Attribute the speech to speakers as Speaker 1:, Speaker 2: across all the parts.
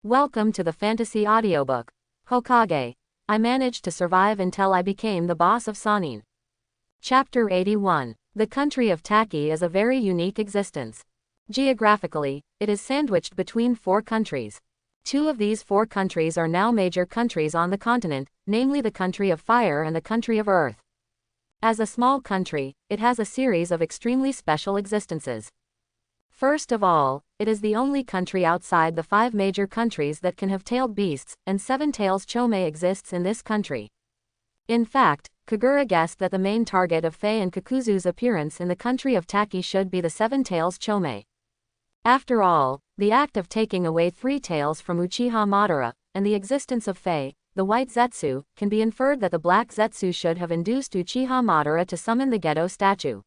Speaker 1: Welcome to the fantasy audiobook, Hokage. I managed to survive until I became the boss of Sannin. Chapter 81. The country of Taki is a very unique existence. Geographically, it is sandwiched between 4 countries. 2 of these 4 countries are now major countries on the continent, namely the country of fire and the country of earth. As a small country, it has a series of extremely special existences. First of all, it is the only country outside the 5 major countries that can have tailed beasts, and 7 tails Chome exists in this country. In fact, Kagura guessed that the main target of Fei and Kakuzu's appearance in the country of Taki should be the 7 tails Chome. After all, the act of taking away 3 tails from Uchiha Madara, and the existence of Fei, the white Zetsu, can be inferred that the black Zetsu should have induced Uchiha Madara to summon the Gedo statue.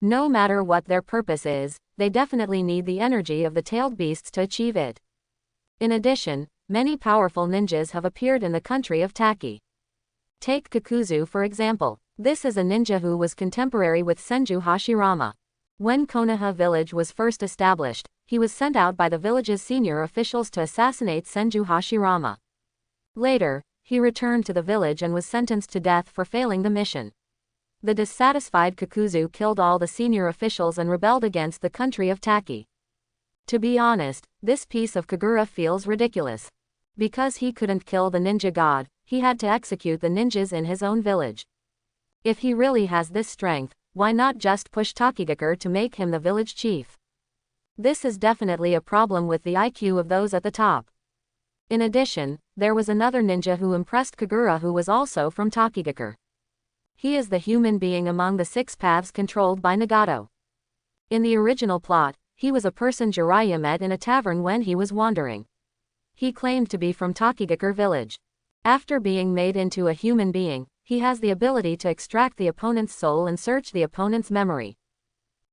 Speaker 1: No matter what their purpose is, they definitely need the energy of the tailed beasts to achieve it. In addition, many powerful ninjas have appeared in the country of Taki. Take Kakuzu for example. This is a ninja who was contemporary with Senju Hashirama. When Konoha village was first established, he was sent out by the village's senior officials to assassinate Senju Hashirama. Later, he returned to the village and was sentenced to death for failing the mission. The dissatisfied Kakuzu killed all the senior officials and rebelled against the country of Taki. To be honest, this piece of Kagura feels ridiculous. Because he couldn't kill the ninja god, he had to execute the ninjas in his own village. If he really has this strength, why not just push Takigakure to make him the village chief? This is definitely a problem with the IQ of those at the top. In addition, there was another ninja who impressed Kagura who was also from Takigakure. He is the human being among the 6 paths controlled by Nagato. In the original plot, he was a person Jiraiya met in a tavern when he was wandering. He claimed to be from Takigakure village. After being made into a human being, he has the ability to extract the opponent's soul and search the opponent's memory.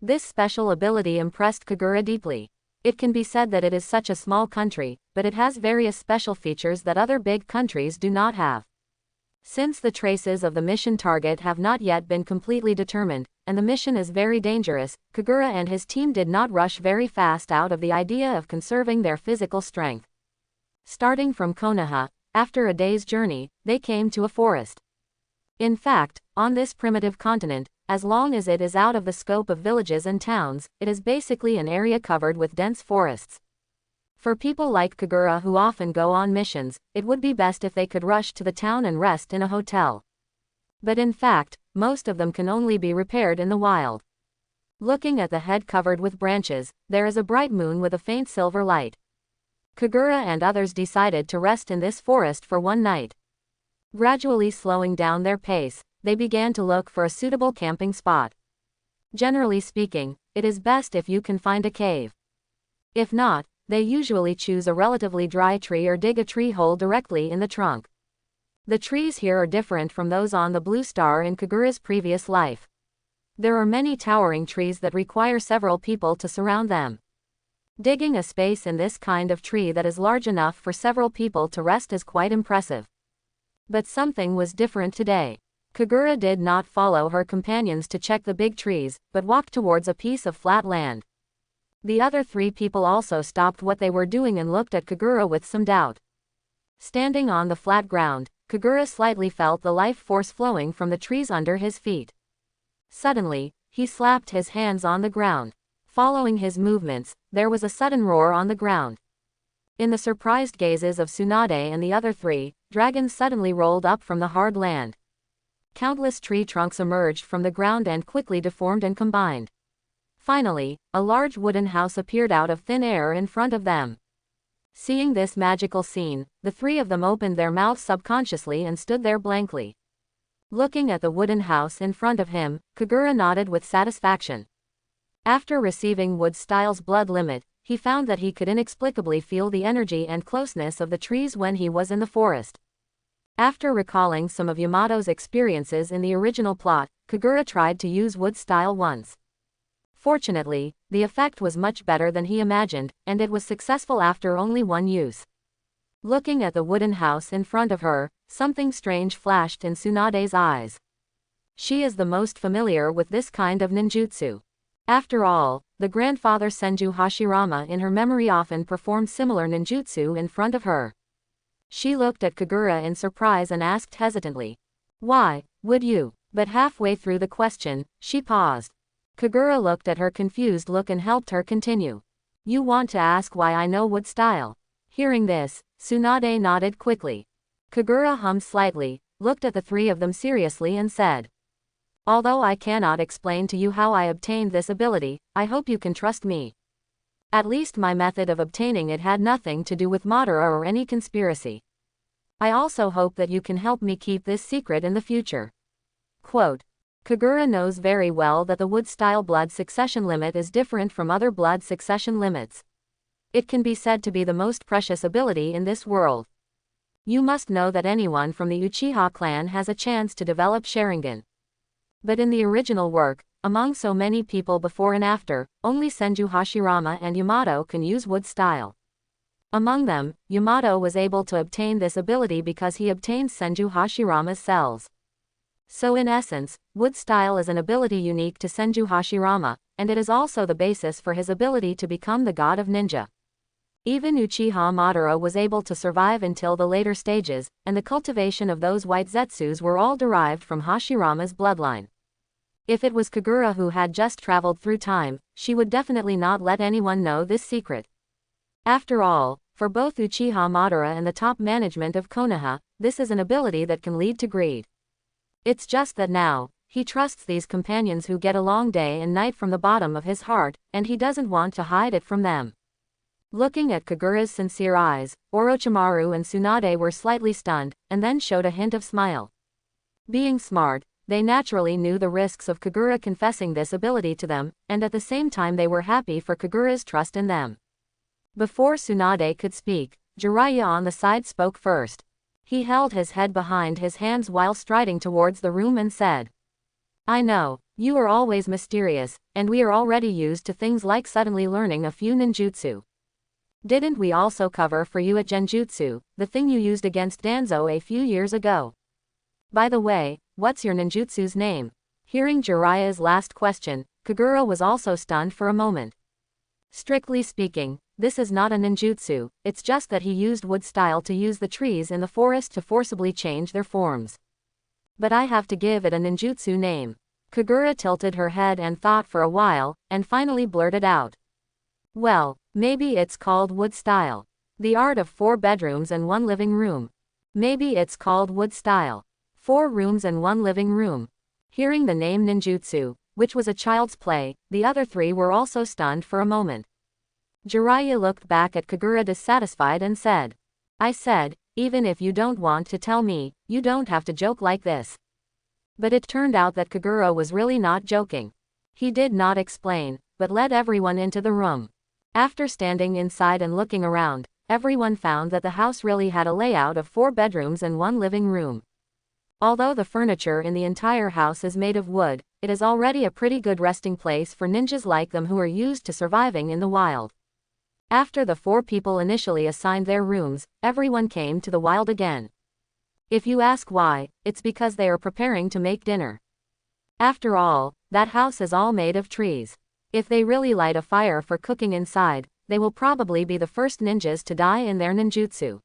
Speaker 1: This special ability impressed Kagura deeply. It can be said that it is such a small country, but it has various special features that other big countries do not have. Since the traces of the mission target have not yet been completely determined, and the mission is very dangerous, Kagura and his team did not rush very fast out of the idea of conserving their physical strength. Starting from Konoha, after a day's journey, they came to a forest. In fact, on this primitive continent, as long as it is out of the scope of villages and towns, it is basically an area covered with dense forests. For people like Kagura who often go on missions, it would be best if they could rush to the town and rest in a hotel. But in fact, most of them can only be repaired in the wild. Looking at the head covered with branches, there is a bright moon with a faint silver light. Kagura and others decided to rest in this forest for one night. Gradually slowing down their pace, they began to look for a suitable camping spot. Generally speaking, it is best if you can find a cave. If not, they usually choose a relatively dry tree or dig a tree hole directly in the trunk. The trees here are different from those on the Blue Star in Kagura's previous life. There are many towering trees that require several people to surround them. Digging a space in this kind of tree that is large enough for several people to rest is quite impressive. But something was different today. Kagura did not follow her companions to check the big trees, but walked towards a piece of flat land. The other 3 people also stopped what they were doing and looked at Kagura with some doubt. Standing on the flat ground, Kagura slightly felt the life force flowing from the trees under his feet. Suddenly, he slapped his hands on the ground. Following his movements, there was a sudden roar on the ground. In the surprised gazes of Tsunade and the other 3, dragons suddenly rolled up from the hard land. Countless tree trunks emerged from the ground and quickly deformed and combined. Finally, a large wooden house appeared out of thin air in front of them. Seeing this magical scene, the 3 of them opened their mouths subconsciously and stood there blankly. Looking at the wooden house in front of him, Kagura nodded with satisfaction. After receiving Wood Style's blood limit, he found that he could inexplicably feel the energy and closeness of the trees when he was in the forest. After recalling some of Yamato's experiences in the original plot, Kagura tried to use Wood Style once. Fortunately, the effect was much better than he imagined, and it was successful after only one use. Looking at the wooden house in front of her, something strange flashed in Tsunade's eyes. She is the most familiar with this kind of ninjutsu. After all, the grandfather Senju Hashirama in her memory often performed similar ninjutsu in front of her. She looked at Kagura in surprise and asked hesitantly, "Why would you?" But halfway through the question, she paused. Kagura looked at her confused look and helped her continue. "You want to ask why I know wood style?" Hearing this, Tsunade nodded quickly. Kagura hummed slightly, looked at the three of them seriously and said, "Although I cannot explain to you how I obtained this ability, I hope you can trust me. At least my method of obtaining it had nothing to do with Madara or any conspiracy. I also hope that you can help me keep this secret in the future." Quote. Kagura knows very well that the wood-style blood succession limit is different from other blood succession limits. It can be said to be the most precious ability in this world. You must know that anyone from the Uchiha clan has a chance to develop Sharingan. But in the original work, among so many people before and after, only Senju Hashirama and Yamato can use wood style. Among them, Yamato was able to obtain this ability because he obtained Senju Hashirama's cells. So in essence, wood style is an ability unique to Senju Hashirama, and it is also the basis for his ability to become the god of ninja. Even Uchiha Madara was able to survive until the later stages, and the cultivation of those white zetsus were all derived from Hashirama's bloodline. If it was Kagura who had just traveled through time, she would definitely not let anyone know this secret. After all, for both Uchiha Madara and the top management of Konoha, this is an ability that can lead to greed. It's just that now, he trusts these companions who get along day and night from the bottom of his heart, and he doesn't want to hide it from them. Looking at Kagura's sincere eyes, Orochimaru and Tsunade were slightly stunned, and then showed a hint of smile. Being smart, they naturally knew the risks of Kagura confessing this ability to them, and at the same time they were happy for Kagura's trust in them. Before Tsunade could speak, Jiraiya on the side spoke first. He held his head behind his hands while striding towards the room and said, "I know, you are always mysterious, and we are already used to things like suddenly learning a few ninjutsu. Didn't we also cover for you at Genjutsu, the thing you used against Danzo a few years ago? By the way, what's your ninjutsu's name?" Hearing Jiraiya's last question, Kagura was also stunned for a moment. Strictly speaking, this is not a ninjutsu, it's just that he used wood style to use the trees in the forest to forcibly change their forms. But I have to give it a ninjutsu name. Kagura tilted her head and thought for a while, and finally blurted out. "Well, maybe it's called wood style. The art of 4 bedrooms and 1 living room. Maybe it's called wood style. 4 rooms and 1 living room." Hearing the name ninjutsu, which was a child's play, the other 3 were also stunned for a moment. Jiraiya looked back at Kagura dissatisfied and said, "I said, even if you don't want to tell me, you don't have to joke like this." But it turned out that Kagura was really not joking. He did not explain, but led everyone into the room. After standing inside and looking around, everyone found that the house really had a layout of 4 bedrooms and 1 living room. Although the furniture in the entire house is made of wood, it is already a pretty good resting place for ninjas like them who are used to surviving in the wild. After the 4 people initially assigned their rooms, everyone came to the wild again. If you ask why, it's because they are preparing to make dinner. After all, that house is all made of trees. If they really light a fire for cooking inside, they will probably be the first ninjas to die in their ninjutsu.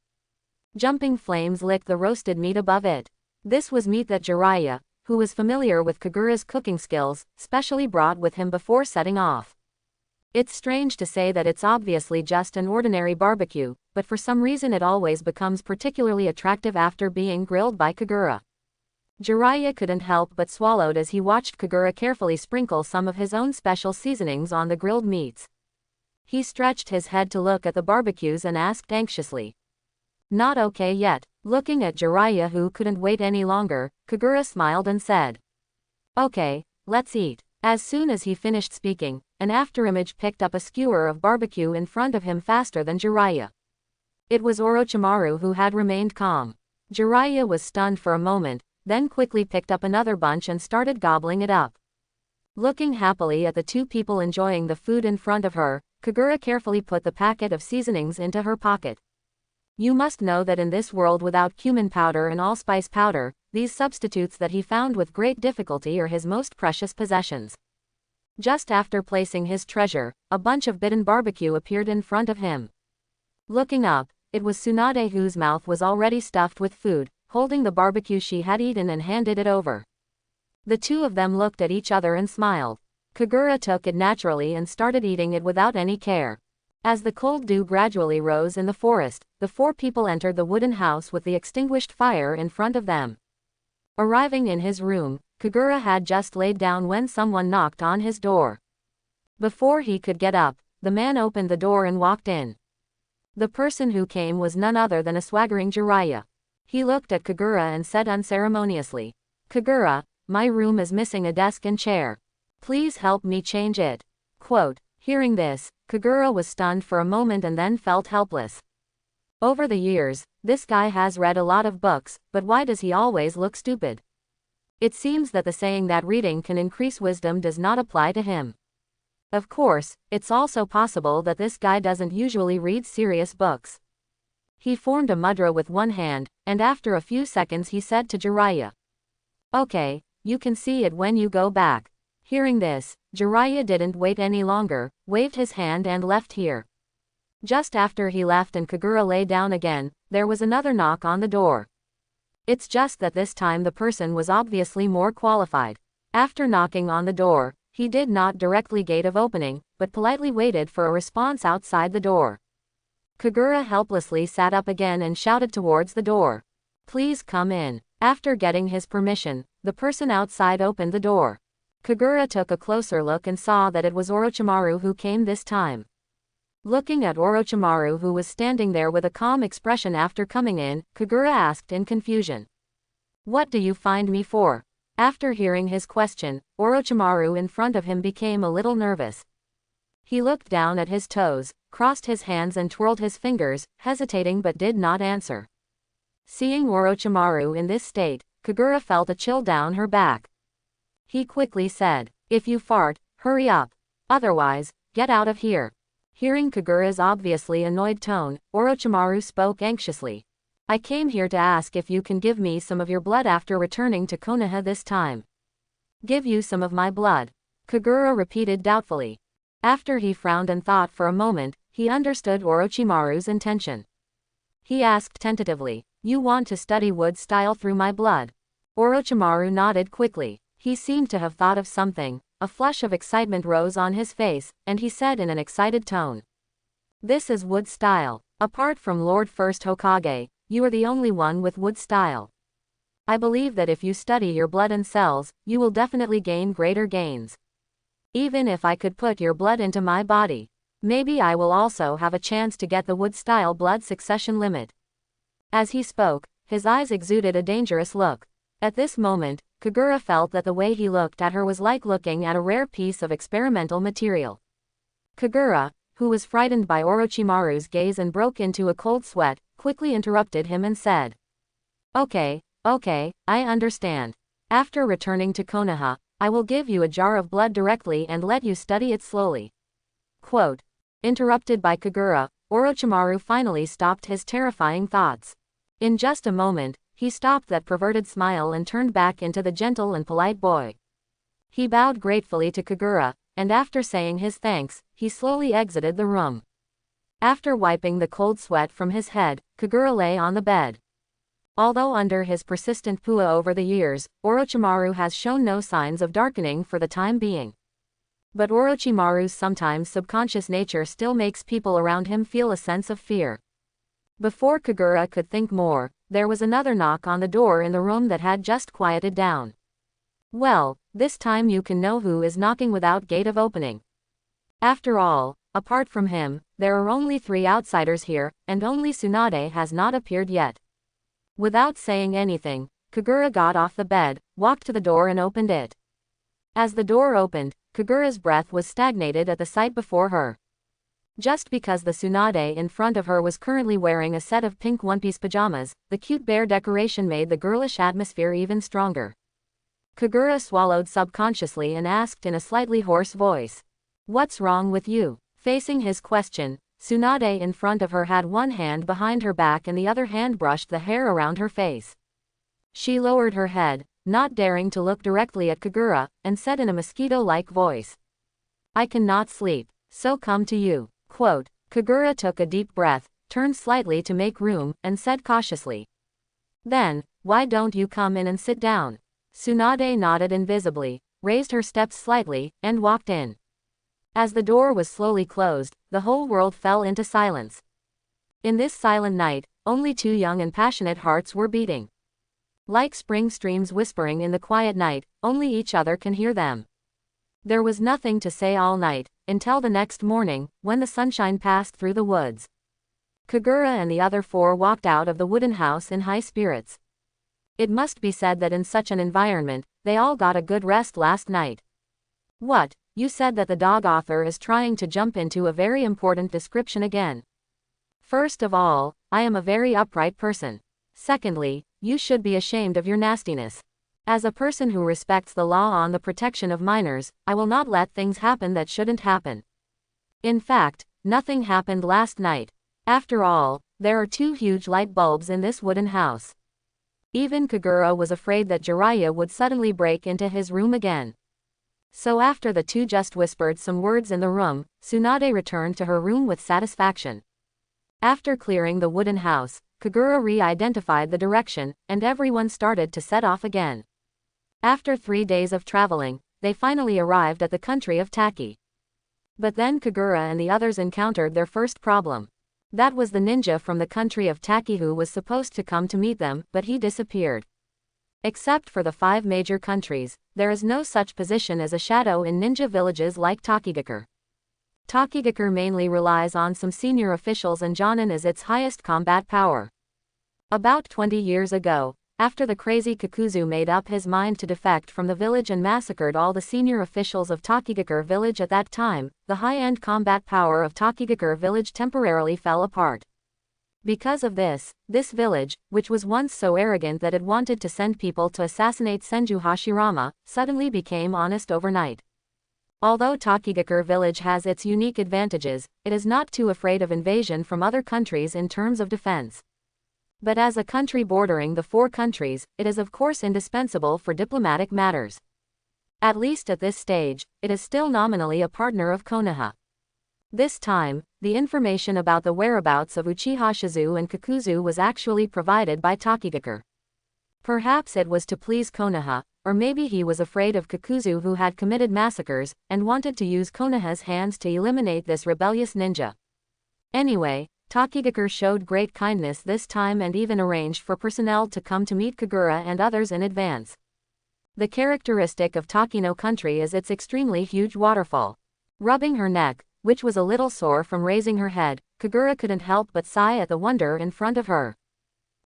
Speaker 1: Jumping flames licked the roasted meat above it. This was meat that Jiraiya, who was familiar with Kagura's cooking skills, specially brought with him before setting off. It's strange to say that it's obviously just an ordinary barbecue, but for some reason it always becomes particularly attractive after being grilled by Kagura. Jiraiya couldn't help but swallowed as he watched Kagura carefully sprinkle some of his own special seasonings on the grilled meats. He stretched his head to look at the barbecues and asked anxiously, "Not okay yet?" Looking at Jiraiya who couldn't wait any longer, Kagura smiled and said, "Okay, let's eat." As soon as he finished speaking, an afterimage picked up a skewer of barbecue in front of him faster than Jiraiya. It was Orochimaru who had remained calm. Jiraiya was stunned for a moment, then quickly picked up another bunch and started gobbling it up. Looking happily at the 2 people enjoying the food in front of her, Kagura carefully put the packet of seasonings into her pocket. You must know that in this world without cumin powder and allspice powder, these substitutes that he found with great difficulty are his most precious possessions. Just after placing his treasure, a bunch of bitten barbecue appeared in front of him. Looking up, it was Tsunade, whose mouth was already stuffed with food, holding the barbecue she had eaten and handed it over. The two of them looked at each other and smiled. Kagura took it naturally and started eating it without any care. As the cold dew gradually rose in the forest, the four people entered the wooden house with the extinguished fire in front of them. Arriving in his room, Kagura had just laid down when someone knocked on his door. Before he could get up, the man opened the door and walked in. The person who came was none other than a swaggering Jiraiya. He looked at Kagura and said unceremoniously, "Kagura, my room is missing a desk and chair. Please help me change it." Quote. Hearing this, Kagura was stunned for a moment and then felt helpless. Over the years, this guy has read a lot of books, but why does he always look stupid? It seems that the saying that reading can increase wisdom does not apply to him. Of course, it's also possible that this guy doesn't usually read serious books. He formed a mudra with one hand, and after a few seconds he said to Jiraiya, "Okay, you can see it when you go back." Hearing this, Jiraiya didn't wait any longer, waved his hand and left here. Just after he left and Kagura lay down again, there was another knock on the door. It's just that this time the person was obviously more qualified. After knocking on the door, he did not directly gate of opening, but politely waited for a response outside the door. Kagura helplessly sat up again and shouted towards the door, "Please come in." After getting his permission, the person outside opened the door. Kagura took a closer look and saw that it was Orochimaru who came this time. Looking at Orochimaru, who was standing there with a calm expression after coming in, Kagura asked in confusion, "What do you find me for?" After hearing his question, Orochimaru in front of him became a little nervous. He looked down at his toes, crossed his hands and twirled his fingers, hesitating but did not answer. Seeing Orochimaru in this state, Kagura felt a chill down her back. He quickly said, "If you fart, hurry up. Otherwise, get out of here." Hearing Kagura's obviously annoyed tone, Orochimaru spoke anxiously. "I came here to ask if you can give me some of your blood after returning to Konoha this time." "Give you some of my blood?" Kagura repeated doubtfully. After he frowned and thought for a moment, he understood Orochimaru's intention. He asked tentatively, "You want to study wood style through my blood?" Orochimaru nodded quickly. He seemed to have thought of something. A flush of excitement rose on his face, and he said in an excited tone, "This is wood style. Apart from Lord First Hokage, you are the only one with wood style. I believe that if you study your blood and cells, you will definitely gain greater gains. Even if I could put your blood into my body, maybe I will also have a chance to get the wood style blood succession limit." As he spoke, his eyes exuded a dangerous look. At this moment, Kagura felt that the way he looked at her was like looking at a rare piece of experimental material. Kagura, who was frightened by Orochimaru's gaze and broke into a cold sweat, quickly interrupted him and said, Okay, I understand. After returning to Konoha, I will give you a jar of blood directly and let you study it slowly." Quote. Interrupted by Kagura, Orochimaru finally stopped his terrifying thoughts. In just a moment, he stopped that perverted smile and turned back into the gentle and polite boy. He bowed gratefully to Kagura, and after saying his thanks, he slowly exited the room. After wiping the cold sweat from his head, Kagura lay on the bed. Although under his persistent pua over the years, Orochimaru has shown no signs of darkening for the time being. But Orochimaru's sometimes subconscious nature still makes people around him feel a sense of fear. Before Kagura could think more, there was another knock on the door in the room that had just quieted down. "Well, this time you can know who is knocking without gate of opening. After all, apart from him, there are only 3 outsiders here, and only Tsunade has not appeared yet." Without saying anything, Kagura got off the bed, walked to the door and opened it. As the door opened, Kagura's breath was stagnated at the sight before her. Just because the Tsunade in front of her was currently wearing a set of pink one-piece pajamas, the cute bear decoration made the girlish atmosphere even stronger. Kagura swallowed subconsciously and asked in a slightly hoarse voice, "What's wrong with you?" Facing his question, Tsunade in front of her had one hand behind her back and the other hand brushed the hair around her face. She lowered her head, not daring to look directly at Kagura, and said in a mosquito-like voice, I cannot sleep, so come to you. Quote, Kagura took a deep breath, turned slightly to make room, and said cautiously. Then, why don't you come in and sit down? Tsunade nodded invisibly, raised her steps slightly, and walked in. As the door was slowly closed, the whole world fell into silence. In this silent night, only two young and passionate hearts were beating. Like spring streams whispering in the quiet night, only each other can hear them. There was nothing to say all night, until the next morning, when the sunshine passed through the woods. Kagura and the other four walked out of the wooden house in high spirits. It must be said that in such an environment, they all got a good rest last night. What, you said that the dog author is trying to jump into a very important description again. First of all, I am a very upright person. Secondly, you should be ashamed of your nastiness. As a person who respects the law on the protection of minors, I will not let things happen that shouldn't happen. In fact, nothing happened last night. After all, there are two huge light bulbs in this wooden house. Even Kagura was afraid that Jiraiya would suddenly break into his room again. So after the two just whispered some words in the room, Tsunade returned to her room with satisfaction. After clearing the wooden house, Kagura re-identified the direction, and everyone started to set off again. After 3 days of traveling, they finally arrived at the country of Taki. But then Kagura and the others encountered their first problem. That was the ninja from the country of Taki who was supposed to come to meet them, but he disappeared. Except for the 5 major countries, there is no such position as a shadow in ninja villages like Tokigakure. Tokigakure mainly relies on some senior officials and Jonin is its highest combat power. About 20 years ago, after the crazy Kakuzu made up his mind to defect from the village and massacred all the senior officials of Tokigakure village at that time, the high-end combat power of Tokigakure village temporarily fell apart. Because of this village, which was once so arrogant that it wanted to send people to assassinate Senju Hashirama, suddenly became honest overnight. Although Tokigakure village has its unique advantages, it is not too afraid of invasion from other countries in terms of defense. But as a country bordering the 4 countries, it is of course indispensable for diplomatic matters. At least at this stage, it is still nominally a partner of Konoha. This time, the information about the whereabouts of Uchiha Shizu and Kakuzu was actually provided by Tokigakure. Perhaps it was to please Konoha, or maybe he was afraid of Kakuzu who had committed massacres, and wanted to use Konoha's hands to eliminate this rebellious ninja. Anyway, Tokigakure showed great kindness this time and even arranged for personnel to come to meet Kagura and others in advance. The characteristic of Takino country is its extremely huge waterfall. Rubbing her neck, which was a little sore from raising her head, Kagura couldn't help but sigh at the wonder in front of her.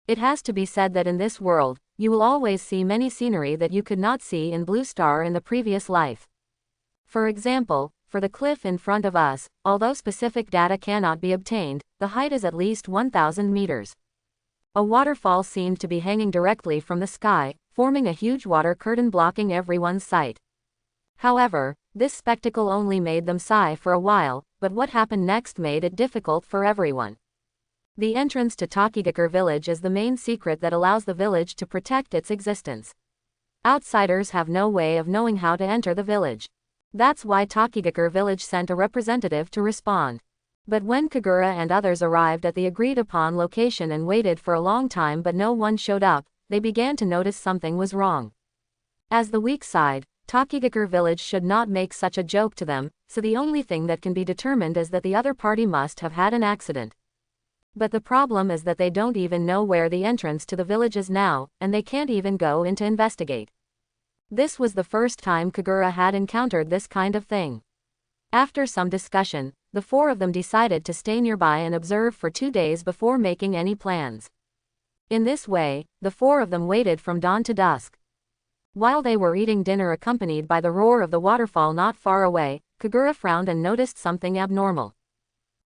Speaker 1: It has to be said that in this world, you will always see many scenery that you could not see in Blue Star in the previous life. For example, for the cliff in front of us, although specific data cannot be obtained, the height is at least 1,000 meters. A waterfall seemed to be hanging directly from the sky, forming a huge water curtain blocking everyone's sight. However, this spectacle only made them sigh for a while, but what happened next made it difficult for everyone. The entrance to Tokigakure village is the main secret that allows the village to protect its existence. Outsiders have no way of knowing how to enter the village. That's why Tokigakure village sent a representative to respond. But when Kagura and others arrived at the agreed-upon location and waited for a long time but no one showed up, they began to notice something was wrong. As the weak side, Tokigakure village should not make such a joke to them, so the only thing that can be determined is that the other party must have had an accident. But the problem is that they don't even know where the entrance to the village is now, and they can't even go in to investigate. This was the first time Kagura had encountered this kind of thing. After some discussion, the 4 of them decided to stay nearby and observe for 2 days before making any plans. In this way, the 4 of them waited from dawn to dusk. While they were eating dinner accompanied by the roar of the waterfall not far away, Kagura frowned and noticed something abnormal.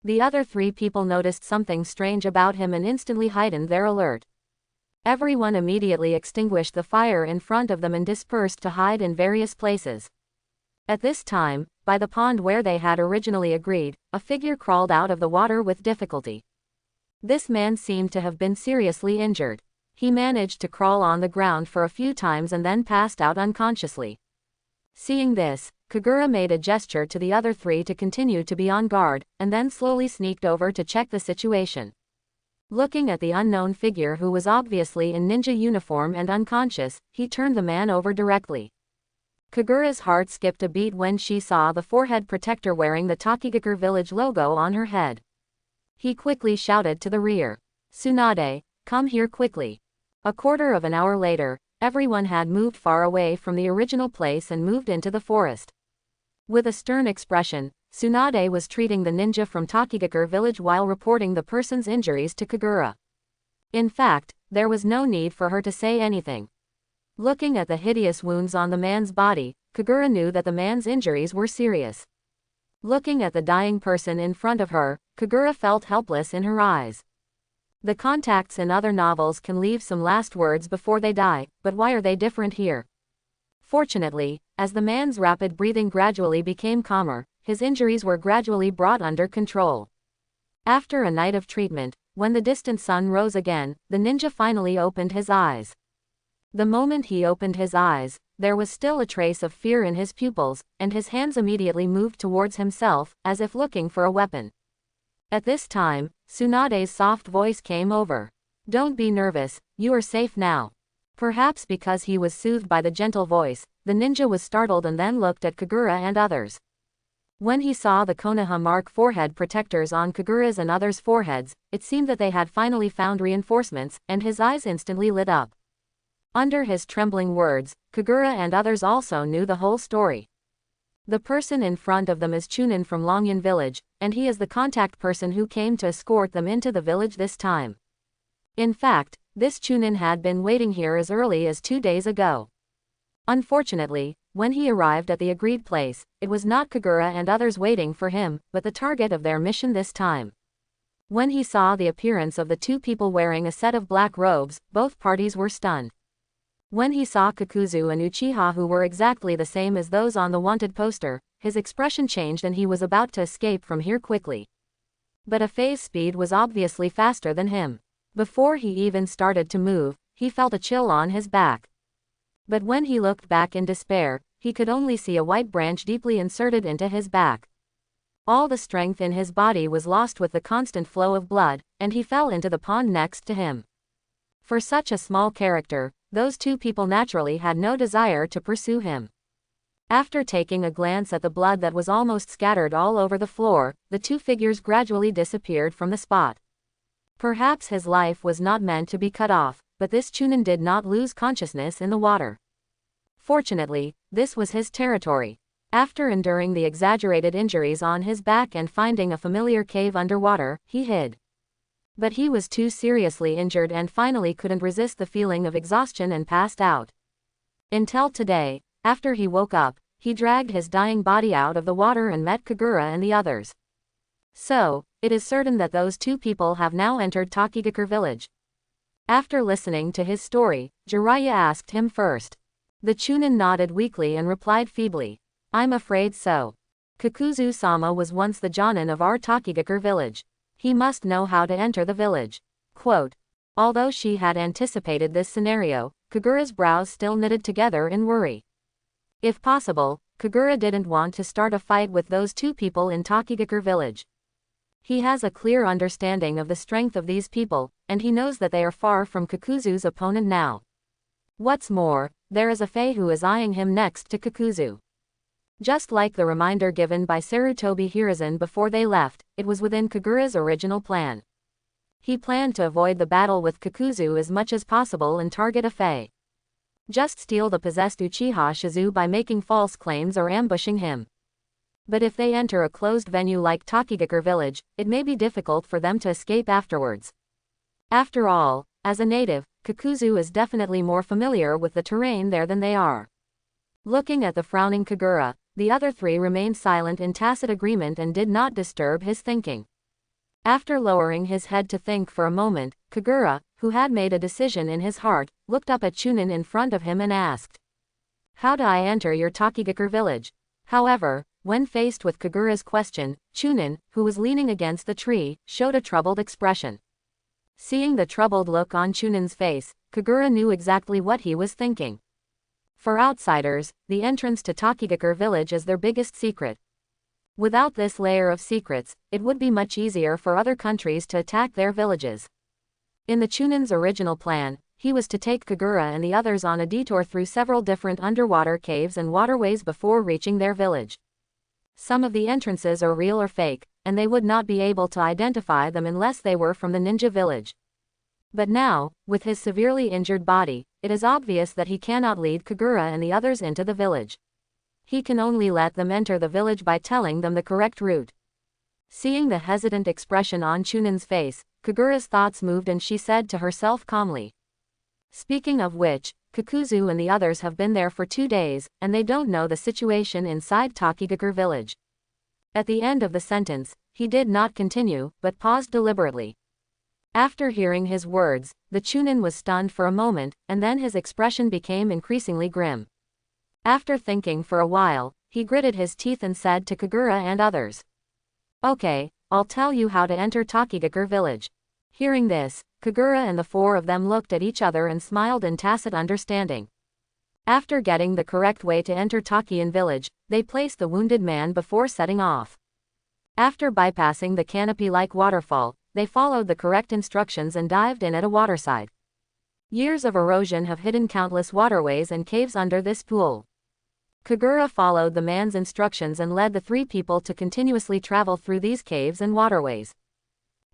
Speaker 1: The other 3 people noticed something strange about him and instantly heightened their alert. Everyone immediately extinguished the fire in front of them and dispersed to hide in various places. At this time, by the pond where they had originally agreed, a figure crawled out of the water with difficulty. This man seemed to have been seriously injured. He managed to crawl on the ground for a few times and then passed out unconsciously. Seeing this, Kagura made a gesture to the other three to continue to be on guard, and then slowly sneaked over to check the situation. Looking at the unknown figure who was obviously in ninja uniform and unconscious, he turned the man over directly. Kagura's heart skipped a beat when she saw the forehead protector wearing the Takigakure village logo on her head. He quickly shouted to the rear, "Tsunade, come here quickly." A quarter of an hour later, everyone had moved far away from the original place and moved into the forest. With a stern expression, Tsunade was treating the ninja from Takigakure village while reporting the person's injuries to Kagura. In fact, there was no need for her to say anything. Looking at the hideous wounds on the man's body, Kagura knew that the man's injuries were serious. Looking at the dying person in front of her, Kagura felt helpless in her eyes. The contacts in other novels can leave some last words before they die, but why are they different here? Fortunately, as the man's rapid breathing gradually became calmer, his injuries were gradually brought under control. After a night of treatment, when the distant sun rose again, the ninja finally opened his eyes. The moment he opened his eyes, there was still a trace of fear in his pupils, and his hands immediately moved towards himself, as if looking for a weapon. At this time, Tsunade's soft voice came over. "Don't be nervous, you are safe now." Perhaps because he was soothed by the gentle voice, the ninja was startled and then looked at Kagura and others. When he saw the Konoha mark forehead protectors on Kagura's and others' foreheads, it seemed that they had finally found reinforcements, and his eyes instantly lit up. Under his trembling words, Kagura and others also knew the whole story. The person in front of them is Chunin from Longyan village, and he is the contact person who came to escort them into the village this time. In fact, this Chunin had been waiting here as early as 2 days ago. Unfortunately, when he arrived at the agreed place, it was not Kagura and others waiting for him, but the target of their mission this time. When he saw the appearance of the two people wearing a set of black robes, both parties were stunned. When he saw Kakuzu and Uchiha who were exactly the same as those on the wanted poster, his expression changed and he was about to escape from here quickly. But Afei's speed was obviously faster than him. Before he even started to move, he felt a chill on his back. But when he looked back in despair, he could only see a white branch deeply inserted into his back. All the strength in his body was lost with the constant flow of blood, and he fell into the pond next to him. For such a small character, those two people naturally had no desire to pursue him. After taking a glance at the blood that was almost scattered all over the floor, the two figures gradually disappeared from the spot. Perhaps his life was not meant to be cut off, but this Chunin did not lose consciousness in the water. Fortunately, this was his territory. After enduring the exaggerated injuries on his back and finding a familiar cave underwater, he hid. But he was too seriously injured and finally couldn't resist the feeling of exhaustion and passed out. Until today, after he woke up, he dragged his dying body out of the water and met Kagura and the others. So, it is certain that those two people have now entered Takigakure village. After listening to his story, Jiraiya asked him first. The Chunin nodded weakly and replied feebly, "I'm afraid so. Kakuzu-sama was once the Jonin of our Takigakure village. He must know how to enter the village." Quote. Although she had anticipated this scenario, Kagura's brows still knitted together in worry. If possible, Kagura didn't want to start a fight with those two people in Takigakure village. He has a clear understanding of the strength of these people, and he knows that they are far from Kakuzu's opponent now. What's more, there is Afei who is eyeing him next to Kakuzu. Just like the reminder given by Sarutobi Hiruzen before they left, it was within Kagura's original plan. He planned to avoid the battle with Kakuzu as much as possible and target Afei. Just steal the possessed Uchiha Shizu by making false claims or ambushing him. But if they enter a closed venue like Takigakure village, it may be difficult for them to escape afterwards. After all, as a native, Kakuzu is definitely more familiar with the terrain there than they are. Looking at the frowning Kagura, the other three remained silent in tacit agreement and did not disturb his thinking. After lowering his head to think for a moment, Kagura, who had made a decision in his heart, looked up at Chunin in front of him and asked, "How do I enter your Takigakure village?" However, when faced with Kagura's question, Chunin, who was leaning against the tree, showed a troubled expression. Seeing the troubled look on Chunin's face, Kagura knew exactly what he was thinking. For outsiders, the entrance to Takigakure village is their biggest secret. Without this layer of secrets, it would be much easier for other countries to attack their villages. In the Chunin's original plan, he was to take Kagura and the others on a detour through several different underwater caves and waterways before reaching their village. Some of the entrances are real or fake, and they would not be able to identify them unless they were from the ninja village. But now, with his severely injured body, it is obvious that he cannot lead Kagura and the others into the village. He can only let them enter the village by telling them the correct route. Seeing the hesitant expression on Chunin's face, Kagura's thoughts moved and she said to herself calmly. Speaking of which, Kakuzu and the others have been there for 2 days, and they don't know the situation inside Takigakure village. At the end of the sentence, he did not continue, but paused deliberately. After hearing his words, the Chunin was stunned for a moment, and then his expression became increasingly grim. After thinking for a while, he gritted his teeth and said to Kagura and others. Okay, I'll tell you how to enter Takigakure village. Hearing this, Kagura and the 4 of them looked at each other and smiled in tacit understanding. After getting the correct way to enter Takian village, they placed the wounded man before setting off. After bypassing the canopy-like waterfall, they followed the correct instructions and dived in at a waterside. Years of erosion have hidden countless waterways and caves under this pool. Kagura followed the man's instructions and led the 3 people to continuously travel through these caves and waterways.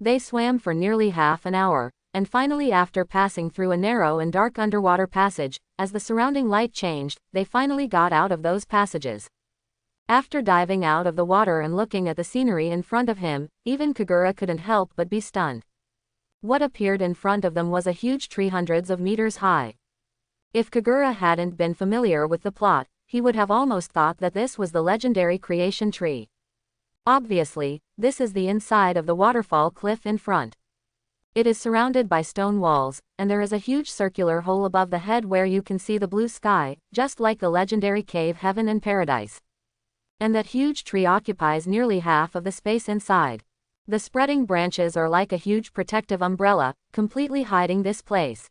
Speaker 1: They swam for nearly half an hour, and finally after passing through a narrow and dark underwater passage, as the surrounding light changed, they finally got out of those passages. After diving out of the water and looking at the scenery in front of him, even Kagura couldn't help but be stunned. What appeared in front of them was a huge tree hundreds of meters high. If Kagura hadn't been familiar with the plot, he would have almost thought that this was the legendary creation tree. Obviously, this is the inside of the waterfall cliff in front. It is surrounded by stone walls, and there is a huge circular hole above the head where you can see the blue sky, just like the legendary cave Heaven and Paradise. And that huge tree occupies nearly half of the space inside. The spreading branches are like a huge protective umbrella, completely hiding this place.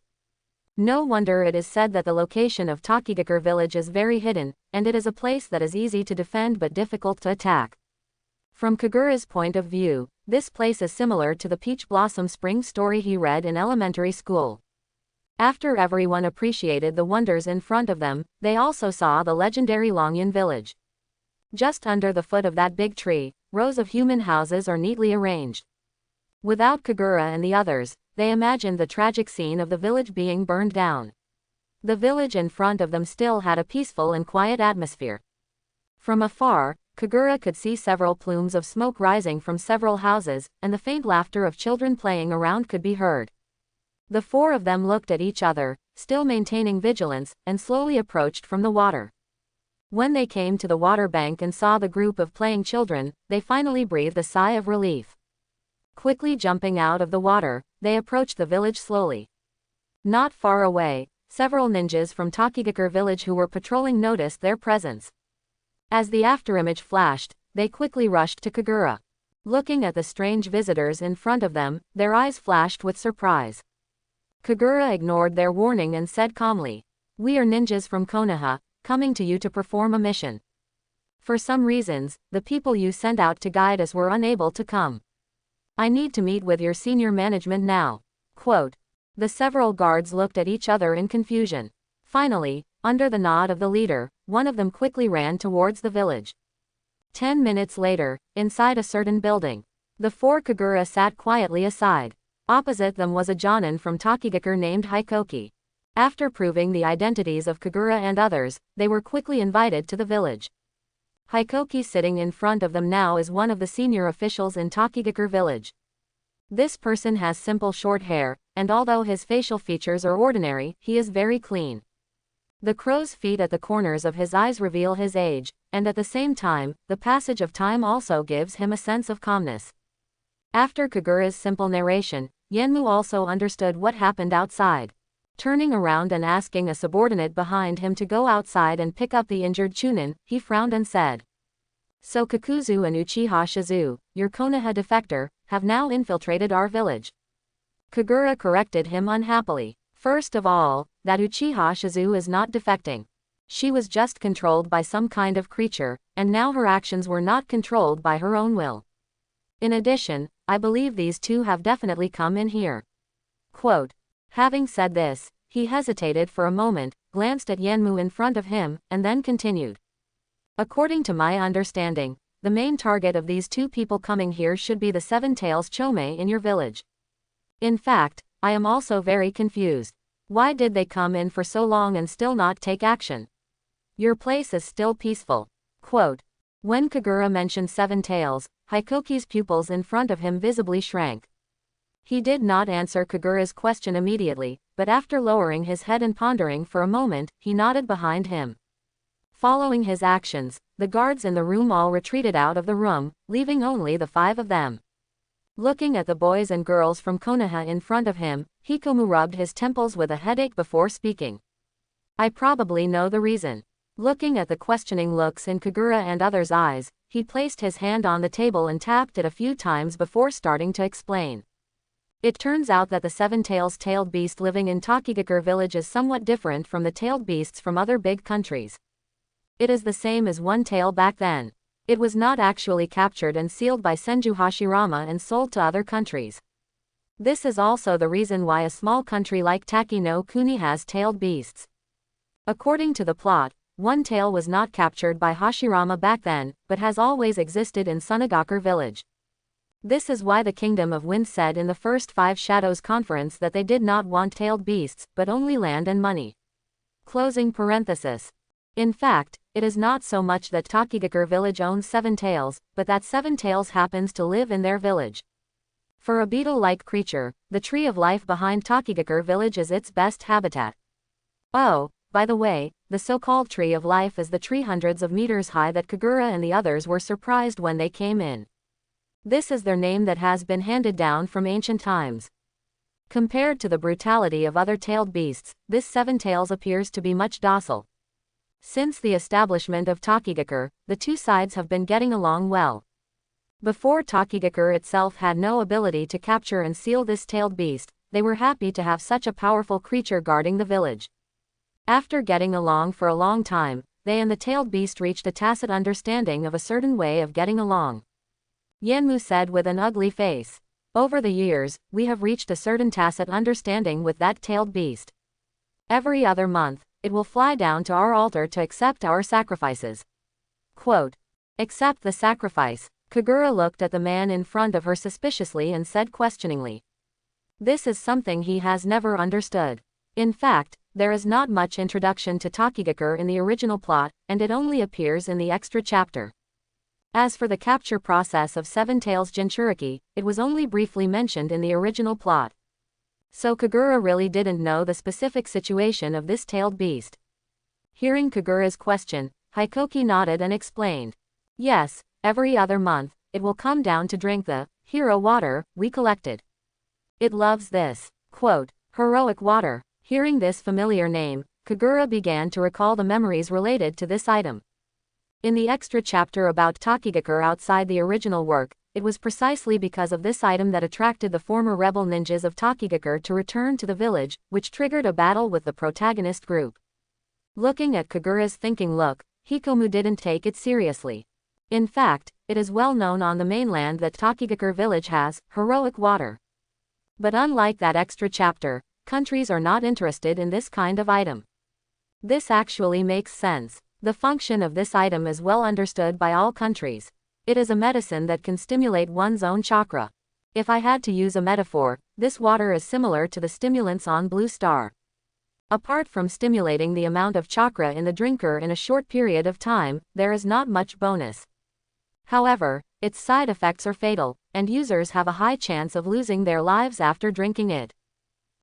Speaker 1: No wonder it is said that the location of Takigakure village is very hidden, and it is a place that is easy to defend but difficult to attack. From Kagura's point of view, this place is similar to the Peach Blossom Spring story he read in elementary school. After everyone appreciated the wonders in front of them, they also saw the legendary Longyan village. Just under the foot of that big tree, rows of human houses are neatly arranged. Without Kagura and the others, they imagined the tragic scene of the village being burned down. The village in front of them still had a peaceful and quiet atmosphere. From afar, Kagura could see several plumes of smoke rising from several houses, and the faint laughter of children playing around could be heard. The 4 of them looked at each other, still maintaining vigilance, and slowly approached from the water. When they came to the water bank and saw the group of playing children, they finally breathed a sigh of relief. Quickly jumping out of the water, they approached the village slowly. Not far away, several ninjas from Takigakure village who were patrolling noticed their presence. As the afterimage flashed, they quickly rushed to Kagura. Looking at the strange visitors in front of them, their eyes flashed with surprise. Kagura ignored their warning and said calmly, "We are ninjas from Konoha, coming to you to perform a mission. For some reasons, the people you sent out to guide us were unable to come. I need to meet with your senior management now." Quote. The several guards looked at each other in confusion. Finally, under the nod of the leader, one of them quickly ran towards the village. 10 minutes later, inside a certain building, the 4 Kagura sat quietly aside. Opposite them was a Jonin from Takigakure named Hokage. After proving the identities of Kagura and others, they were quickly invited to the village. Hokage sitting in front of them now is one of the senior officials in Takigakure village. This person has simple short hair, and although his facial features are ordinary, he is very clean. The crow's feet at the corners of his eyes reveal his age, and at the same time, the passage of time also gives him a sense of calmness. After Kagura's simple narration, Yenmu also understood what happened outside. Turning around and asking a subordinate behind him to go outside and pick up the injured Chunin, he frowned and said, "So Kakuzu and Uchiha Shizu, your Konoha defector, have now infiltrated our village." Kagura corrected him unhappily. "First of all, that Uchiha Shizu is not defecting. She was just controlled by some kind of creature, and now her actions were not controlled by her own will. In addition, I believe these two have definitely come in here. Quote. Having said this, he hesitated for a moment, glanced at Yanmu in front of him, and then continued. According to my understanding, the main target of these two people coming here should be the Seven Tails Chome in your village. In fact, I am also very confused. Why did they come in for so long and still not take action? Your place is still peaceful. Quote. When Kagura mentioned Seven Tails, Hikoki's pupils in front of him visibly shrank. He did not answer Kagura's question immediately, but after lowering his head and pondering for a moment, he nodded behind him. Following his actions, the guards in the room all retreated out of the room, leaving only the five of them. Looking at the boys and girls from Konoha in front of him, Hikomu rubbed his temples with a headache before speaking. I probably know the reason. Looking at the questioning looks in Kagura and others' eyes, he placed his hand on the table and tapped it a few times before starting to explain. It turns out that the tailed beast living in Tokigakure village is somewhat different from the tailed beasts from other big countries. It is the same as one tail back then. It was not actually captured and sealed by Senju Hashirama and sold to other countries. This is also the reason why a small country like Taki no Kuni has tailed beasts. According to the plot, one tail was not captured by Hashirama back then, but has always existed in Sunagakure village. This is why the Kingdom of Wind said in the first Five Shadows conference that they did not want tailed beasts, but only land and money. Closing parenthesis. In fact, it is not so much that Tokigakure village owns Seven Tails, but that Seven Tails happens to live in their village. For a beetle-like creature, the tree of life behind Tokigakure village is its best habitat. Oh, by the way, the so-called tree of life is the tree hundreds of meters high that Kagura and the others were surprised when they came in. This is their name that has been handed down from ancient times. Compared to the brutality of other tailed beasts, this Seven Tails appears to be much docile. Since the establishment of Tokigakure, the two sides have been getting along well. Before Tokigakure itself had no ability to capture and seal this tailed beast, they were happy to have such a powerful creature guarding the village. After getting along for a long time, they and the tailed beast reached a tacit understanding of a certain way of getting along. Yanmu said with an ugly face. Over the years, we have reached a certain tacit understanding with that tailed beast. Every other month, it will fly down to our altar to accept our sacrifices. Quote. Accept the sacrifice. Kagura looked at the man in front of her suspiciously and said questioningly. This is something he has never understood. In fact, there is not much introduction to Tokigakure in the original plot, and it only appears in the extra chapter. As for the capture process of Seven Tails Jinchuriki, it was only briefly mentioned in the original plot. So Kagura really didn't know the specific situation of this tailed beast. Hearing Kagura's question, Hikoki nodded and explained. Yes, every other month, it will come down to drink the hero water we collected. It loves this, quote, heroic water. Hearing this familiar name, Kagura began to recall the memories related to this item. In the extra chapter about Tokigakure outside the original work, it was precisely because of this item that attracted the former rebel ninjas of Tokigakure to return to the village, which triggered a battle with the protagonist group. Looking at Kagura's thinking look, Hikomu didn't take it seriously. In fact, it is well known on the mainland that Tokigakure village has heroic water. But unlike that extra chapter, countries are not interested in this kind of item. This actually makes sense. The function of this item is well understood by all countries. It is a medicine that can stimulate one's own chakra. If I had to use a metaphor, this water is similar to the stimulants on Blue Star. Apart from stimulating the amount of chakra in the drinker in a short period of time, there is not much bonus. However, its side effects are fatal, and users have a high chance of losing their lives after drinking it.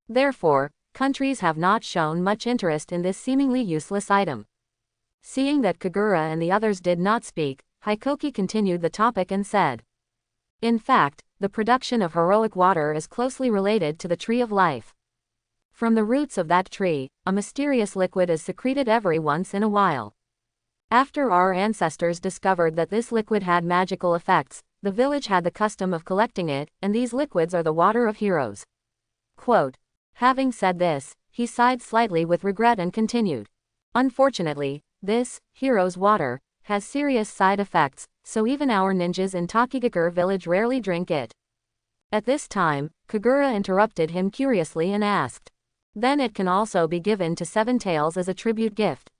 Speaker 1: Therefore, countries have not shown much interest in this seemingly useless item. Seeing that Kagura and the others did not speak, Hikoki continued the topic and said. In fact, the production of heroic water is closely related to the tree of life. From the roots of that tree, a mysterious liquid is secreted every once in a while. After our ancestors discovered that this liquid had magical effects, the village had the custom of collecting it, and these liquids are the water of heroes. Quote. Having said this, he sighed slightly with regret and continued. Unfortunately, this, hero's water, has serious side effects, so even our ninjas in Takigakure village rarely drink it. At this time, Kagura interrupted him curiously and asked, then it can also be given to Seven Tails as a tribute gift.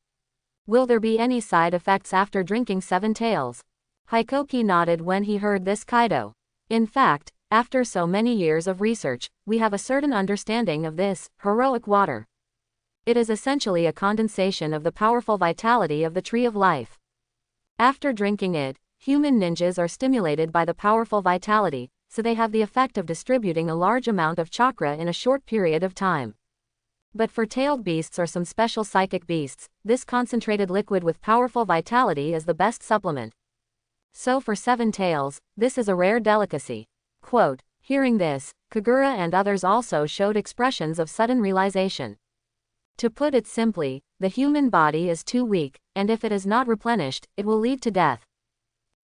Speaker 1: Will there be any side effects after drinking Seven Tails? Hikoki nodded when he heard this, Kaido. In fact, after so many years of research, we have a certain understanding of this heroic water. It is essentially a condensation of the powerful vitality of the Tree of Life. After drinking it, human ninjas are stimulated by the powerful vitality, so they have the effect of distributing a large amount of chakra in a short period of time. But for tailed beasts or some special psychic beasts, this concentrated liquid with powerful vitality is the best supplement. So for Seven Tails, this is a rare delicacy. Quote, hearing this, Kagura and others also showed expressions of sudden realization. To put it simply, the human body is too weak, and if it is not replenished, it will lead to death.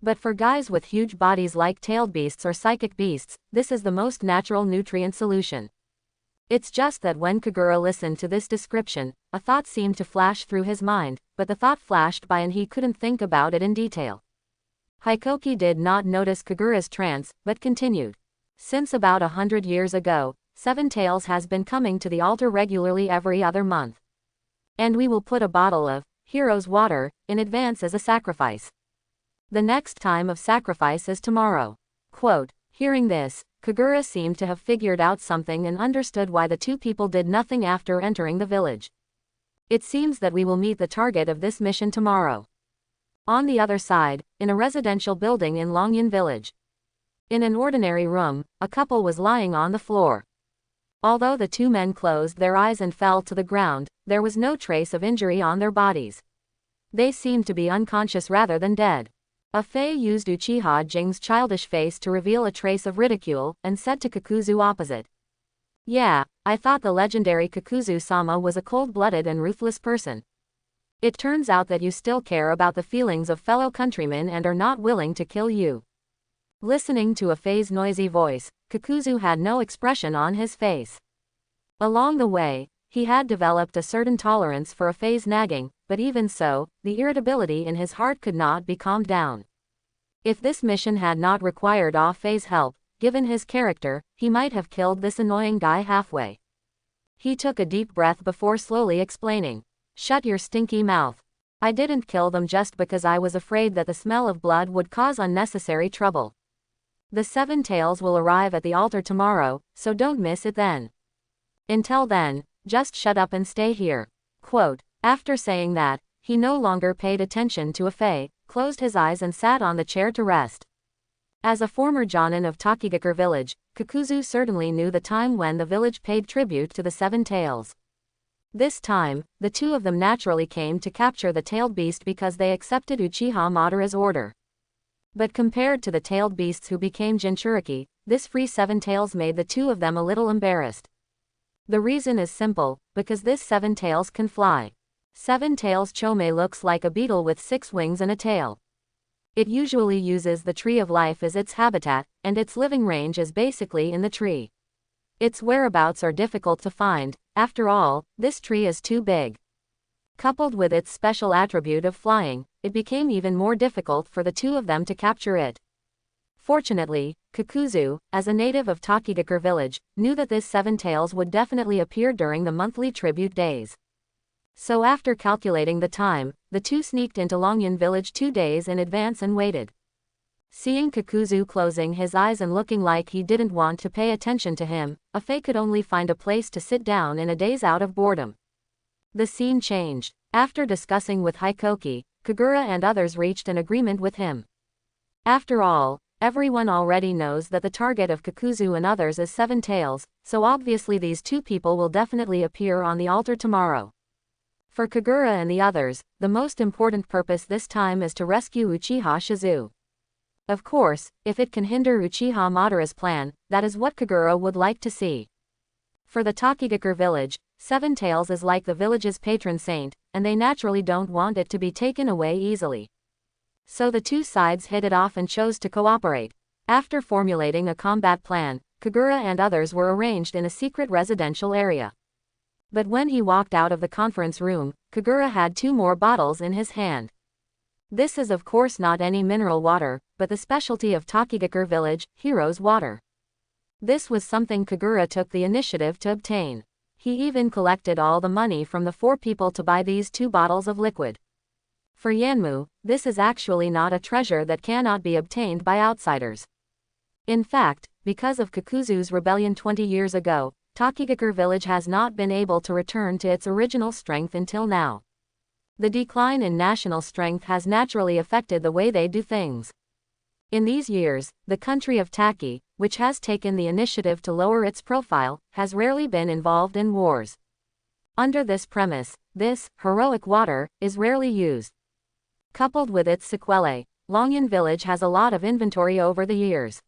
Speaker 1: But for guys with huge bodies like tailed beasts or psychic beasts, this is the most natural nutrient solution. It's just that when Kagura listened to this description, a thought seemed to flash through his mind, but the thought flashed by and he couldn't think about it in detail. Hikoki did not notice Kagura's trance, but continued. Since about 100 years ago, Seven Tails has been coming to the altar regularly every other month. And we will put a bottle of hero's water in advance as a sacrifice. The next time of sacrifice is tomorrow. Quote, hearing this, Kagura seemed to have figured out something and understood why the two people did nothing after entering the village. It seems that we will meet the target of this mission tomorrow. On the other side, in a residential building in Longyan village. In an ordinary room, a couple was lying on the floor. Although the two men closed their eyes and fell to the ground, there was no trace of injury on their bodies. They seemed to be unconscious rather than dead. A Fae used Uchiha Jing's childish face to reveal a trace of ridicule, and said to Kakuzu opposite. Yeah, I thought the legendary Kakuzu-sama was a cold-blooded and ruthless person. It turns out that you still care about the feelings of fellow countrymen and are not willing to kill you. Listening to a Fae's noisy voice, Kakuzu had no expression on his face. Along the way, he had developed a certain tolerance for a Fae's nagging, but even so, the irritability in his heart could not be calmed down. If this mission had not required a Fae's help, given his character, he might have killed this annoying guy halfway. He took a deep breath before slowly explaining. Shut your stinky mouth. I didn't kill them just because I was afraid that the smell of blood would cause unnecessary trouble. The Seven Tails will arrive at the altar tomorrow, so don't miss it then. Until then, just shut up and stay here. Quote, after saying that, he no longer paid attention to a Fae, closed his eyes and sat on the chair to rest. As a former Jonin of Takigakure village, Kakuzu certainly knew the time when the village paid tribute to the Seven Tails. This time, the two of them naturally came to capture the tailed beast because they accepted Uchiha Madara's order. But compared to the tailed beasts who became Jinchuriki, this free Seven Tails made the two of them a little embarrassed. The reason is simple, because this Seven Tails can fly. Seven Tails Chome looks like a beetle with 6 wings and a tail. It usually uses the Tree of Life as its habitat, and its living range is basically in the tree. Its whereabouts are difficult to find, after all, this tree is too big. Coupled with its special attribute of flying, it became even more difficult for the two of them to capture it. Fortunately, Kakuzu, as a native of Takigakure village, knew that this Seven Tails would definitely appear during the monthly tribute days. So after calculating the time, the two sneaked into Longyan village 2 days in advance and waited. Seeing Kakuzu closing his eyes and looking like he didn't want to pay attention to him, a Fae could only find a place to sit down in a daze out of boredom. The scene changed. After discussing with Hikoki, Kagura and others reached an agreement with him. After all, everyone already knows that the target of Kakuzu and others is Seven Tails, so obviously these two people will definitely appear on the altar tomorrow. For Kagura and the others, the most important purpose this time is to rescue Uchiha Shizu. Of course, if it can hinder Uchiha Madara's plan, that is what Kagura would like to see. For the Takigakure village, Seven Tails is like the village's patron saint, and they naturally don't want it to be taken away easily. So the two sides hit it off and chose to cooperate. After formulating a combat plan, Kagura and others were arranged in a secret residential area. But when he walked out of the conference room, Kagura had 2 more bottles in his hand. This is of course not any mineral water, but the specialty of Takigakure village, Hero's water. This was something Kagura took the initiative to obtain. He even collected all the money from the 4 people to buy these 2 bottles of liquid. For Yanmu, this is actually not a treasure that cannot be obtained by outsiders. In fact, because of Kakuzu's rebellion 20 years ago, Takigakure village has not been able to return to its original strength until now. The decline in national strength has naturally affected the way they do things. In these years, the country of Taki, which has taken the initiative to lower its profile, has rarely been involved in wars. Under this premise, this heroic water is rarely used. Coupled with its sequelae, Longyan village has a lot of inventory over the years.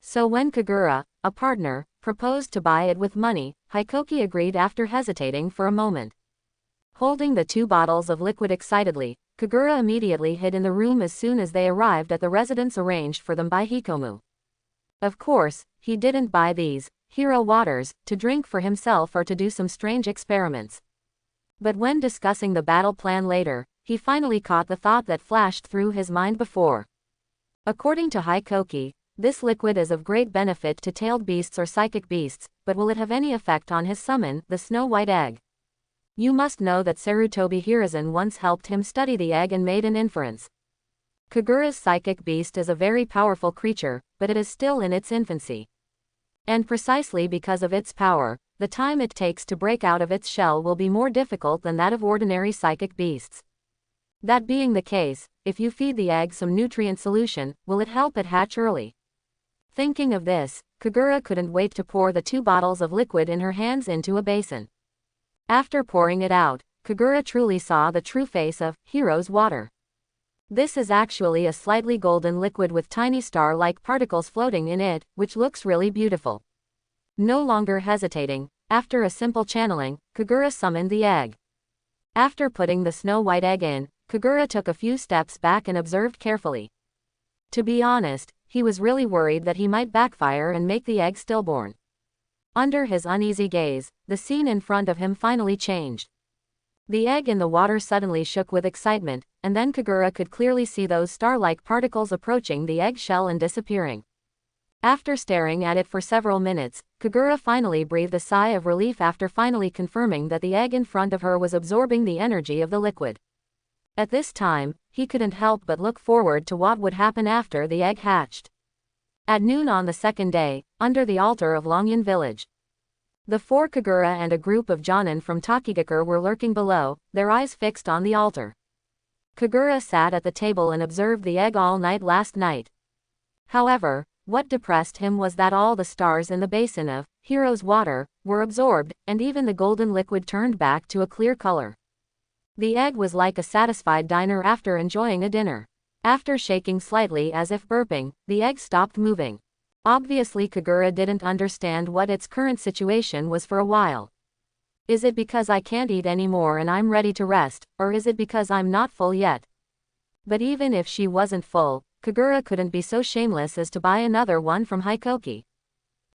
Speaker 1: So when Kagura, a partner, proposed to buy it with money, Hikoki agreed after hesitating for a moment. Holding the 2 bottles of liquid excitedly, Kagura immediately hid in the room as soon as they arrived at the residence arranged for them by Hikomu. Of course, he didn't buy these hero waters to drink for himself or to do some strange experiments. But when discussing the battle plan later, he finally caught the thought that flashed through his mind before. According to Hikoki, this liquid is of great benefit to tailed beasts or psychic beasts, but will it have any effect on his summon, the Snow White Egg? You must know that Sarutobi Hiruzen once helped him study the egg and made an inference. Kagura's psychic beast is a very powerful creature, but it is still in its infancy. And precisely because of its power, the time it takes to break out of its shell will be more difficult than that of ordinary psychic beasts. That being the case, if you feed the egg some nutrient solution, will it help it hatch early? Thinking of this, Kagura couldn't wait to pour the 2 bottles of liquid in her hands into a basin. After pouring it out, Kagura truly saw the true face of Hero's water. This is actually a slightly golden liquid with tiny star-like particles floating in it, which looks really beautiful. No longer hesitating, after a simple channeling, Kagura summoned the egg. After putting the Snow White Egg in, Kagura took a few steps back and observed carefully. To be honest, he was really worried that he might backfire and make the egg stillborn. Under his uneasy gaze, the scene in front of him finally changed. The egg in the water suddenly shook with excitement, and then Kagura could clearly see those star-like particles approaching the egg shell and disappearing. After staring at it for several minutes, Kagura finally breathed a sigh of relief after finally confirming that the egg in front of her was absorbing the energy of the liquid. At this time, he couldn't help but look forward to what would happen after the egg hatched. At noon on the 2nd day, under the altar of Longyan village, the 4 Kagura and a group of Jonin from Takigakure were lurking below, their eyes fixed on the altar. Kagura sat at the table and observed the egg all night last night. However, what depressed him was that all the stars in the basin of Hero's water were absorbed, and even the golden liquid turned back to a clear color. The egg was like a satisfied diner after enjoying a dinner. After shaking slightly as if burping, the egg stopped moving. Obviously Kagura didn't understand what its current situation was for a while. Is it because I can't eat anymore and I'm ready to rest, or is it because I'm not full yet? But even if she wasn't full, Kagura couldn't be so shameless as to buy another one from Hikoki.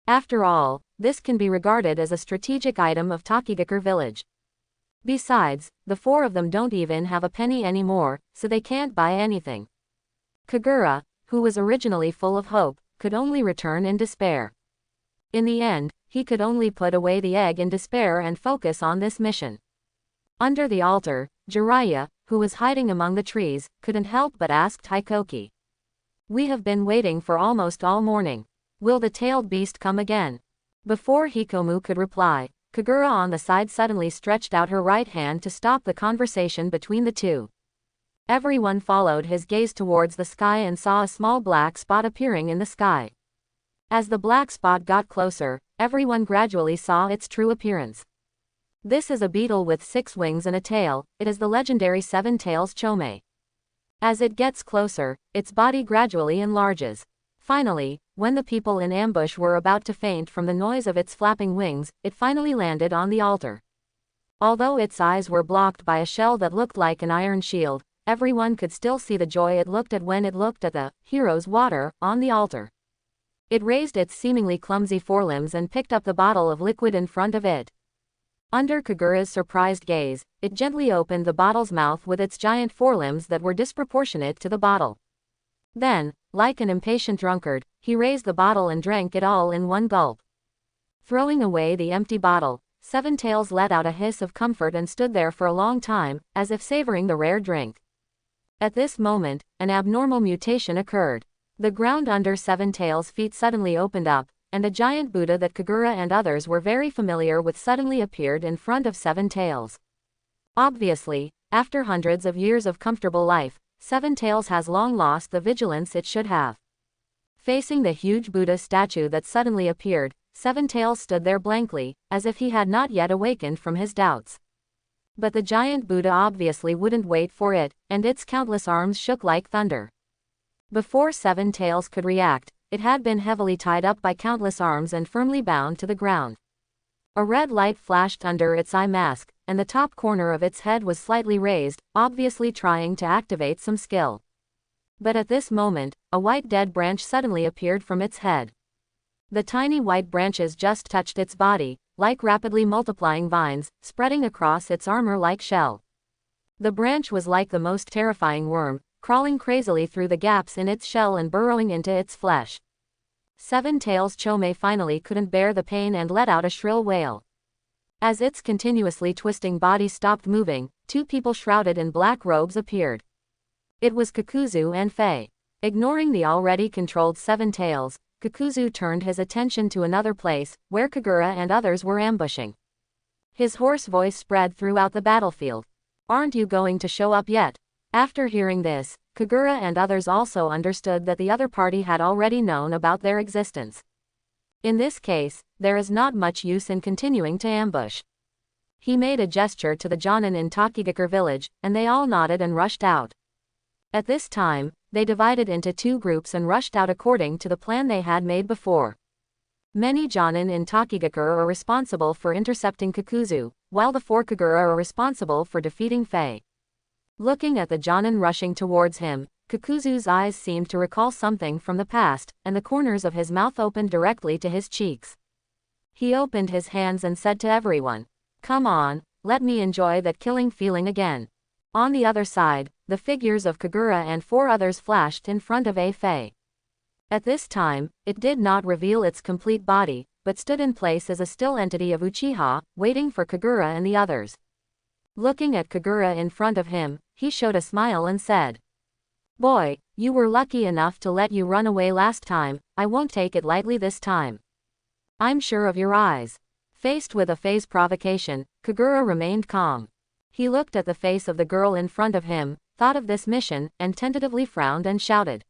Speaker 1: After all, this can be regarded as a strategic item of Takigakure village. Besides, the 4 of them don't even have a penny anymore, so they can't buy anything. Kagura, who was originally full of hope, could only return in despair. In the end, he could only put away the egg in despair and focus on this mission. Under the altar, Jiraiya, who was hiding among the trees, couldn't help but ask Hikoki. We have been waiting for almost all morning. Will the tailed beast come again? Before Hikomu could reply, Kagura on the side suddenly stretched out her right hand to stop the conversation between the 2. Everyone followed his gaze towards the sky and saw a small black spot appearing in the sky. As the black spot got closer, everyone gradually saw its true appearance. This is a beetle with 6 wings and a tail. It is the legendary 7 Tails Chome. As it gets closer, its body gradually enlarges. Finally, when the people in ambush were about to faint from the noise of its flapping wings, it finally landed on the altar. Although its eyes were blocked by a shell that looked like an iron shield, everyone could still see the joy it looked at when it looked at the Hero's water on the altar. It raised its seemingly clumsy forelimbs and picked up the bottle of liquid in front of it. Under Kagura's surprised gaze, it gently opened the bottle's mouth with its giant forelimbs that were disproportionate to the bottle. Then, like an impatient drunkard, he raised the bottle and drank it all in one gulp. Throwing away the empty bottle, Seven Tails let out a hiss of comfort and stood there for a long time, as if savoring the rare drink. At this moment, an abnormal mutation occurred. The ground under Seven Tails' feet suddenly opened up, and a giant Buddha that Kagura and others were very familiar with suddenly appeared in front of Seven Tails. Obviously, after hundreds of years of comfortable life, Seven Tails has long lost the vigilance it should have. Facing the huge Buddha statue that suddenly appeared, Seven Tails stood there blankly, as if he had not yet awakened from his doubts. But the giant Buddha obviously wouldn't wait for it, and its countless arms shook like thunder. Before Seven Tails could react, it had been heavily tied up by countless arms and firmly bound to the ground. A red light flashed under its eye mask, and the top corner of its head was slightly raised, obviously trying to activate some skill. But at this moment, a white dead branch suddenly appeared from its head. The tiny white branches just touched its body, like rapidly multiplying vines, spreading across its armor-like shell. The branch was like the most terrifying worm, crawling crazily through the gaps in its shell and burrowing into its flesh. Seven Tails Chome finally couldn't bear the pain and let out a shrill wail. As its continuously twisting body stopped moving, two people shrouded in black robes appeared. It was Kakuzu and Faye. Ignoring the already controlled Seven Tails, Kakuzu turned his attention to another place, where Kagura and others were ambushing. His hoarse voice spread throughout the battlefield. "Aren't you going to show up yet?" After hearing this, Kagura and others also understood that the other party had already known about their existence. In this case, there is not much use in continuing to ambush. He made a gesture to the Jonin in Takigakure village, and they all nodded and rushed out. At this time, they divided into two groups and rushed out according to the plan they had made before. Many Jonin in Takigakure are responsible for intercepting Kakuzu, while the four Kagura are responsible for defeating Faye. Looking at the Jonin rushing towards him, Kakuzu's eyes seemed to recall something from the past, and the corners of his mouth opened directly to his cheeks. He opened his hands and said to everyone, "Come on, let me enjoy that killing feeling again." On the other side, the figures of Kagura and four others flashed in front of Faye. At this time, it did not reveal its complete body, but stood in place as a still entity of Uchiha, waiting for Kagura and the others. Looking at Kagura in front of him, he showed a smile and said, "Boy, you were lucky enough to let you run away last time, I won't take it lightly this time. I'm sure of your eyes." Faced with Faye's provocation, Kagura remained calm. He looked at the face of the girl in front of him, thought of this mission, and tentatively frowned and shouted,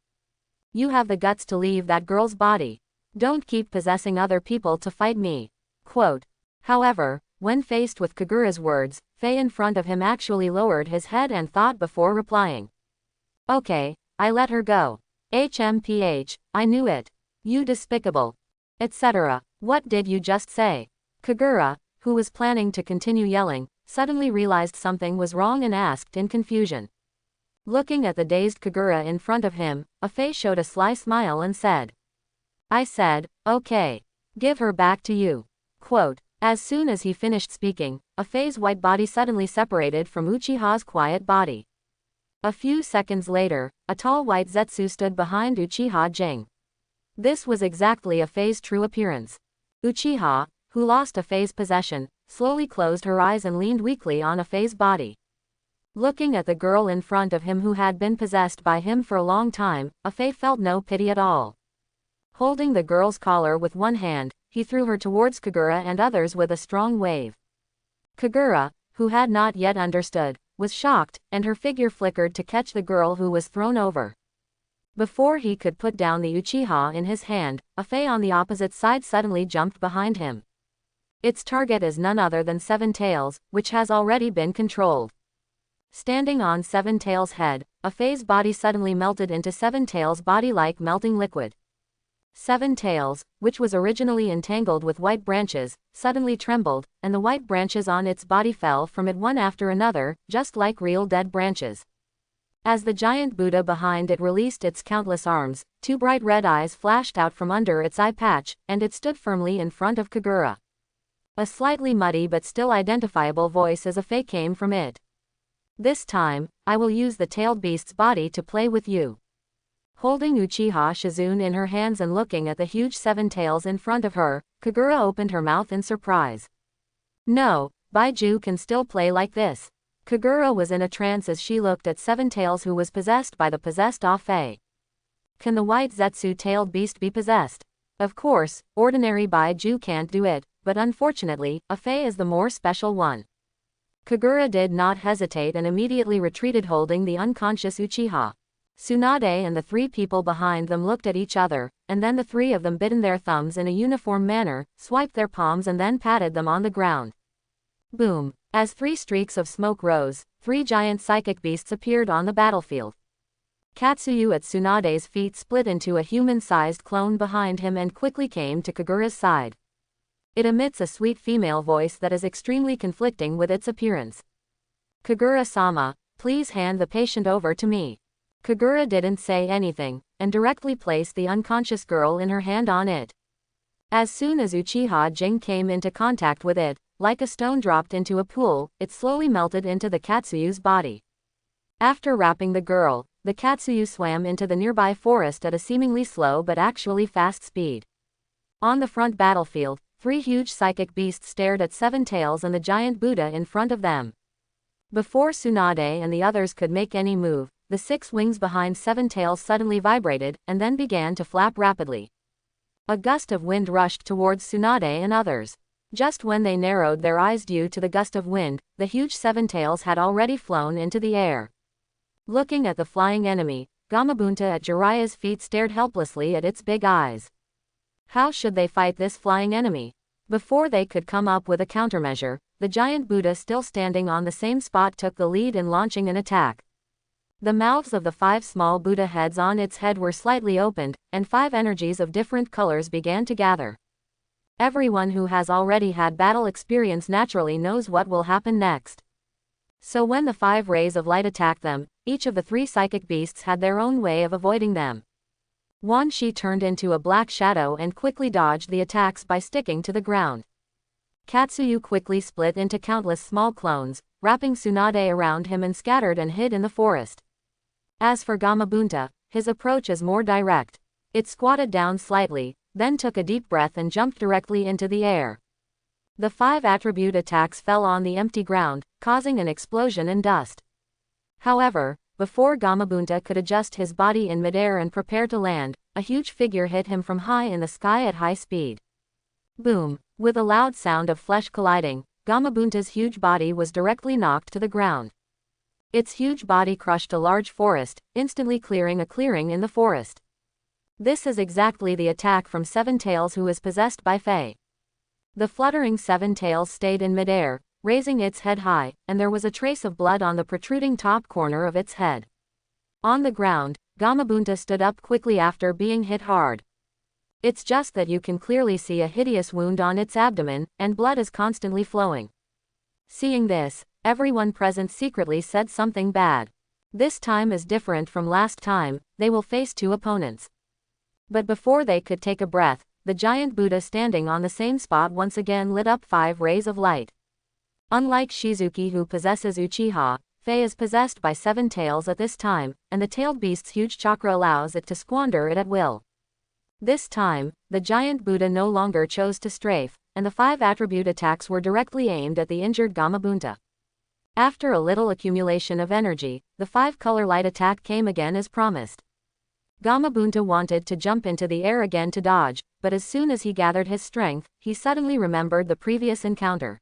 Speaker 1: "You have the guts to leave that girl's body. Don't keep possessing other people to fight me." Quote. However, when faced with Kagura's words, Faye in front of him actually lowered his head and thought before replying. "Okay, I let her go. HMPH, I knew it. You despicable. Etc. What did you just say?" Kagura, who was planning to continue yelling, suddenly realized something was wrong and asked in confusion. Looking at the dazed Kagura in front of him, Faye showed a sly smile and said, "I said, okay. Give her back to you." Quote. As soon as he finished speaking, Faye's white body suddenly separated from Uchiha's quiet body. A few seconds later, a tall white Zetsu stood behind Uchiha Jing. This was exactly Faye's true appearance. Uchiha, who lost Faye's possession, slowly closed her eyes and leaned weakly on Faye's body. Looking at the girl in front of him who had been possessed by him for a long time, Faye felt no pity at all. Holding the girl's collar with one hand, he threw her towards Kagura and others with a strong wave. Kagura, who had not yet understood, was shocked, and her figure flickered to catch the girl who was thrown over. Before he could put down the Uchiha in his hand, Faye on the opposite side suddenly jumped behind him. Its target is none other than Seven Tails, which has already been controlled. Standing on Seven Tails' head, Faye's body suddenly melted into Seven Tails' body like melting liquid. Seven Tails, which was originally entangled with white branches, suddenly trembled, and the white branches on its body fell from it one after another, just like real dead branches. As the giant Buddha behind it released its countless arms, two bright red eyes flashed out from under its eye patch, and it stood firmly in front of Kagura. A slightly muddy but still identifiable voice as a fey came from it. This time, I will use the tailed beast's body to play with you. Holding Uchiha Shizune in her hands and looking at the huge seven tails in front of her, Kagura opened her mouth in surprise. No, Baiju can still play like this. Kagura was in a trance as she looked at Seven Tails, who was possessed by the possessed Fey. Can the white Zetsu-tailed beast be possessed? Of course, ordinary Baiju can't do it, but unfortunately, a Fey is the more special one. Kagura did not hesitate and immediately retreated, holding the unconscious Uchiha. Tsunade and the three people behind them looked at each other, and then the three of them bitten their thumbs in a uniform manner, swiped their palms and then patted them on the ground. Boom! As three streaks of smoke rose, three giant psychic beasts appeared on the battlefield. Katsuyu at Tsunade's feet split into a human-sized clone behind him and quickly came to Kagura's side. It emits a sweet female voice that is extremely conflicting with its appearance. Kagura-sama, please hand the patient over to me. Kagura didn't say anything, and directly placed the unconscious girl in her hand on it. As soon as Uchiha Jing came into contact with it, like a stone dropped into a pool, it slowly melted into the Katsuyu's body. After wrapping the girl, the Katsuyu swam into the nearby forest at a seemingly slow but actually fast speed. On the front battlefield, three huge psychic beasts stared at Seven Tails and the giant Buddha in front of them. Before Tsunade and the others could make any move, the six wings behind Seven Tails suddenly vibrated and then began to flap rapidly. A gust of wind rushed towards Tsunade and others. Just when they narrowed their eyes due to the gust of wind, the huge Seven Tails had already flown into the air. Looking at the flying enemy, Gamabunta at Jiraiya's feet stared helplessly at its big eyes. How should they fight this flying enemy? Before they could come up with a countermeasure, the giant Buddha still standing on the same spot took the lead in launching an attack. The mouths of the five small Buddha heads on its head were slightly opened, and five energies of different colors began to gather. Everyone who has already had battle experience naturally knows what will happen next. So when the five rays of light attacked them, each of the three psychic beasts had their own way of avoiding them. Wan Shi turned into a black shadow and quickly dodged the attacks by sticking to the ground. Katsuyu quickly split into countless small clones, wrapping Tsunade around him and scattered and hid in the forest. As for Gamabunta, his approach is more direct. It squatted down slightly, then took a deep breath and jumped directly into the air. The five attribute attacks fell on the empty ground, causing an explosion and dust. However, before Gamabunta could adjust his body in midair and prepare to land, a huge figure hit him from high in the sky at high speed. Boom! With a loud sound of flesh colliding, Gamabunta's huge body was directly knocked to the ground. Its huge body crushed a large forest, instantly clearing a clearing in the forest. This is exactly the attack from Seven Tails, who is possessed by Fey. The fluttering Seven Tails stayed in midair, raising its head high, and there was a trace of blood on the protruding top corner of its head. On the ground, Gamabunta stood up quickly after being hit hard. It's just that you can clearly see a hideous wound on its abdomen, and blood is constantly flowing. Seeing this, everyone present secretly said something bad. This time is different from last time, they will face two opponents. But before they could take a breath, the giant Buddha standing on the same spot once again lit up five rays of light. Unlike Shizuki, who possesses Uchiha, Fei is possessed by Seven Tails at this time, and the tailed beast's huge chakra allows it to squander it at will. This time, the giant Buddha no longer chose to strafe, and the five attribute attacks were directly aimed at the injured Gamabunta. After a little accumulation of energy, the five-color light attack came again as promised. Gamabunta wanted to jump into the air again to dodge, but as soon as he gathered his strength, he suddenly remembered the previous encounter.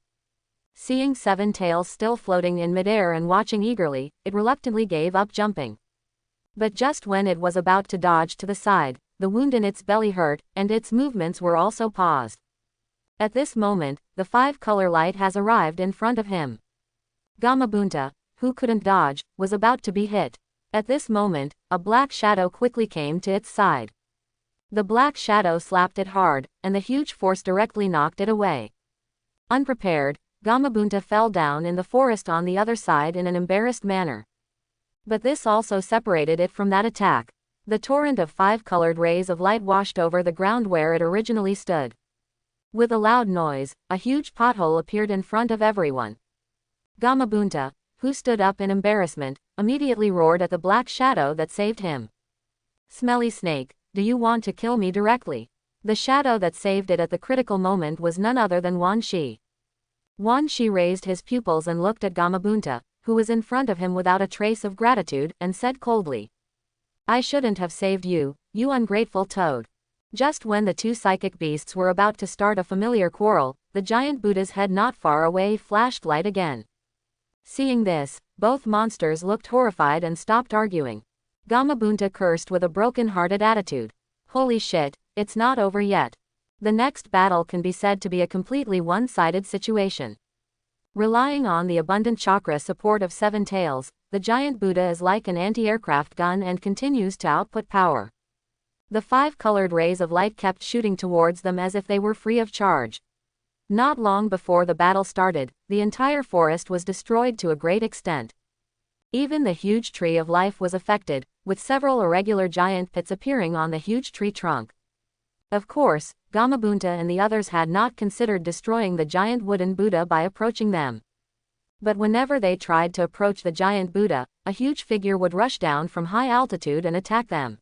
Speaker 1: Seeing Seven Tails still floating in midair and watching eagerly, it reluctantly gave up jumping. But just when it was about to dodge to the side, the wound in its belly hurt, and its movements were also paused. At this moment, the five-color light has arrived in front of him. Gamabunta, who couldn't dodge, was about to be hit. At this moment, a black shadow quickly came to its side. The black shadow slapped it hard, and the huge force directly knocked it away. Unprepared, Gamabunta fell down in the forest on the other side in an embarrassed manner. But this also separated it from that attack. The torrent of five-colored rays of light washed over the ground where it originally stood. With a loud noise, a huge pothole appeared in front of everyone. Gamabunta, who stood up in embarrassment, immediately roared at the black shadow that saved him. Smelly snake, do you want to kill me directly? The shadow that saved it at the critical moment was none other than Wan Shi. Wan Shi raised his pupils and looked at Gamabunta, who was in front of him without a trace of gratitude, and said coldly, I shouldn't have saved you, you ungrateful toad. Just when the two psychic beasts were about to start a familiar quarrel, the giant Buddha's head not far away flashed light again. Seeing this, both monsters looked horrified and stopped arguing. Gamabunta cursed with a broken-hearted attitude. Holy shit, it's not over yet. The next battle can be said to be a completely one-sided situation. Relying on the abundant chakra support of Seven Tails, the giant Buddha is like an anti-aircraft gun and continues to output power. The 5 colored rays of light kept shooting towards them as if they were free of charge. Not long before the battle started, the entire forest was destroyed to a great extent. Even the huge tree of life was affected, with several irregular giant pits appearing on the huge tree trunk. Of course, Gamabunta and the others had not considered destroying the giant wooden Buddha by approaching them. But whenever they tried to approach the giant Buddha, a huge figure would rush down from high altitude and attack them.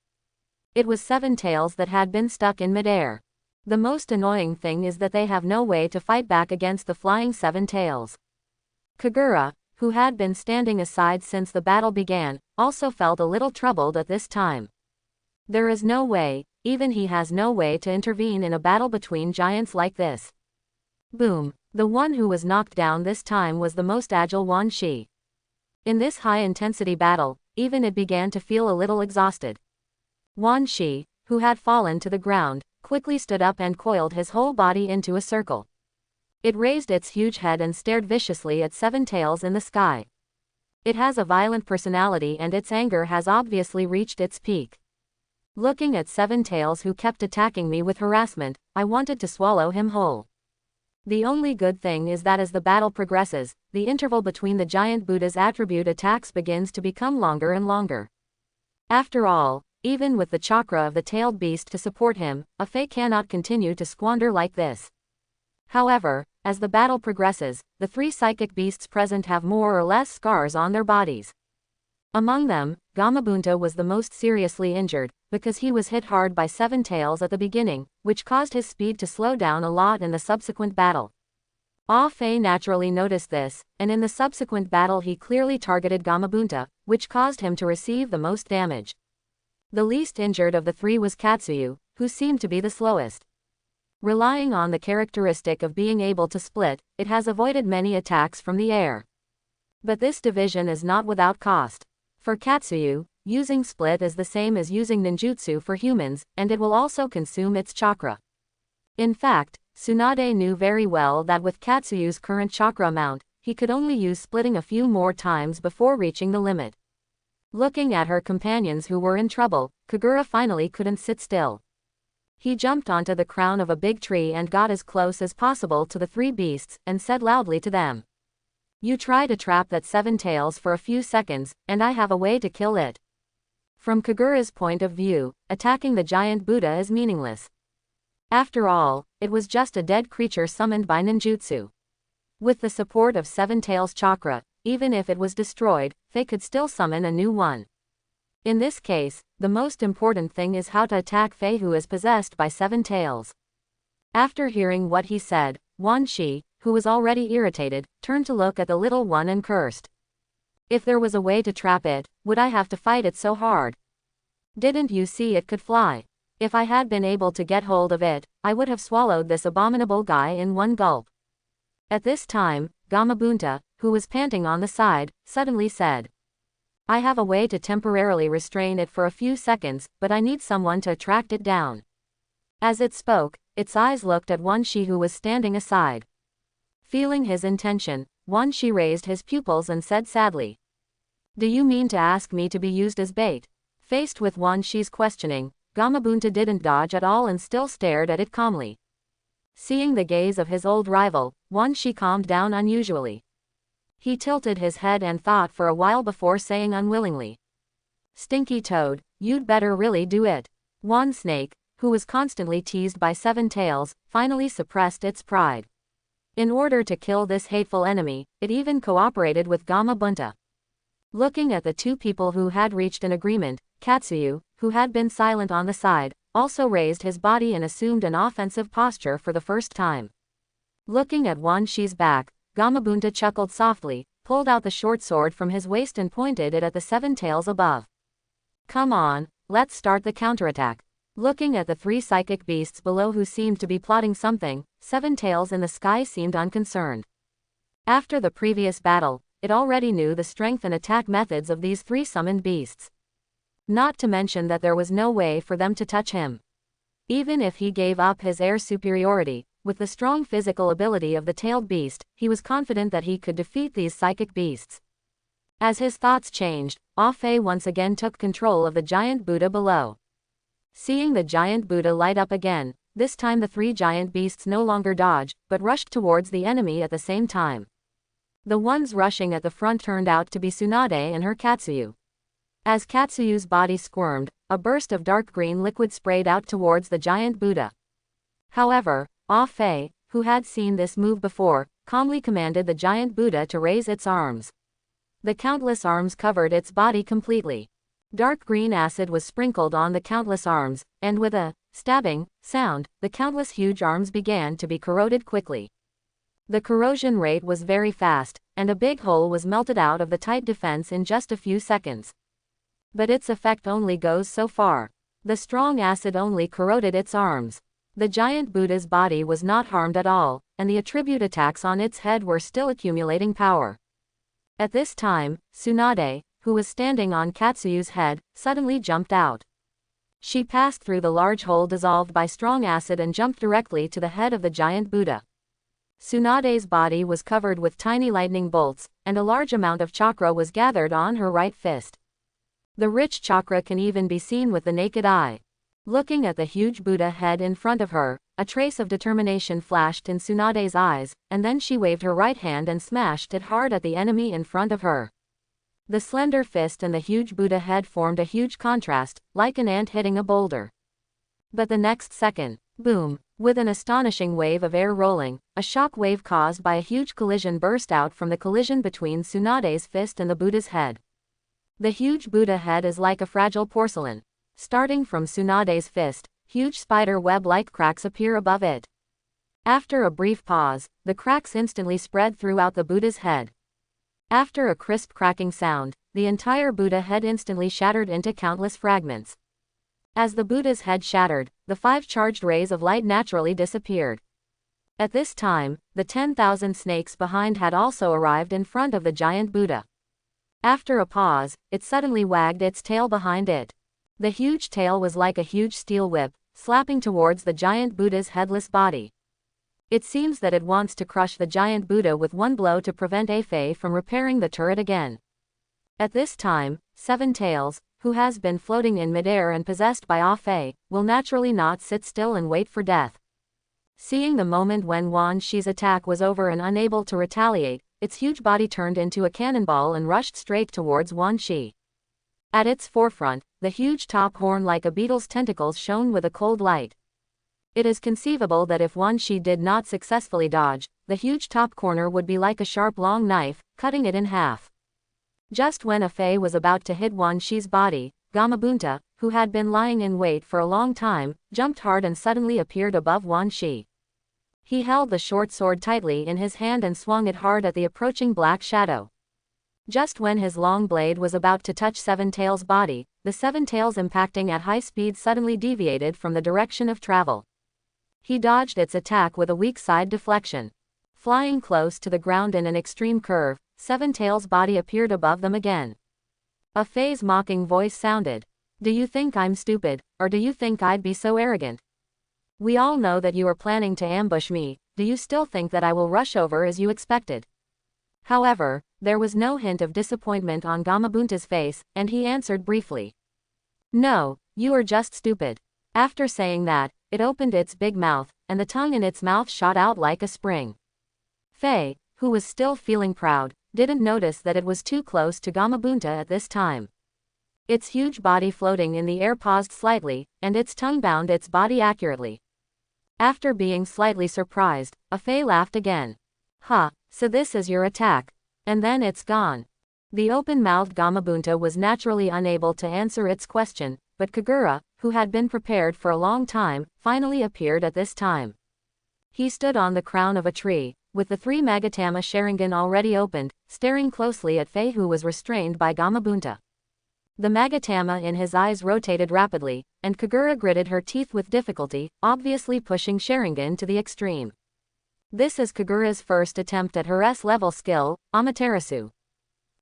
Speaker 1: It was Seven Tails that had been stuck in midair. The most annoying thing is that they have no way to fight back against the flying Seven Tails. Kagura, who had been standing aside since the battle began, also felt a little troubled at this time. There is no way, even he has no way to intervene in a battle between giants like this. Boom! The one who was knocked down this time was the most agile Wan Shi. In this high-intensity battle, even it began to feel a little exhausted. Wan Shi, who had fallen to the ground, quickly stood up and coiled his whole body into a circle. It raised its huge head and stared viciously at Seven Tails in the sky. It has a violent personality and its anger has obviously reached its peak. Looking at Seven Tails who kept attacking me with harassment, I wanted to swallow him whole. The only good thing is that as the battle progresses, the interval between the giant Buddha's attribute attacks begins to become longer and longer. After all, even with the chakra of the tailed beast to support him, a Fae cannot continue to squander like this. However, as the battle progresses, the 3 psychic beasts present have more or less scars on their bodies. Among them, Gamabunta was the most seriously injured, because he was hit hard by Seven Tails at the beginning, which caused his speed to slow down a lot in the subsequent battle. Ah Fei naturally noticed this, and in the subsequent battle he clearly targeted Gamabunta, which caused him to receive the most damage. The least injured of the 3 was Katsuyu, who seemed to be the slowest. Relying on the characteristic of being able to split, it has avoided many attacks from the air. But this division is not without cost. For Katsuyu, using split is the same as using ninjutsu for humans, and it will also consume its chakra. In fact, Tsunade knew very well that with Katsuyu's current chakra amount, he could only use splitting a few more times before reaching the limit. Looking at her companions who were in trouble, Kagura finally couldn't sit still. He jumped onto the crown of a big tree and got as close as possible to the 3 beasts, and said loudly to them, "You try to trap that Seven Tails for a few seconds, and I have a way to kill it." From Kagura's point of view, attacking the giant Buddha is meaningless. After all, it was just a dead creature summoned by ninjutsu. With the support of Seven Tails chakra, even if it was destroyed, they could still summon a new one. In this case, the most important thing is how to attack Fae who is possessed by Seven Tails. After hearing what he said, Wan Shi, who was already irritated, turned to look at the little one and cursed. If there was a way to trap it, would I have to fight it so hard? Didn't you see it could fly? If I had been able to get hold of it, I would have swallowed this abominable guy in one gulp. At this time, Gamabunta, who was panting on the side, suddenly said, "I have a way to temporarily restrain it for a few seconds, but I need someone to attract it down." As it spoke, its eyes looked at Wan Shi who was standing aside. Feeling his intention, Wan Shi raised his pupils and said sadly, "Do you mean to ask me to be used as bait?" Faced with Wan Shi's questioning, Gamabunta didn't dodge at all and still stared at it calmly. Seeing the gaze of his old rival, Wan Shi calmed down unusually. He tilted his head and thought for a while before saying unwillingly, "Stinky toad, you'd better really do it." Wan Snake, who was constantly teased by Seven Tails, finally suppressed its pride. In order to kill this hateful enemy, it even cooperated with Gamabunta. Looking at the two people who had reached an agreement, Katsuyu, who had been silent on the side, also raised his body and assumed an offensive posture for the first time. Looking at Wan Shi's back, Gamabunta chuckled softly, pulled out the short sword from his waist and pointed it at the Seven Tails above. Come on, let's start the counterattack. Looking at the three psychic beasts below who seemed to be plotting something, Seven Tails in the sky seemed unconcerned. After the previous battle, it already knew the strength and attack methods of these three summoned beasts. Not to mention that there was no way for them to touch him. Even if he gave up his air superiority, with the strong physical ability of the tailed beast, he was confident that he could defeat these psychic beasts. As his thoughts changed, Ah Fei once again took control of the giant Buddha below. Seeing the giant Buddha light up again, this time the three giant beasts no longer dodged, but rushed towards the enemy at the same time. The ones rushing at the front turned out to be Tsunade and her Katsuyu. As Katsuyu's body squirmed, a burst of dark green liquid sprayed out towards the giant Buddha. However, Ah Fei, who had seen this move before, calmly commanded the giant Buddha to raise its arms. The countless arms covered its body completely. Dark green acid was sprinkled on the countless arms, and with a stabbing sound, the countless huge arms began to be corroded quickly. The corrosion rate was very fast, and a big hole was melted out of the tight defense in just a few seconds. But its effect only goes so far. The strong acid only corroded its arms. The giant Buddha's body was not harmed at all, and the attribute attacks on its head were still accumulating power. At this time, Tsunade, who was standing on Katsuyu's head, suddenly jumped out. She passed through the large hole dissolved by strong acid and jumped directly to the head of the giant Buddha. Tsunade's body was covered with tiny lightning bolts, and a large amount of chakra was gathered on her right fist. The rich chakra can even be seen with the naked eye. Looking at the huge Buddha head in front of her, a trace of determination flashed in Tsunade's eyes, and then she waved her right hand and smashed it hard at the enemy in front of her. The slender fist and the huge Buddha head formed a huge contrast, like an ant hitting a boulder. But the next second, boom, with an astonishing wave of air rolling, a shock wave caused by a huge collision burst out from the collision between Tsunade's fist and the Buddha's head. The huge Buddha head is like a fragile porcelain. Starting from Tsunade's fist, huge spider web-like cracks appear above it. After a brief pause, the cracks instantly spread throughout the Buddha's head. After a crisp cracking sound, the entire Buddha head instantly shattered into countless fragments. As the Buddha's head shattered, the 5 charged rays of light naturally disappeared. At this time, the 10,000 snakes behind had also arrived in front of the giant Buddha. After a pause, it suddenly wagged its tail behind it. The huge tail was like a huge steel whip, slapping towards the giant Buddha's headless body. It seems that it wants to crush the giant Buddha with one blow to prevent Ah Fei from repairing the turret again. At this time, Seven Tails, who has been floating in midair and possessed by Ah Fei, will naturally not sit still and wait for death. Seeing the moment when Wan Shi's attack was over and unable to retaliate, its huge body turned into a cannonball and rushed straight towards Wan Shi. At its forefront, the huge top horn like a beetle's tentacles shone with a cold light. It is conceivable that if Wan Shi did not successfully dodge, the huge top corner would be like a sharp long knife, cutting it in half. Just when Ah Fei was about to hit Wan Shi's body, Gamabunta, who had been lying in wait for a long time, jumped hard and suddenly appeared above Wan Shi. He held the short sword tightly in his hand and swung it hard at the approaching black shadow. Just when his long blade was about to touch Seven Tails' body, the Seven Tails impacting at high speed suddenly deviated from the direction of travel. He dodged its attack with a weak side deflection. Flying close to the ground in an extreme curve, Seven Tails' body appeared above them again. Ah Fei's mocking voice sounded. Do you think I'm stupid, or do you think I'd be so arrogant? We all know that you are planning to ambush me, do you still think that I will rush over as you expected? However, there was no hint of disappointment on Gamabunta's face, and he answered briefly. No, you are just stupid. After saying that, it opened its big mouth, and the tongue in its mouth shot out like a spring. Fei, who was still feeling proud, didn't notice that it was too close to Gamabunta at this time. Its huge body floating in the air paused slightly, and its tongue bound its body accurately. After being slightly surprised, a Fae laughed again. "Ha, so this is your attack. And then it's gone." The open-mouthed Gamabunta was naturally unable to answer its question, but Kagura, who had been prepared for a long time, finally appeared at this time. He stood on the crown of a tree, with the 3 Magatama Sharingan already opened, staring closely at Fae, who was restrained by Gamabunta. The Magatama in his eyes rotated rapidly, and Kagura gritted her teeth with difficulty, obviously pushing Sharingan to the extreme. This is Kagura's first attempt at her S-level skill, Amaterasu.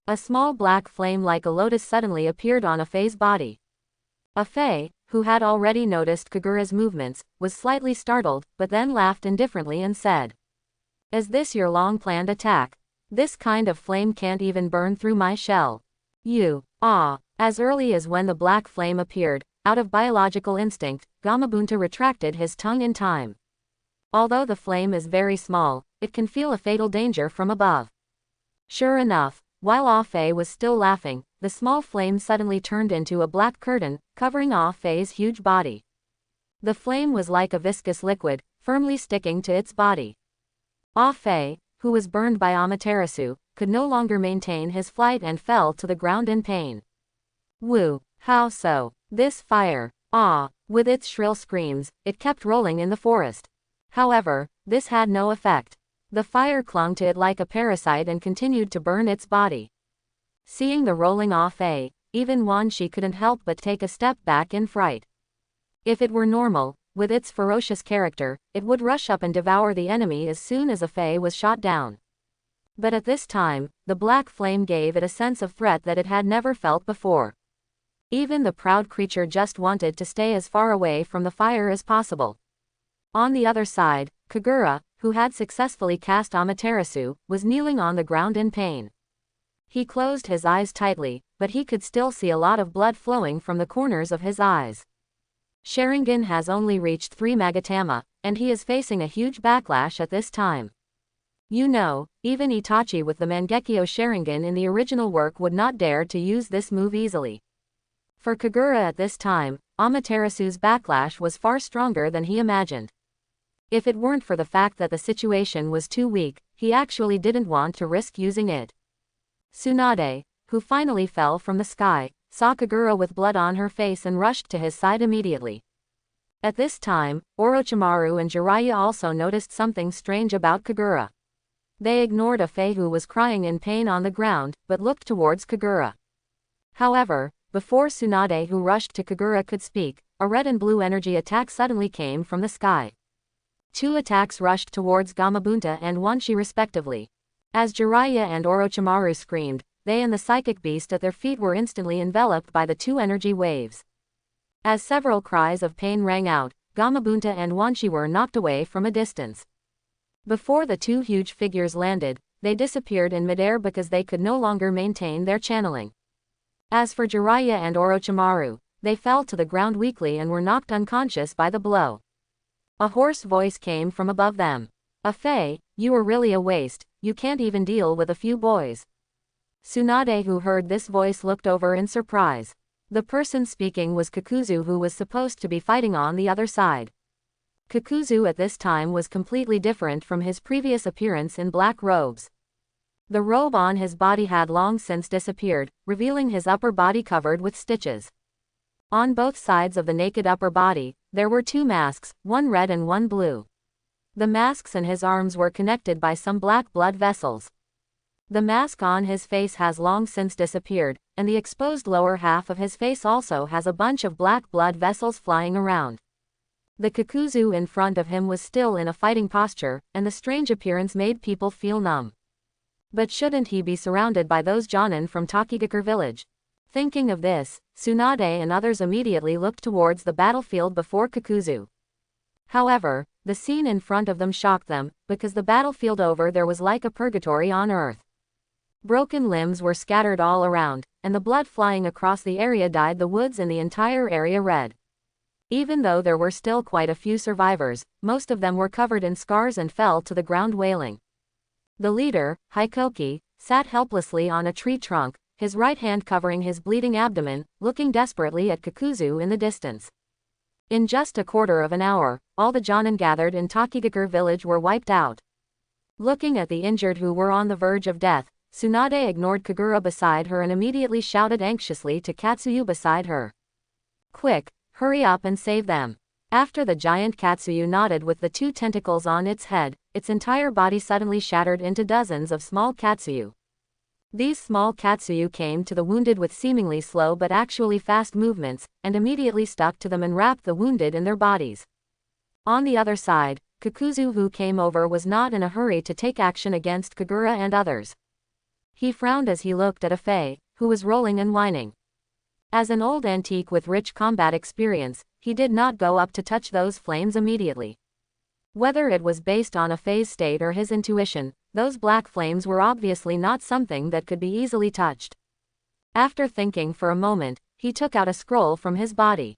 Speaker 1: A small black flame like a lotus suddenly appeared on a Fae's body. A Fae, who had already noticed Kagura's movements, was slightly startled, but then laughed indifferently and said, "Is this your long-planned attack? This kind of flame can't even burn through my shell. You, ah." As early as when the black flame appeared, out of biological instinct, Gamabunta retracted his tongue in time. Although the flame is very small, it can feel a fatal danger from above. Sure enough, while Ah Fei was still laughing, the small flame suddenly turned into a black curtain, covering Ah Fei's huge body. The flame was like a viscous liquid, firmly sticking to its body. Ah Fei, who was burned by Amaterasu, could no longer maintain his flight and fell to the ground in pain. "Woo, how so? This fire, ah!" With its shrill screams, it kept rolling in the forest. However, this had no effect. The fire clung to it like a parasite and continued to burn its body. Seeing the rolling Ah Fei, even Wan Shi couldn't help but take a step back in fright. If it were normal, with its ferocious character, it would rush up and devour the enemy as soon as a Fei was shot down. But at this time, the black flame gave it a sense of threat that it had never felt before. Even the proud creature just wanted to stay as far away from the fire as possible. On the other side, Kagura, who had successfully cast Amaterasu, was kneeling on the ground in pain. He closed his eyes tightly, but he could still see a lot of blood flowing from the corners of his eyes. Sharingan has only reached 3 Magatama, and he is facing a huge backlash at this time. You know, even Itachi with the Mangekyo Sharingan in the original work would not dare to use this move easily. For Kagura at this time, Amaterasu's backlash was far stronger than he imagined. If it weren't for the fact that the situation was too weak, he actually didn't want to risk using it. Tsunade, who finally fell from the sky, saw Kagura with blood on her face and rushed to his side immediately. At this time, Orochimaru and Jiraiya also noticed something strange about Kagura. They ignored a Fei who was crying in pain on the ground, but looked towards Kagura. However, before Tsunade, who rushed to Kagura, could speak, a red and blue energy attack suddenly came from the sky. 2 attacks rushed towards Gamabunta and Wan Shi respectively. As Jiraiya and Orochimaru screamed, they and the psychic beast at their feet were instantly enveloped by the 2 energy waves. As several cries of pain rang out, Gamabunta and Wan Shi were knocked away from a distance. Before the 2 huge figures landed, they disappeared in midair because they could no longer maintain their channeling. As for Jiraiya and Orochimaru, they fell to the ground weakly and were knocked unconscious by the blow. A hoarse voice came from above them. "A Fei, you are really a waste, you can't even deal with a few boys." Tsunade, who heard this voice, looked over in surprise. The person speaking was Kakuzu, who was supposed to be fighting on the other side. Kakuzu at this time was completely different from his previous appearance in black robes. The robe on his body had long since disappeared, revealing his upper body covered with stitches. On both sides of the naked upper body, there were 2 masks, one red and one blue. The masks and his arms were connected by some black blood vessels. The mask on his face has long since disappeared, and the exposed lower half of his face also has a bunch of black blood vessels flying around. The Kakuzu in front of him was still in a fighting posture, and the strange appearance made people feel numb. But shouldn't he be surrounded by those Jonin from Takigakure village? Thinking of this, Tsunade and others immediately looked towards the battlefield before Kakuzu. However, the scene in front of them shocked them, because the battlefield over there was like a purgatory on earth. Broken limbs were scattered all around, and the blood flying across the area dyed the woods in the entire area red. Even though there were still quite a few survivors, most of them were covered in scars and fell to the ground wailing. The leader, Hokage, sat helplessly on a tree trunk, his right hand covering his bleeding abdomen, looking desperately at Kakuzu in the distance. In just a quarter of an hour, all the Jonin gathered in Takigakure village were wiped out. Looking at the injured who were on the verge of death, Tsunade ignored Kagura beside her and immediately shouted anxiously to Katsuyu beside her. "Quick, hurry up and save them." After the giant Katsuyu nodded with the 2 tentacles on its head, its entire body suddenly shattered into dozens of small Katsuyu. These small Katsuyu came to the wounded with seemingly slow but actually fast movements, and immediately stuck to them and wrapped the wounded in their bodies. On the other side, Kakuzu, who came over, was not in a hurry to take action against Kagura and others. He frowned as he looked at Afei, who was rolling and whining. As an old antique with rich combat experience, he did not go up to touch those flames immediately. Whether it was based on Afei's state or his intuition, those black flames were obviously not something that could be easily touched. After thinking for a moment, he took out a scroll from his body.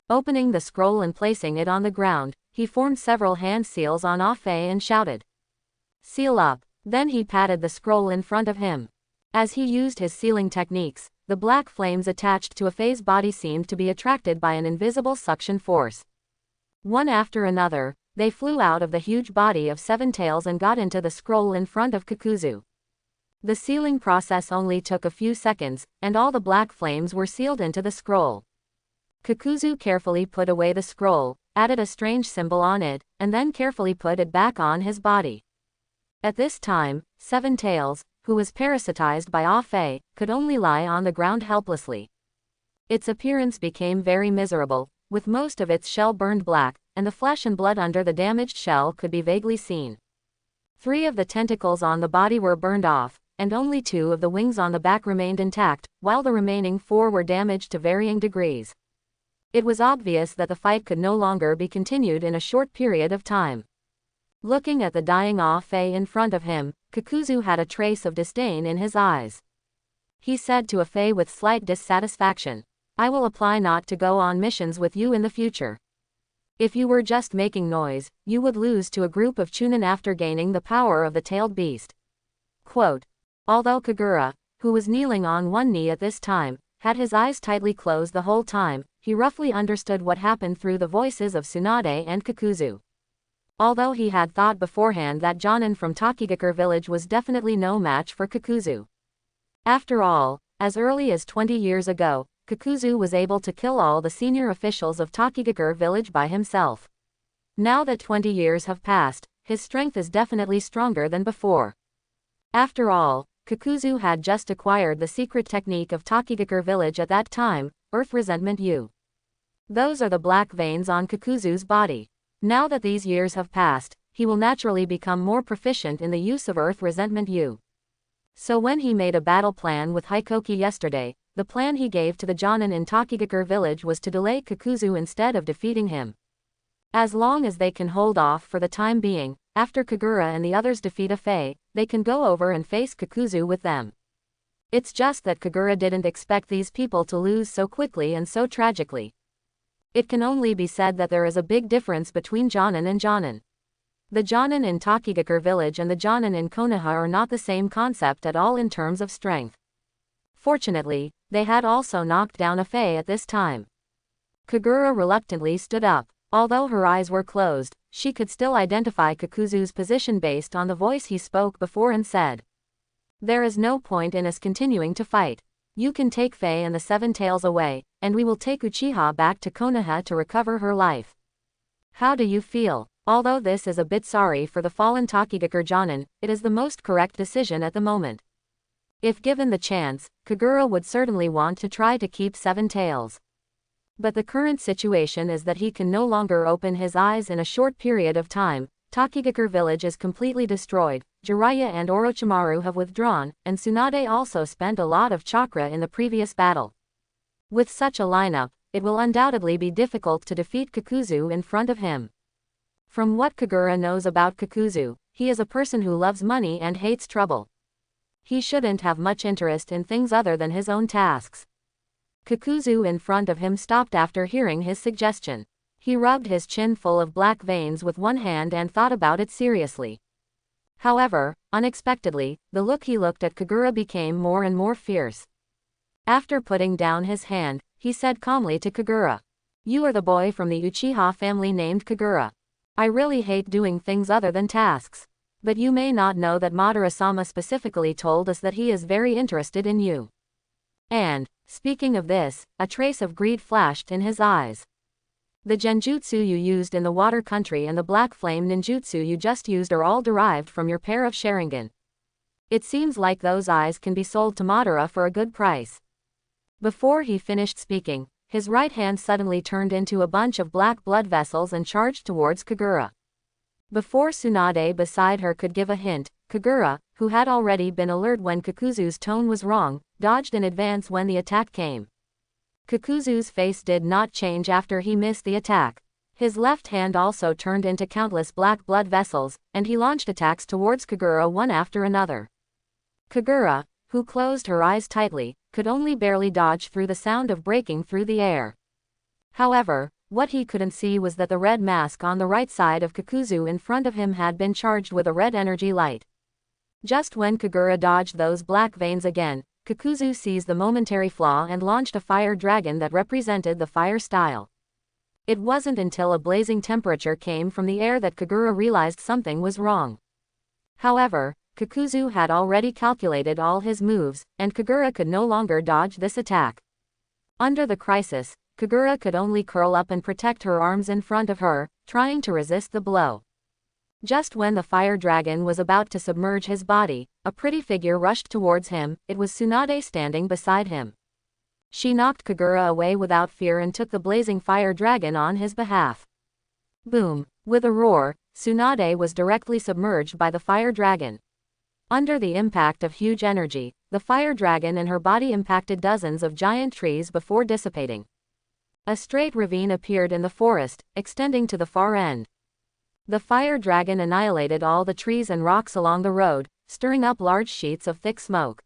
Speaker 1: Opening the scroll and placing it on the ground, he formed several hand seals on Afei and shouted, "Seal up." Then he patted the scroll in front of him. As he used his sealing techniques, the black flames attached to Afei's body seemed to be attracted by an invisible suction force. One after another, they flew out of the huge body of 7 tails and got into the scroll in front of Kakuzu. The sealing process only took a few seconds, and all the black flames were sealed into the scroll. Kakuzu carefully put away the scroll, added a strange symbol on it, and then carefully put it back on his body. At this time, 7 tails, who was parasitized by Afei, could only lie on the ground helplessly. Its appearance became very miserable, with most of its shell burned black, and the flesh and blood under the damaged shell could be vaguely seen. 3 of the tentacles on the body were burned off, and only 2 of the wings on the back remained intact, while the remaining 4 were damaged to varying degrees. It was obvious that the fight could no longer be continued in a short period of time. Looking at the dying Afei in front of him, Kakuzu had a trace of disdain in his eyes. He said to Afei with slight dissatisfaction, "I will apply not to go on missions with you in the future. If you were just making noise, you would lose to a group of Chunin after gaining the power of the tailed beast." Quote. Although Kagura, who was kneeling on one knee at this time, had his eyes tightly closed the whole time, he roughly understood what happened through the voices of Tsunade and Kakuzu. Although he had thought beforehand that Jonin from Takigakure village was definitely no match for Kakuzu. After all, as early as 20 years ago, Kakuzu was able to kill all the senior officials of Takigakure village by himself. Now that 20 years have passed, his strength is definitely stronger than before. After all, Kakuzu had just acquired the secret technique of Takigakure village at that time, Earth Resentment U. Those are the black veins on Kakuzu's body. Now that these years have passed, he will naturally become more proficient in the use of Earth Resentment U. So when he made a battle plan with Hikoki yesterday, the plan he gave to the Jonin in Takigakure village was to delay Kakuzu instead of defeating him. As long as they can hold off for the time being, after Kagura and the others defeat Afei, they can go over and face Kakuzu with them. It's just that Kagura didn't expect these people to lose so quickly and so tragically. It can only be said that there is a big difference between Jonin and Jonin. The Jonin in Takigakure village and the Jonin in Konoha are not the same concept at all in terms of strength. Fortunately, they had also knocked down Afei at this time. Kagura reluctantly stood up. Although her eyes were closed, she could still identify Kakuzu's position based on the voice he spoke before and said, "There is no point in us continuing to fight. You can take Faye and the 7 tails away, and we will take Uchiha back to Konoha to recover her life. How do you feel?" Although this is a bit sorry for the fallen Takigakure Jonin, it is the most correct decision at the moment. If given the chance, Kagura would certainly want to try to keep 7 tails. But the current situation is that he can no longer open his eyes in a short period of time. Takigakure village is completely destroyed, Jiraiya and Orochimaru have withdrawn, and Tsunade also spent a lot of chakra in the previous battle. With such a lineup, it will undoubtedly be difficult to defeat Kakuzu in front of him. From what Kagura knows about Kakuzu, he is a person who loves money and hates trouble. He shouldn't have much interest in things other than his own tasks. Kakuzu in front of him stopped after hearing his suggestion. He rubbed his chin full of black veins with one hand and thought about it seriously. However, unexpectedly, the look he looked at Kagura became more and more fierce. After putting down his hand, he said calmly to Kagura, "You are the boy from the Uchiha family named Kagura. I really hate doing things other than tasks. But you may not know that Madara-sama specifically told us that he is very interested in you." And, speaking of this, a trace of greed flashed in his eyes. "The genjutsu you used in the water country and the black flame ninjutsu you just used are all derived from your pair of Sharingan. It seems like those eyes can be sold to Madara for a good price." Before he finished speaking, his right hand suddenly turned into a bunch of black blood vessels and charged towards Kagura. Before Tsunade beside her could give a hint, Kagura, who had already been alert when Kakuzu's tone was wrong, dodged in advance when the attack came. Kakuzu's face did not change after he missed the attack. His left hand also turned into countless black blood vessels, and he launched attacks towards Kagura one after another. Kagura, who closed her eyes tightly, could only barely dodge through the sound of breaking through the air. However, what he couldn't see was that the red mask on the right side of Kakuzu in front of him had been charged with a red energy light. Just when Kagura dodged those black veins again, Kakuzu seized the momentary flaw and launched a fire dragon that represented the fire style. It wasn't until a blazing temperature came from the air that Kagura realized something was wrong. However, Kakuzu had already calculated all his moves, and Kagura could no longer dodge this attack. Under the crisis, Kagura could only curl up and protect her arms in front of her, trying to resist the blow. Just when the fire dragon was about to submerge his body, a pretty figure rushed towards him. It was Tsunade standing beside him. She knocked Kagura away without fear and took the blazing fire dragon on his behalf. Boom! With a roar, Tsunade was directly submerged by the fire dragon. Under the impact of huge energy, the fire dragon and her body impacted dozens of giant trees before dissipating. A straight ravine appeared in the forest, extending to the far end. The fire dragon annihilated all the trees and rocks along the road, stirring up large sheets of thick smoke.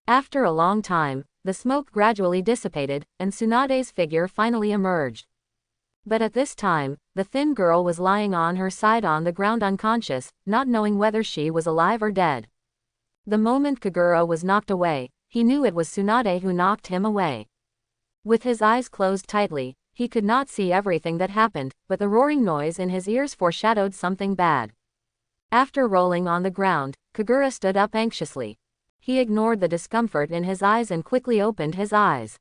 Speaker 1: After a long time, the smoke gradually dissipated, and Tsunade's figure finally emerged. But at this time, the thin girl was lying on her side on the ground unconscious, not knowing whether she was alive or dead. The moment Kagura was knocked away, he knew it was Tsunade who knocked him away. With his eyes closed tightly, he could not see everything that happened, but the roaring noise in his ears foreshadowed something bad. After rolling on the ground, Kagura stood up anxiously. He ignored the discomfort in his eyes and quickly opened his eyes.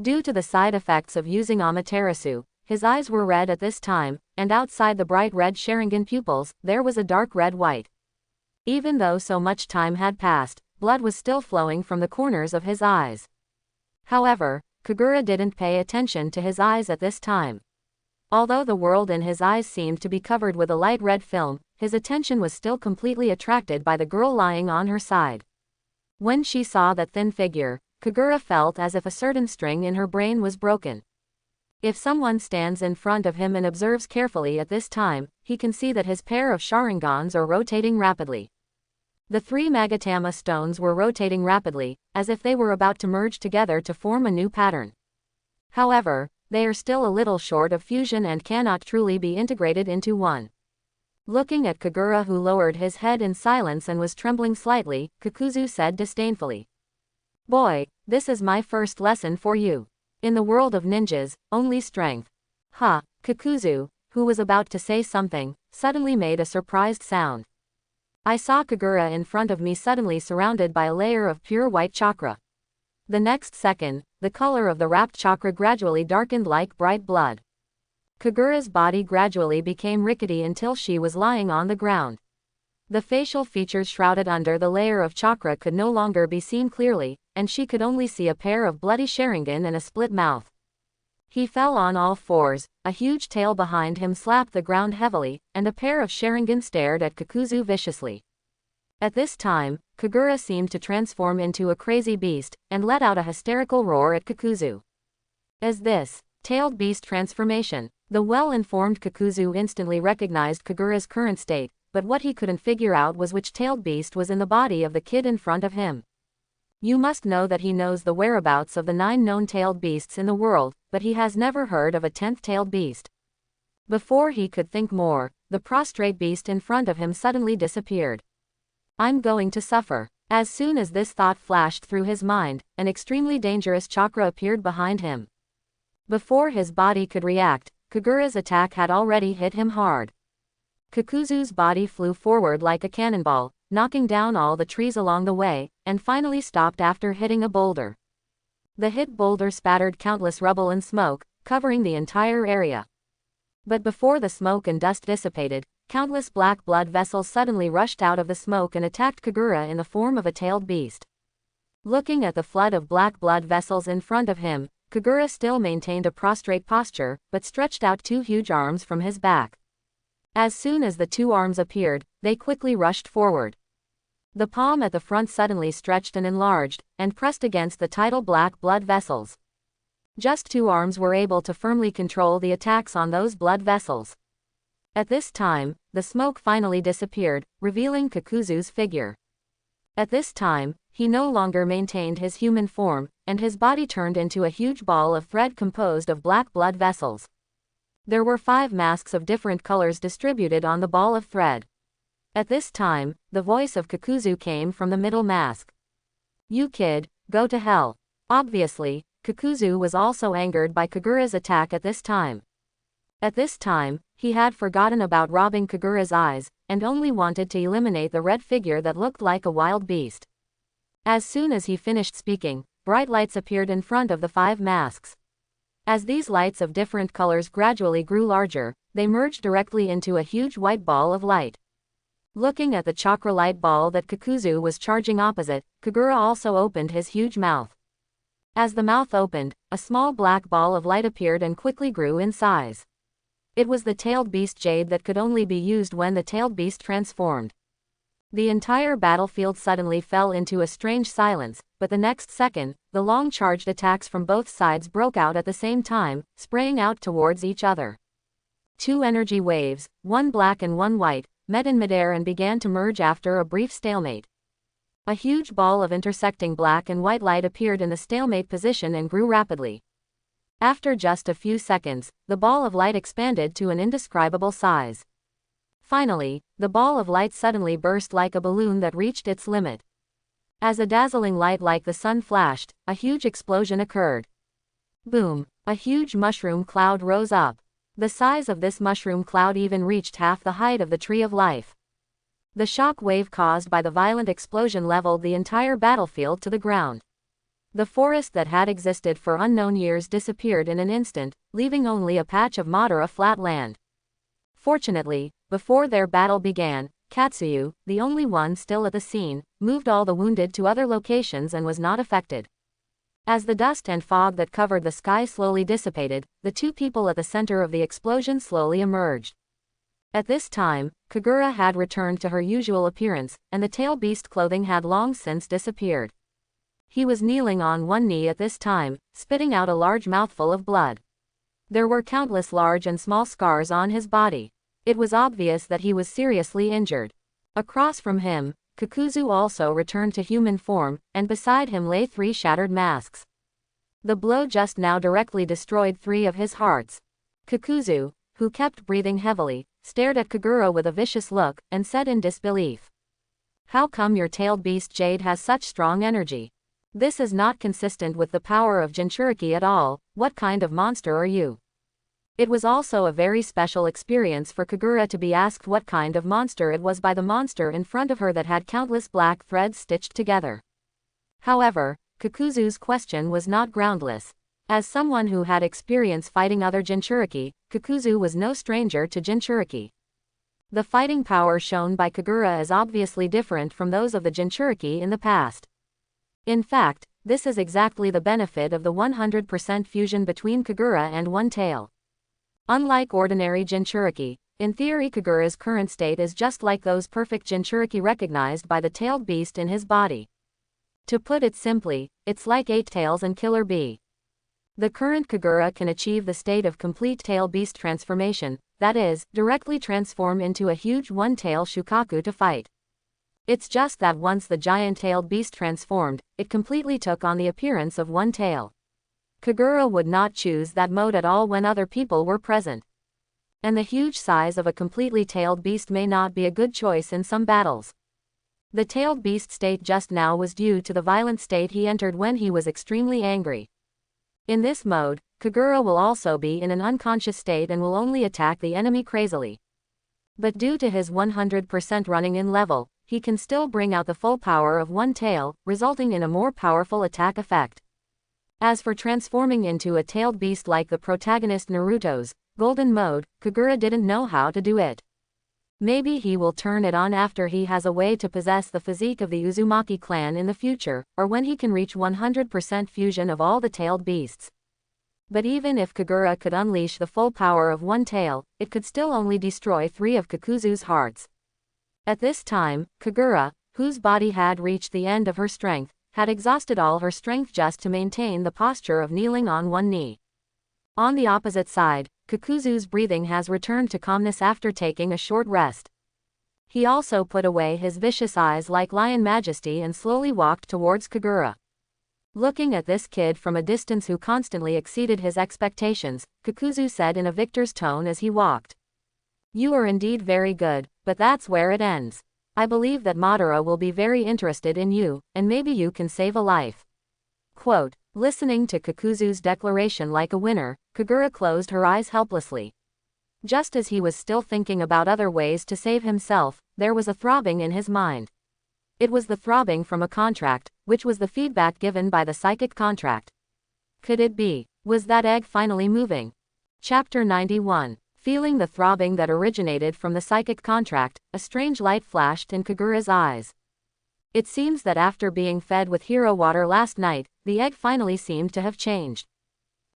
Speaker 1: Due to the side effects of using Amaterasu, his eyes were red at this time, and outside the bright red Sharingan pupils, there was a dark red-white. Even though so much time had passed, blood was still flowing from the corners of his eyes. However, Kagura didn't pay attention to his eyes at this time. Although the world in his eyes seemed to be covered with a light red film, his attention was still completely attracted by the girl lying on her side. When she saw that thin figure, Kagura felt as if a certain string in her brain was broken. If someone stands in front of him and observes carefully at this time, he can see that his pair of Sharingans are rotating rapidly. The 3 Magatama stones were rotating rapidly, as if they were about to merge together to form a new pattern. However, they are still a little short of fusion and cannot truly be integrated into one. Looking at Kagura, who lowered his head in silence and was trembling slightly, Kakuzu said disdainfully, "Boy, this is my first lesson for you. In the world of ninjas, only strength." Ha! Kakuzu, who was about to say something, suddenly made a surprised sound. I saw Kagura in front of me suddenly surrounded by a layer of pure white chakra. The next second, the color of the wrapped chakra gradually darkened like bright blood. Kagura's body gradually became rickety until she was lying on the ground. The facial features shrouded under the layer of chakra could no longer be seen clearly, and she could only see a pair of bloody Sharingan and a split mouth. He fell on all fours, a huge tail behind him slapped the ground heavily, and a pair of Sharingan stared at Kakuzu viciously. At this time, Kagura seemed to transform into a crazy beast, and let out a hysterical roar at Kakuzu. As this tailed beast transformation, the well-informed Kakuzu instantly recognized Kagura's current state, but what he couldn't figure out was which tailed beast was in the body of the kid in front of him. You must know that he knows the whereabouts of the 9 known tailed beasts in the world, but he has never heard of a 10th tailed beast. Before he could think more, the prostrate beast in front of him suddenly disappeared. I'm going to suffer. As soon as this thought flashed through his mind, an extremely dangerous chakra appeared behind him. Before his body could react, Kagura's attack had already hit him hard. Kakuzu's body flew forward like a cannonball, knocking down all the trees along the way, and finally stopped after hitting a boulder. The hit boulder spattered countless rubble and smoke, covering the entire area. But before the smoke and dust dissipated, countless black blood vessels suddenly rushed out of the smoke and attacked Kagura in the form of a tailed beast. Looking at the flood of black blood vessels in front of him, Kagura still maintained a prostrate posture, but stretched out two huge arms from his back. As soon as the two arms appeared, they quickly rushed forward. The palm at the front suddenly stretched and enlarged, and pressed against the tidal black blood vessels. Just two arms were able to firmly control the attacks on those blood vessels. At this time, the smoke finally disappeared, revealing Kakuzu's figure. At this time, he no longer maintained his human form, and his body turned into a huge ball of thread composed of black blood vessels. There were 5 masks of different colors distributed on the ball of thread. At this time, the voice of Kakuzu came from the middle mask. "You kid, go to hell." Obviously, Kakuzu was also angered by Kagura's attack at this time. At this time, he had forgotten about robbing Kagura's eyes, and only wanted to eliminate the red figure that looked like a wild beast. As soon as he finished speaking, bright lights appeared in front of the 5 masks. As these lights of different colors gradually grew larger, they merged directly into a huge white ball of light. Looking at the chakra light ball that Kakuzu was charging opposite, Kagura also opened his huge mouth. As the mouth opened, a small black ball of light appeared and quickly grew in size. It was the tailed beast jade that could only be used when the tailed beast transformed. The entire battlefield suddenly fell into a strange silence, but the next second, the long charged attacks from both sides broke out at the same time, spraying out towards each other. 2 energy waves, one black and one white, met in midair and began to merge after a brief stalemate. A huge ball of intersecting black and white light appeared in the stalemate position and grew rapidly. After just a few seconds, the ball of light expanded to an indescribable size. Finally, the ball of light suddenly burst like a balloon that reached its limit. As a dazzling light like the sun flashed, a huge explosion occurred. Boom! A huge mushroom cloud rose up. The size of this mushroom cloud even reached half the height of the Tree of Life. The shock wave caused by the violent explosion leveled the entire battlefield to the ground. The forest that had existed for unknown years disappeared in an instant, leaving only a patch of Madara flat land. Fortunately, before their battle began, Katsuyu, the only one still at the scene, moved all the wounded to other locations and was not affected. As the dust and fog that covered the sky slowly dissipated, the 2 people at the center of the explosion slowly emerged. At this time, Kagura had returned to her usual appearance, and the tail beast clothing had long since disappeared. He was kneeling on one knee at this time, spitting out a large mouthful of blood. There were countless large and small scars on his body. It was obvious that he was seriously injured. Across from him, Kakuzu also returned to human form, and beside him lay 3 shattered masks. The blow just now directly destroyed 3 of his hearts. Kakuzu, who kept breathing heavily, stared at Kagura with a vicious look, and said in disbelief, "How come your tailed beast jade has such strong energy? This is not consistent with the power of Jinchuriki at all. What kind of monster are you?" It was also a very special experience for Kagura to be asked what kind of monster it was by the monster in front of her that had countless black threads stitched together. However, Kakuzu's question was not groundless. As someone who had experience fighting other Jinchuriki, Kakuzu was no stranger to Jinchuriki. The fighting power shown by Kagura is obviously different from those of the Jinchuriki in the past. In fact, this is exactly the benefit of the 100% fusion between Kagura and One Tail. Unlike ordinary Jinchuriki, in theory Kagura's current state is just like those perfect Jinchuriki recognized by the tailed beast in his body. To put it simply, it's like 8 tails and Killer Bee. The current Kagura can achieve the state of complete tail beast transformation, that is, directly transform into a huge one-tail Shukaku to fight. It's just that once the giant-tailed beast transformed, it completely took on the appearance of one tail. Kagura would not choose that mode at all when other people were present. And the huge size of a completely tailed beast may not be a good choice in some battles. The tailed beast state just now was due to the violent state he entered when he was extremely angry. In this mode, Kagura will also be in an unconscious state and will only attack the enemy crazily. But due to his 100% running in level, he can still bring out the full power of one tail, resulting in a more powerful attack effect. As for transforming into a tailed beast like the protagonist Naruto's golden mode, Kagura didn't know how to do it. Maybe he will turn it on after he has a way to possess the physique of the Uzumaki clan in the future, or when he can reach 100% fusion of all the tailed beasts. But even if Kagura could unleash the full power of one tail, it could still only destroy 3 of Kakuzu's hearts. At this time, Kagura, whose body had reached the end of her strength, had exhausted all her strength just to maintain the posture of kneeling on one knee. On the opposite side, Kakuzu's breathing has returned to calmness after taking a short rest. He also put away his vicious eyes like lion majesty and slowly walked towards Kagura. Looking at this kid from a distance who constantly exceeded his expectations, Kakuzu said in a victor's tone as he walked. "You are indeed very good, but that's where it ends. I believe that Madara will be very interested in you, and maybe you can save a life." Quote, listening to Kakuzu's declaration like a winner, Kagura closed her eyes helplessly. Just as he was still thinking about other ways to save himself, there was a throbbing in his mind. It was the throbbing from a contract, which was the feedback given by the psychic contract. Could it be? Was that egg finally moving? Chapter 91. Feeling the throbbing that originated from the psychic contract, a strange light flashed in Kagura's eyes. It seems that after being fed with hero water last night, the egg finally seemed to have changed.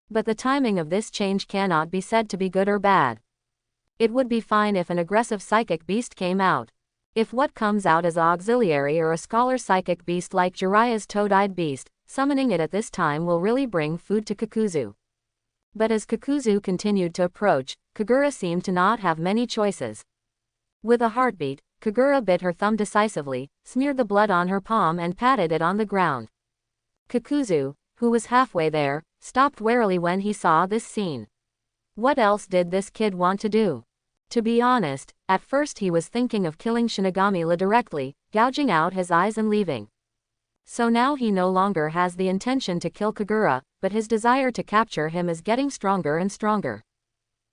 Speaker 1: But the timing of this change cannot be said to be good or bad. It would be fine if an aggressive psychic beast came out. If what comes out is an auxiliary or a scholar psychic beast like Jiraiya's toad-eyed beast, summoning it at this time will really bring food to Kakuzu. But as Kakuzu continued to approach, Kagura seemed to not have many choices. With a heartbeat, Kagura bit her thumb decisively, smeared the blood on her palm and patted it on the ground. Kakuzu, who was halfway there, stopped warily when he saw this scene. What else did this kid want to do? To be honest, at first he was thinking of killing Shinigami directly, gouging out his eyes and leaving. So now he no longer has the intention to kill Kagura, but his desire to capture him is getting stronger and stronger.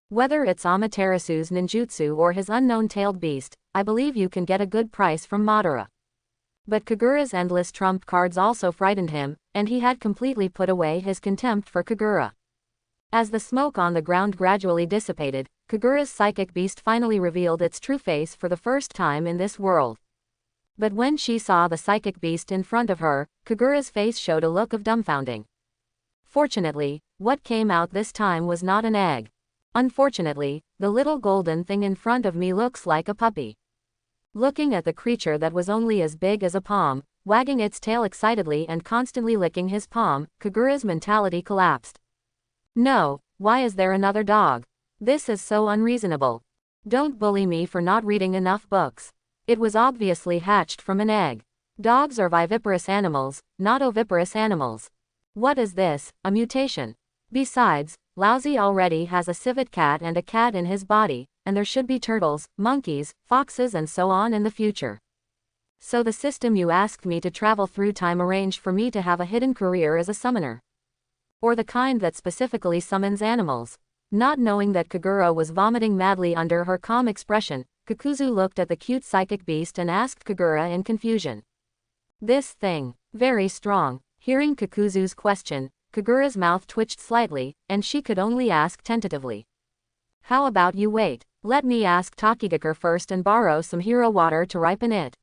Speaker 1: Whether it's Amaterasu's ninjutsu or his unknown tailed beast, I believe you can get a good price from Madara. But Kagura's endless trump cards also frightened him, and he had completely put away his contempt for Kagura. As the smoke on the ground gradually dissipated, Kagura's psychic beast finally revealed its true face for the first time in this world. But when she saw the psychic beast in front of her, Kagura's face showed a look of dumbfounding. Fortunately, what came out this time was not an egg. Unfortunately, the little golden thing in front of me looks like a puppy. Looking at the creature that was only as big as a palm, wagging its tail excitedly and constantly licking his palm, Kagura's mentality collapsed. No, why is there another dog? This is so unreasonable. Don't bully me for not reading enough books. It was obviously hatched from an egg. Dogs are viviparous animals, not oviparous animals. What is this, a mutation? Besides, Lousy already has a civet cat and a cat in his body, and there should be turtles, monkeys, foxes and so on in the future. So the system you asked me to travel through time arranged for me to have a hidden career as a summoner. Or the kind that specifically summons animals. Not knowing that Kagura was vomiting madly under her calm expression, Kakuzu looked at the cute psychic beast and asked Kagura in confusion. This thing, very strong. Hearing Kakuzu's question, Kagura's mouth twitched slightly, and she could only ask tentatively. How about you wait? Let me ask Tokigakure first and borrow some hero water to ripen it.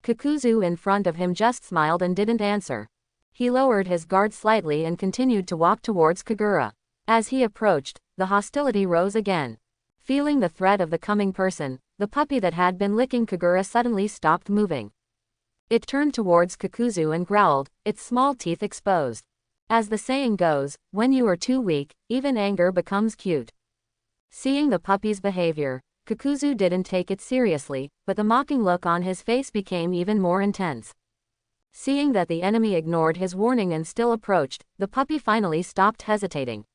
Speaker 1: Kakuzu in front of him just smiled and didn't answer. He lowered his guard slightly and continued to walk towards Kagura. As he approached, the hostility rose again. Feeling the threat of the coming person, the puppy that had been licking Kagura suddenly stopped moving. It turned towards Kakuzu and growled, its small teeth exposed. As the saying goes, when you are too weak, even anger becomes cute. Seeing the puppy's behavior, Kakuzu didn't take it seriously, but the mocking look on his face became even more intense. Seeing that the enemy ignored his warning and still approached, the puppy finally stopped hesitating.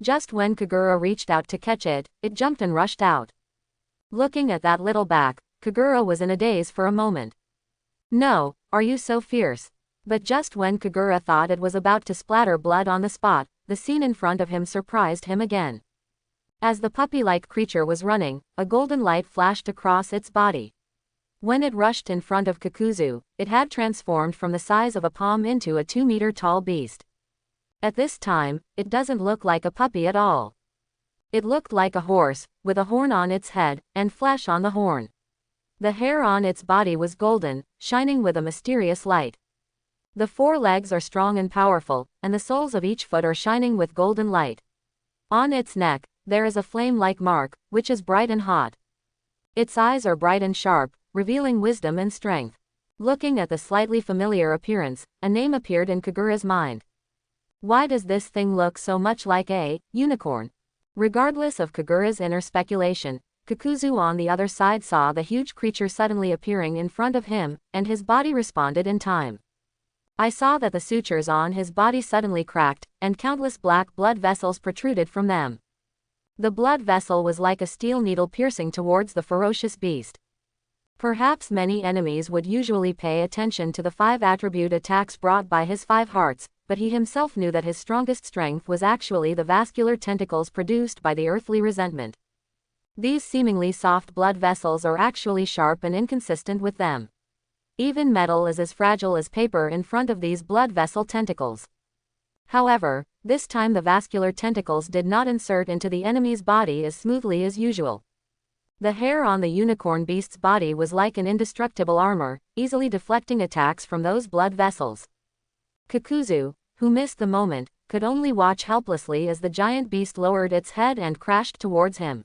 Speaker 1: Just when Kagura reached out to catch it, it jumped and rushed out. Looking at that little back, Kagura was in a daze for a moment. No, are you so fierce? But just when Kagura thought it was about to splatter blood on the spot, the scene in front of him surprised him again. As the puppy-like creature was running, a golden light flashed across its body. When it rushed in front of Kakuzu, it had transformed from the size of a palm into a 2-meter-tall beast. At this time, it doesn't look like a puppy at all. It looked like a horse, with a horn on its head, and flesh on the horn. The hair on its body was golden, shining with a mysterious light. The 4 legs are strong and powerful, and the soles of each foot are shining with golden light. On its neck, there is a flame-like mark, which is bright and hot. Its eyes are bright and sharp, revealing wisdom and strength. Looking at the slightly familiar appearance, a name appeared in Kagura's mind. Why does this thing look so much like a unicorn? Regardless of Kagura's inner speculation, Kakuzu on the other side saw the huge creature suddenly appearing in front of him, and his body responded in time. I saw that the sutures on his body suddenly cracked, and countless black blood vessels protruded from them. The blood vessel was like a steel needle piercing towards the ferocious beast. Perhaps many enemies would usually pay attention to the 5 attribute attacks brought by his 5 hearts, but he himself knew that his strongest strength was actually the vascular tentacles produced by the earthly resentment. These seemingly soft blood vessels are actually sharp and inconsistent with them. Even metal is as fragile as paper in front of these blood vessel tentacles. However, this time the vascular tentacles did not insert into the enemy's body as smoothly as usual. The hair on the unicorn beast's body was like an indestructible armor, easily deflecting attacks from those blood vessels. Kakuzu, who missed the moment, could only watch helplessly as the giant beast lowered its head and crashed towards him.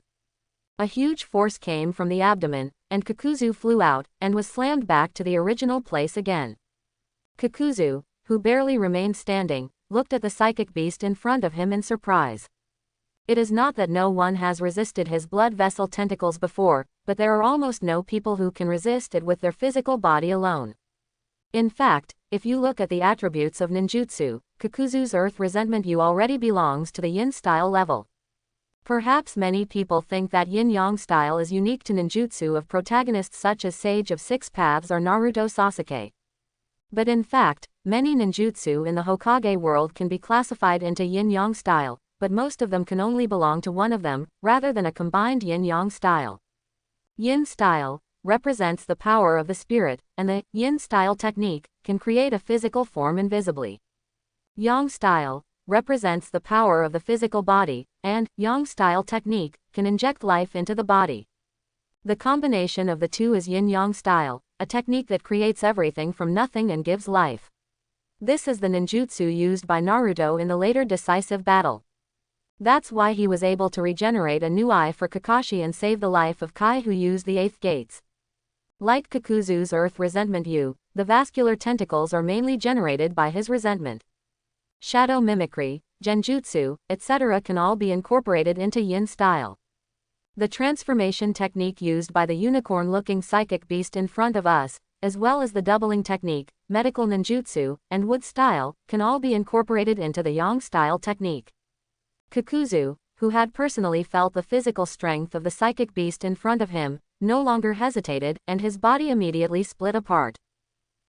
Speaker 1: A huge force came from the abdomen, and Kakuzu flew out, and was slammed back to the original place again. Kakuzu, who barely remained standing, looked at the psychic beast in front of him in surprise. It is not that no one has resisted his blood vessel tentacles before, but there are almost no people who can resist it with their physical body alone. In fact, if you look at the attributes of ninjutsu, Kakuzu's earth resentment yu already belongs to the yin style level. Perhaps many people think that yin-yang style is unique to ninjutsu of protagonists such as Sage of 6 Paths or Naruto Sasuke. But in fact, many ninjutsu in the Hokage world can be classified into yin-yang style, but most of them can only belong to one of them, rather than a combined yin-yang style. Yin style represents the power of the spirit, and the yin style technique can create a physical form invisibly. Yang style represents the power of the physical body, and yang style technique can inject life into the body. The combination of the two is yin-yang style, a technique that creates everything from nothing and gives life. This is the ninjutsu used by Naruto in the later decisive battle. That's why he was able to regenerate a new eye for Kakashi and save the life of Kai, who used the 8th gates. Like Kakuzu's earth resentment yu, the vascular tentacles are mainly generated by his resentment. Shadow mimicry, genjutsu, etc. can all be incorporated into yin style. The transformation technique used by the unicorn-looking psychic beast in front of us, as well as the doubling technique, medical ninjutsu, and wood style, can all be incorporated into the yang style technique. Kakuzu, who had personally felt the physical strength of the psychic beast in front of him, no longer hesitated, and his body immediately split apart.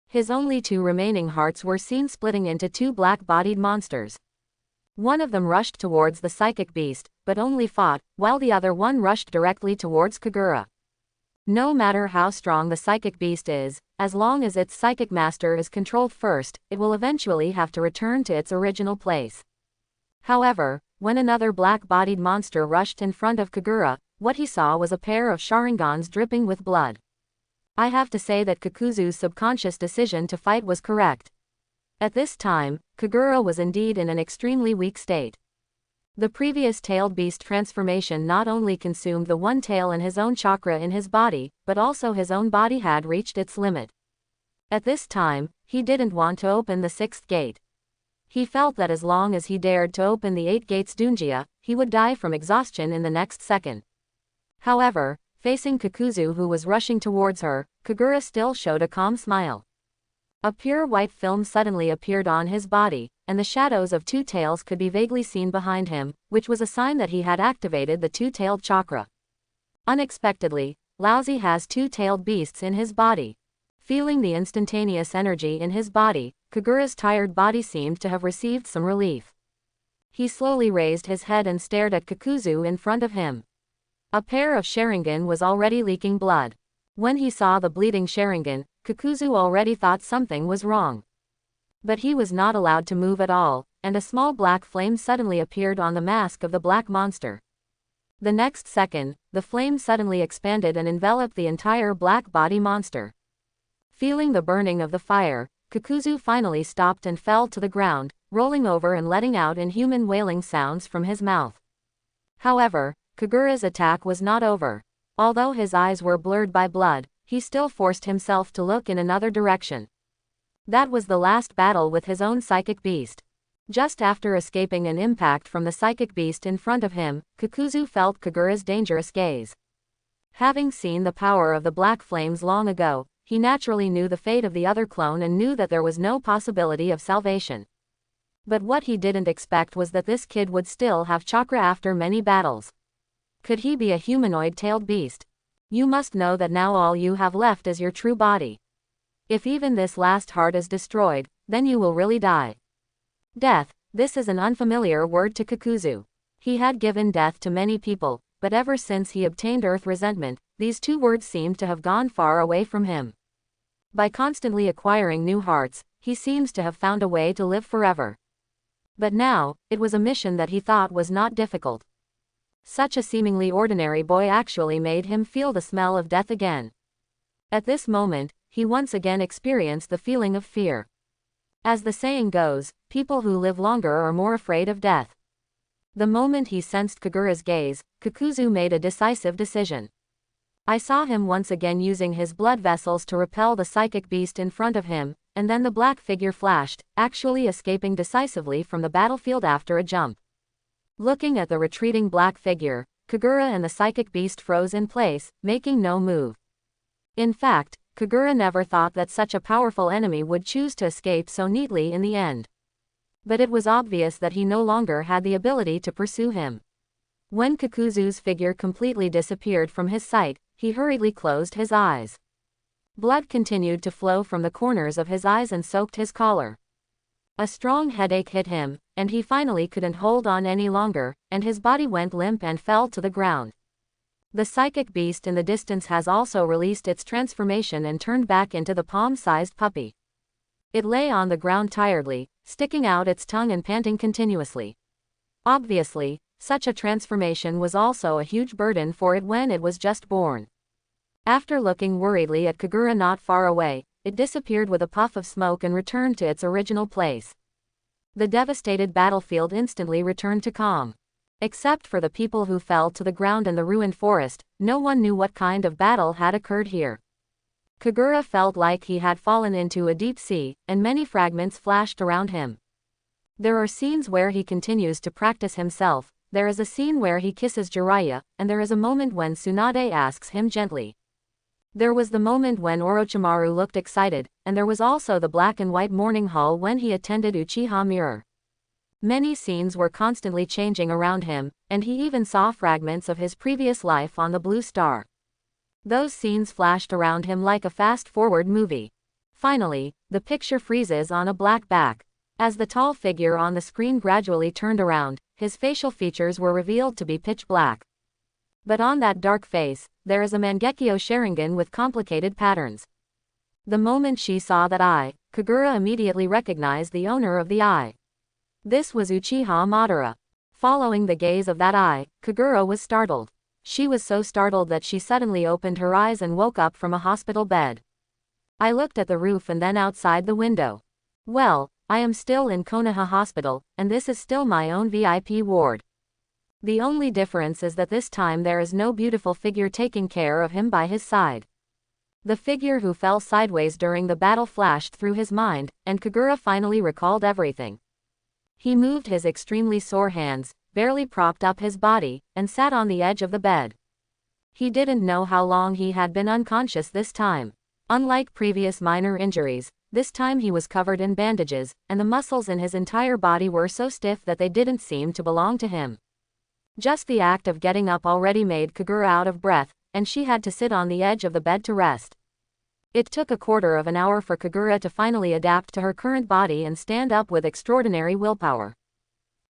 Speaker 1: His only 2 remaining hearts were seen splitting into 2 black-bodied monsters. One of them rushed towards the psychic beast, but only fought, while the other one rushed directly towards Kagura. No matter how strong the psychic beast is, as long as its psychic master is controlled first, it will eventually have to return to its original place. However, when another black-bodied monster rushed in front of Kagura, what he saw was a pair of Sharingans dripping with blood. I have to say that Kakuzu's subconscious decision to fight was correct. At this time, Kagura was indeed in an extremely weak state. The previous tailed beast transformation not only consumed the one tail and his own chakra in his body, but also his own body had reached its limit. At this time, he didn't want to open the 6th gate. He felt that as long as he dared to open the 8 gates Dunjia, he would die from exhaustion in the next second. However, facing Kakuzu, who was rushing towards her, Kagura still showed a calm smile. A pure white film suddenly appeared on his body, and the shadows of two tails could be vaguely seen behind him, which was a sign that he had activated the two-tailed chakra. Unexpectedly, Laozi has two-tailed beasts in his body. Feeling the instantaneous energy in his body, Kagura's tired body seemed to have received some relief. He slowly raised his head and stared at Kakuzu in front of him. A pair of Sharingan was already leaking blood. When he saw the bleeding Sharingan, Kakuzu already thought something was wrong. But he was not allowed to move at all, and a small black flame suddenly appeared on the mask of the black monster. The next second, the flame suddenly expanded and enveloped the entire black body monster. Feeling the burning of the fire, Kakuzu finally stopped and fell to the ground, rolling over and letting out inhuman wailing sounds from his mouth. However, Kagura's attack was not over. Although his eyes were blurred by blood, he still forced himself to look in another direction. That was the last battle with his own psychic beast. Just after escaping an impact from the psychic beast in front of him, Kakuzu felt Kagura's dangerous gaze. Having seen the power of the black flames long ago, he naturally knew the fate of the other clone and knew that there was no possibility of salvation. But what he didn't expect was that this kid would still have chakra after many battles. Could he be a humanoid-tailed beast? You must know that now all you have left is your true body. If even this last heart is destroyed, then you will really die. Death, this is an unfamiliar word to Kakuzu. He had given death to many people, but ever since he obtained Earth Resentment, these two words seemed to have gone far away from him. By constantly acquiring new hearts, he seems to have found a way to live forever. But now, it was a mission that he thought was not difficult. Such a seemingly ordinary boy actually made him feel the smell of death again. At this moment, he once again experienced the feeling of fear. As the saying goes, people who live longer are more afraid of death. The moment he sensed Kagura's gaze, Kakuzu made a decisive decision. I saw him once again using his blood vessels to repel the psychic beast in front of him, and then the black figure flashed, actually escaping decisively from the battlefield after a jump. Looking at the retreating black figure, Kagura and the psychic beast froze in place, making no move. In fact, Kagura never thought that such a powerful enemy would choose to escape so neatly in the end. But it was obvious that he no longer had the ability to pursue him. When Kakuzu's figure completely disappeared from his sight, he hurriedly closed his eyes. Blood continued to flow from the corners of his eyes and soaked his collar. A strong headache hit him, and he finally couldn't hold on any longer, and his body went limp and fell to the ground. The psychic beast in the distance has also released its transformation and turned back into the palm-sized puppy. It lay on the ground tiredly, sticking out its tongue and panting continuously. Obviously, such a transformation was also a huge burden for it when it was just born. After looking worriedly at Kagura not far away, it disappeared with a puff of smoke and returned to its original place. The devastated battlefield instantly returned to calm. Except for the people who fell to the ground in the ruined forest, no one knew what kind of battle had occurred here. Kagura felt like he had fallen into a deep sea, and many fragments flashed around him. There are scenes where he continues to practice himself, there is a scene where he kisses Jiraiya, and there is a moment when Tsunade asks him gently. There was the moment when Orochimaru looked excited, and there was also the black and white morning hall when he attended Uchiha Mirror. Many scenes were constantly changing around him, and he even saw fragments of his previous life on the Blue Star. Those scenes flashed around him like a fast-forward movie. Finally, the picture freezes on a black back. As the tall figure on the screen gradually turned around, his facial features were revealed to be pitch black. But on that dark face, there is a Mangekyo Sharingan with complicated patterns. The moment she saw that eye, Kagura immediately recognized the owner of the eye. This was Uchiha Madara. Following the gaze of that eye, Kagura was startled. She was so startled that she suddenly opened her eyes and woke up from a hospital bed. I looked at the roof and then outside the window. Well, I am still in Konoha Hospital, and this is still my own VIP ward. The only difference is that this time there is no beautiful figure taking care of him by his side. The figure who fell sideways during the battle flashed through his mind, and Kagura finally recalled everything. He moved his extremely sore hands, barely propped up his body, and sat on the edge of the bed. He didn't know how long he had been unconscious this time. Unlike previous minor injuries, This time he was covered in bandages, and the muscles in his entire body were so stiff that they didn't seem to belong to him. Just the act of getting up already made Kagura out of breath, and she had to sit on the edge of the bed to rest. It took a quarter of an hour for Kagura to finally adapt to her current body and stand up with extraordinary willpower.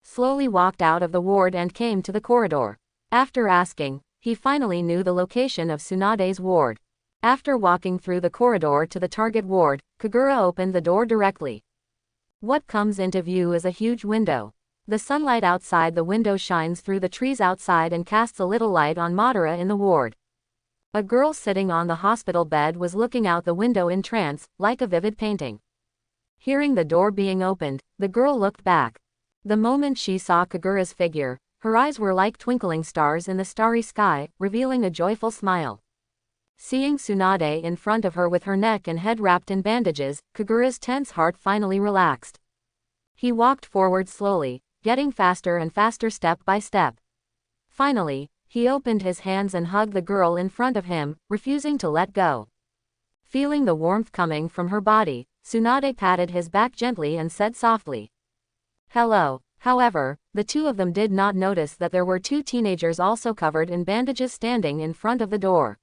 Speaker 1: Slowly walked out of the ward and came to the corridor. After asking, he finally knew the location of Tsunade's ward. After walking through the corridor to the target ward, Kagura opened the door directly. What comes into view is a huge window. The sunlight outside the window shines through the trees outside and casts a little light on Madara in the ward. A girl sitting on the hospital bed was looking out the window in trance, like a vivid painting. Hearing the door being opened, the girl looked back. The moment she saw Kagura's figure, her eyes were like twinkling stars in the starry sky, revealing a joyful smile. Seeing Tsunade in front of her with her neck and head wrapped in bandages, Kagura's tense heart finally relaxed. He walked forward slowly, getting faster and faster step by step. Finally, he opened his hands and hugged the girl in front of him, refusing to let go. Feeling the warmth coming from her body, Tsunade patted his back gently and said softly, "Hello." However, the two of them did not notice that there were two teenagers also covered in bandages standing in front of the door.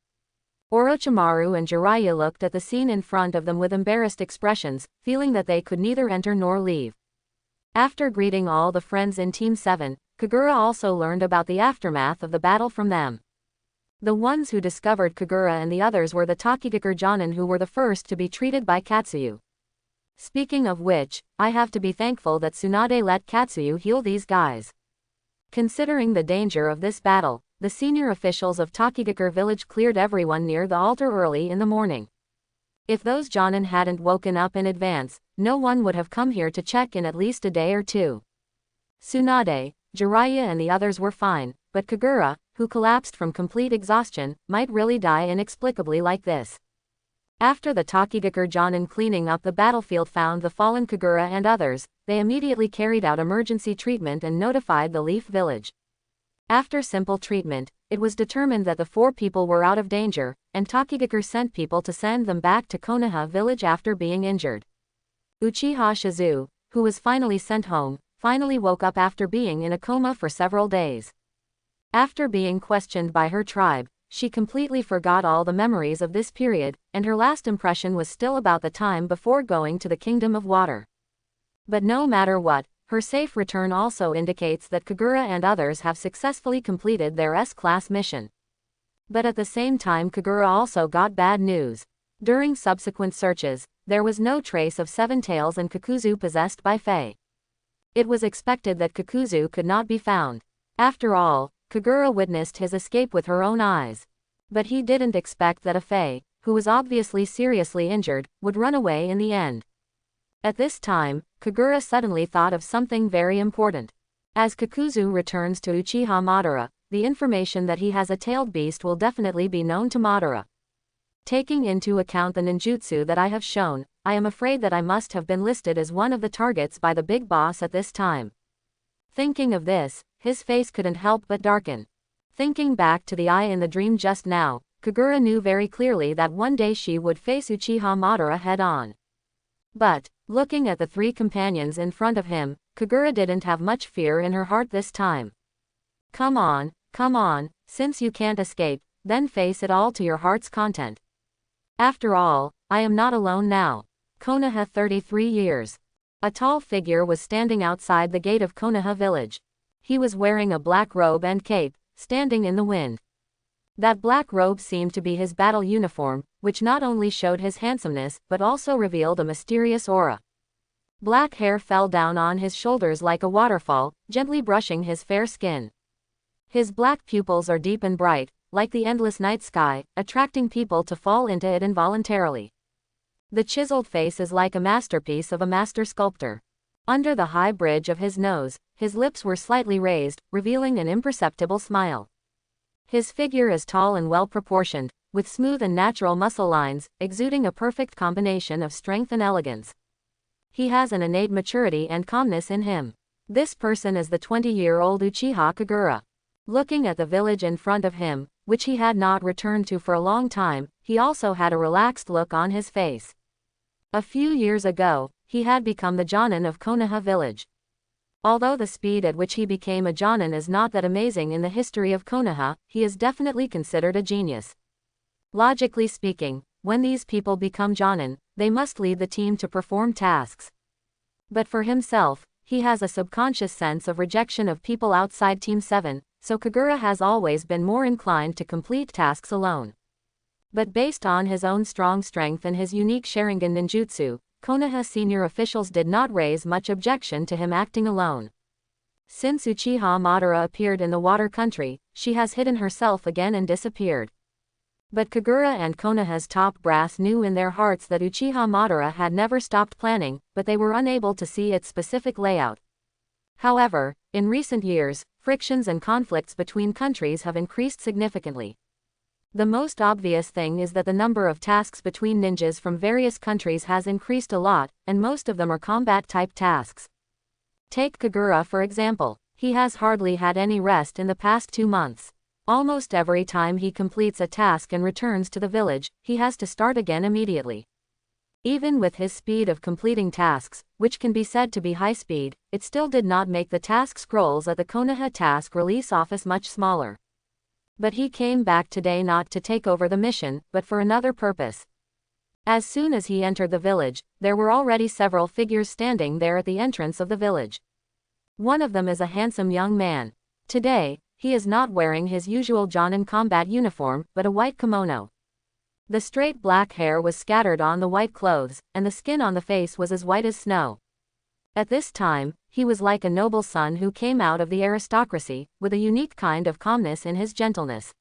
Speaker 1: Orochimaru and Jiraiya looked at the scene in front of them with embarrassed expressions, feeling that they could neither enter nor leave. After greeting all the friends in Team 7, Kagura also learned about the aftermath of the battle from them. The ones who discovered Kagura and the others were the Tokigakure Jonin, who were the first to be treated by Katsuyu. Speaking of which, I have to be thankful that Tsunade let Katsuyu heal these guys. Considering the danger of this battle, the senior officials of Tokigakure village cleared everyone near the altar early in the morning. If those Jonin hadn't woken up in advance, no one would have come here to check in at least a day or two. Tsunade, Jiraiya and the others were fine, but Kagura, who collapsed from complete exhaustion, might really die inexplicably like this. After the Tokigakure Jonin cleaning up the battlefield found the fallen Kagura and others, they immediately carried out emergency treatment and notified the Leaf Village. After simple treatment, it was determined that the 4 people were out of danger, and Tokigakure sent people to send them back to Konoha village after being injured. Uchiha Shizu, who was finally sent home, finally woke up after being in a coma for several days. After being questioned by her tribe, she completely forgot all the memories of this period, and her last impression was still about the time before going to the Kingdom of Water. But no matter what, her safe return also indicates that Kagura and others have successfully completed their S-class mission. But at the same time Kagura also got bad news. During subsequent searches, there was no trace of Seven Tails and Kakuzu possessed by Fae. It was expected that Kakuzu could not be found. After all, Kagura witnessed his escape with her own eyes. But he didn't expect that a Fae, who was obviously seriously injured, would run away in the end. At this time, Kagura suddenly thought of something very important. As Kakuzu returns to Uchiha Madara, the information that he has a tailed beast will definitely be known to Madara. Taking into account the ninjutsu that I have shown, I am afraid that I must have been listed as one of the targets by the big boss at this time. Thinking of this, his face couldn't help but darken. Thinking back to the eye in the dream just now, Kagura knew very clearly that one day she would face Uchiha Madara head-on. But, looking at the 3 companions in front of him, Kagura didn't have much fear in her heart this time. Come on, since you can't escape, then face it all to your heart's content. After all, I am not alone now. Konoha 33 years. A tall figure was standing outside the gate of Konoha village. He was wearing a black robe and cape, standing in the wind. That black robe seemed to be his battle uniform, which not only showed his handsomeness but also revealed a mysterious aura. Black hair fell down on his shoulders like a waterfall, gently brushing his fair skin. His black pupils are deep and bright, like the endless night sky, attracting people to fall into it involuntarily. The chiseled face is like a masterpiece of a master sculptor. Under the high bridge of his nose, his lips were slightly raised, revealing an imperceptible smile. His figure is tall and well-proportioned, with smooth and natural muscle lines, exuding a perfect combination of strength and elegance. He has an innate maturity and calmness in him. This person is the 20-year-old Uchiha Kagura. Looking at the village in front of him, which he had not returned to for a long time, he also had a relaxed look on his face. A few years ago, he had become the Jonin of Konoha village. Although the speed at which he became a Jonin is not that amazing in the history of Konoha, he is definitely considered a genius. Logically speaking, when these people become Jonin, they must lead the team to perform tasks. But for himself, he has a subconscious sense of rejection of people outside Team 7, so Kagura has always been more inclined to complete tasks alone. But based on his own strong strength and his unique Sharingan ninjutsu, Konoha senior officials did not raise much objection to him acting alone. Since Uchiha Madara appeared in the water country, she has hidden herself again and disappeared. But Kagura and Konoha's top brass knew in their hearts that Uchiha Madara had never stopped planning, but they were unable to see its specific layout. However, in recent years, frictions and conflicts between countries have increased significantly. The most obvious thing is that the number of tasks between ninjas from various countries has increased a lot, and most of them are combat-type tasks. Take Kagura for example. He has hardly had any rest in the past 2 months. Almost every time he completes a task and returns to the village, he has to start again immediately. Even with his speed of completing tasks, which can be said to be high speed, it still did not make the task scrolls at the Konoha task release office much smaller. But he came back today not to take over the mission, but for another purpose. As soon as he entered the village, there were already several figures standing there at the entrance of the village. One of them is a handsome young man. Today, he is not wearing his usual Jonin combat uniform, but a white kimono. The straight black hair was scattered on the white clothes, and the skin on the face was as white as snow. At this time, he was like a noble son who came out of the aristocracy, with a unique kind of calmness in his gentleness.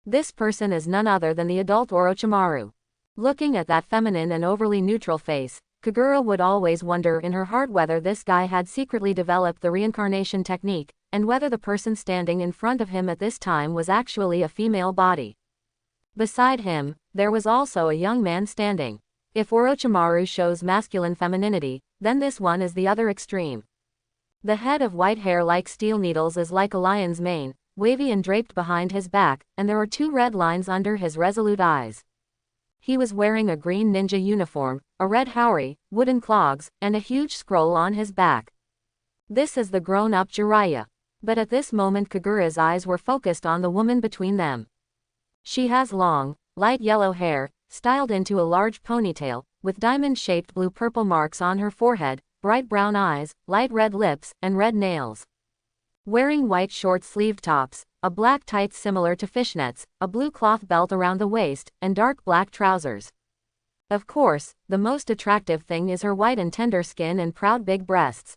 Speaker 1: This person is none other than the adult Orochimaru. Looking at that feminine and overly neutral face, Kagura would always wonder in her heart whether this guy had secretly developed the reincarnation technique, and whether the person standing in front of him at this time was actually a female body. Beside him, there was also a young man standing. If Orochimaru shows masculine femininity, then this one is the other extreme. The head of white hair like steel needles is like a lion's mane, wavy and draped behind his back, and there are 2 red lines under his resolute eyes. He was wearing a green ninja uniform, a red haori, wooden clogs, and a huge scroll on his back. This is the grown-up Jiraiya. But at this moment Kagura's eyes were focused on the woman between them. She has long, light yellow hair, styled into a large ponytail, with diamond-shaped blue-purple marks on her forehead, bright brown eyes, light red lips, and red nails. Wearing white short-sleeved tops, a black tights similar to fishnets, a blue cloth belt around the waist, and dark black trousers. Of course, the most attractive thing is her white and tender skin and proud big breasts.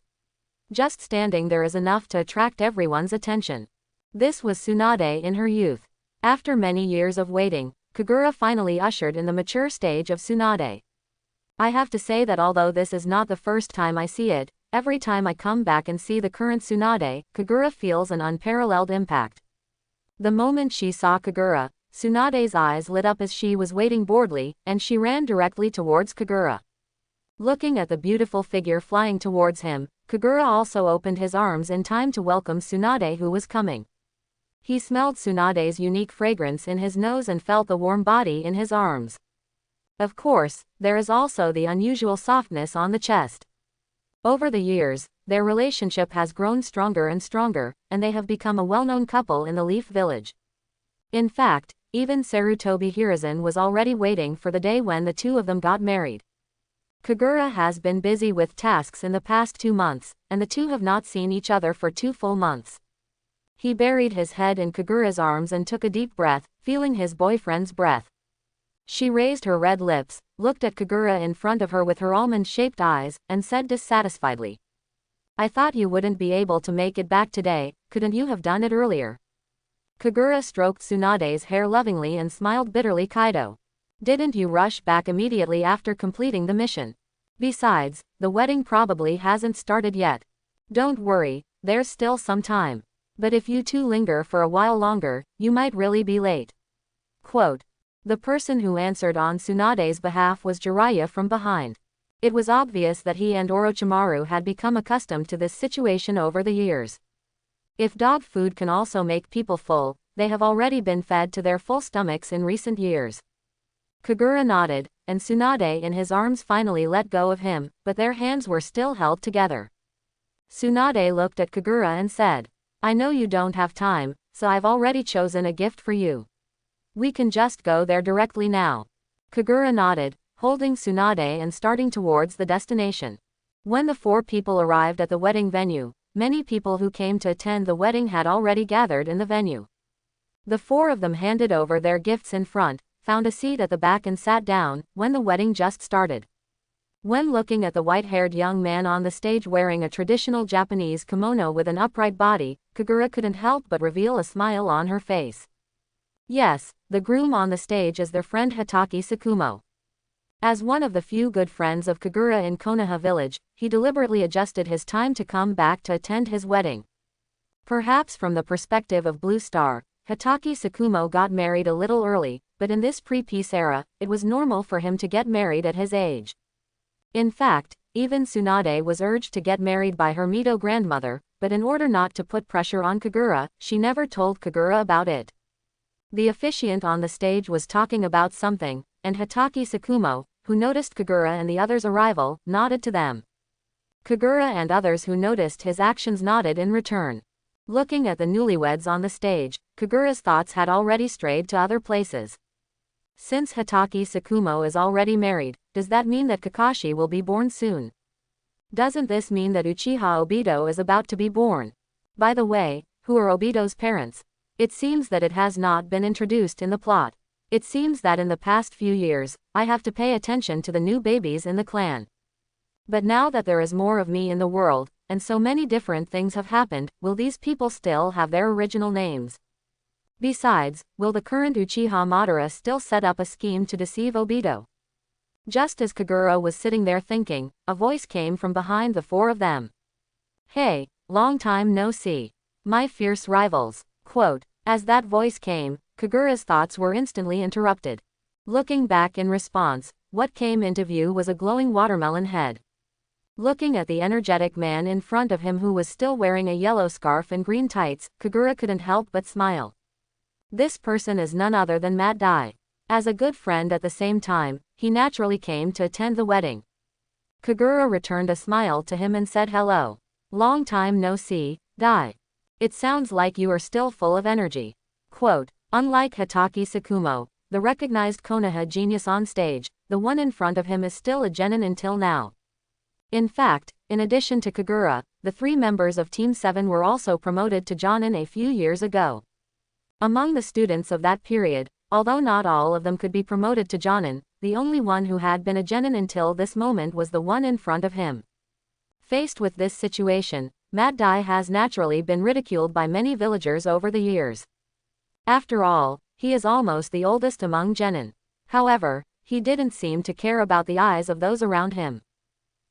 Speaker 1: Just standing there is enough to attract everyone's attention. This was Tsunade in her youth. After many years of waiting, Kagura finally ushered in the mature stage of Tsunade. I have to say that although this is not the first time I see it, every time I come back and see the current Tsunade, Kagura feels an unparalleled impact. The moment she saw Kagura, Tsunade's eyes lit up as she was waiting boredly, and she ran directly towards Kagura. Looking at the beautiful figure flying towards him, Kagura also opened his arms in time to welcome Tsunade who was coming. He smelled Tsunade's unique fragrance in his nose and felt the warm body in his arms. Of course, there is also the unusual softness on the chest. Over the years, their relationship has grown stronger and stronger, and they have become a well-known couple in the Leaf Village. In fact, even Sarutobi Hiruzen was already waiting for the day when the 2 of them got married. Kagura has been busy with tasks in the past 2 months, and the 2 have not seen each other for 2 full months. He buried his head in Kagura's arms and took a deep breath, feeling his boyfriend's breath. She raised her red lips, looked at Kagura in front of her with her almond-shaped eyes, and said dissatisfiedly, "I thought you wouldn't be able to make it back today, couldn't you have done it earlier?" Kagura stroked Tsunade's hair lovingly and smiled bitterly. "Kaido, didn't you rush back immediately after completing the mission? Besides, the wedding probably hasn't started yet. Don't worry, there's still some time. But if you 2 linger for a while longer, you might really be late." Quote. The person who answered on Tsunade's behalf was Jiraiya from behind. It was obvious that he and Orochimaru had become accustomed to this situation over the years. If dog food can also make people full, they have already been fed to their full stomachs in recent years. Kagura nodded, and Tsunade in his arms finally let go of him, but their hands were still held together. Tsunade looked at Kagura and said, "I know you don't have time, so I've already chosen a gift for you. We can just go there directly now." Kagura nodded, holding Tsunade and starting towards the destination. When the four people arrived at the wedding venue, many people who came to attend the wedding had already gathered in the venue. The four of them handed over their gifts in front, found a seat at the back and sat down, when the wedding just started. When looking at the white-haired young man on the stage wearing a traditional Japanese kimono with an upright body, Kagura couldn't help but reveal a smile on her face. Yes, the groom on the stage is their friend Hokage Tsukumo. As one of the few good friends of Kagura in Konoha village, he deliberately adjusted his time to come back to attend his wedding. Perhaps from the perspective of Blue Star, Hokage Tsukumo got married a little early, but in this pre-peace era, it was normal for him to get married at his age. In fact, even Tsunade was urged to get married by her Mito grandmother, but in order not to put pressure on Kagura, she never told Kagura about it. The officiant on the stage was talking about something, and Hokage Tsukumo, who noticed Kagura and the others' arrival, nodded to them. Kagura and others who noticed his actions nodded in return. Looking at the newlyweds on the stage, Kagura's thoughts had already strayed to other places. Since Hokage Tsukumo is already married, does that mean that Kakashi will be born soon? Doesn't this mean that Uchiha Obito is about to be born? By the way, who are Obito's parents? It seems that it has not been introduced in the plot. It seems that in the past few years, I have to pay attention to the new babies in the clan. But now that there is more of me in the world, and so many different things have happened, will these people still have their original names? Besides, will the current Uchiha Madara still set up a scheme to deceive Obito? Just as Kagura was sitting there thinking, a voice came from behind the four of them. "Hey, long time no see. My fierce rivals." Quote. As that voice came, Kagura's thoughts were instantly interrupted. Looking back in response, what came into view was a glowing watermelon head. Looking at the energetic man in front of him who was still wearing a yellow scarf and green tights, Kagura couldn't help but smile. This person is none other than Mad Dai. As a good friend at the same time, he naturally came to attend the wedding. Kagura returned a smile to him and said hello. "Long time no see, Dai. It sounds like you are still full of energy." Quote. Unlike Hokage Tsukumo, the recognized Konoha genius on stage, the one in front of him is still a genin until now. In fact, in addition to Kagura, the three members of Team 7 were also promoted to Jonin a few years ago. Among the students of that period, although not all of them could be promoted to Jonin, the only one who had been a genin until this moment was the one in front of him. Faced with this situation, Mad Dai has naturally been ridiculed by many villagers over the years. After all, he is almost the oldest among genin. However, he didn't seem to care about the eyes of those around him.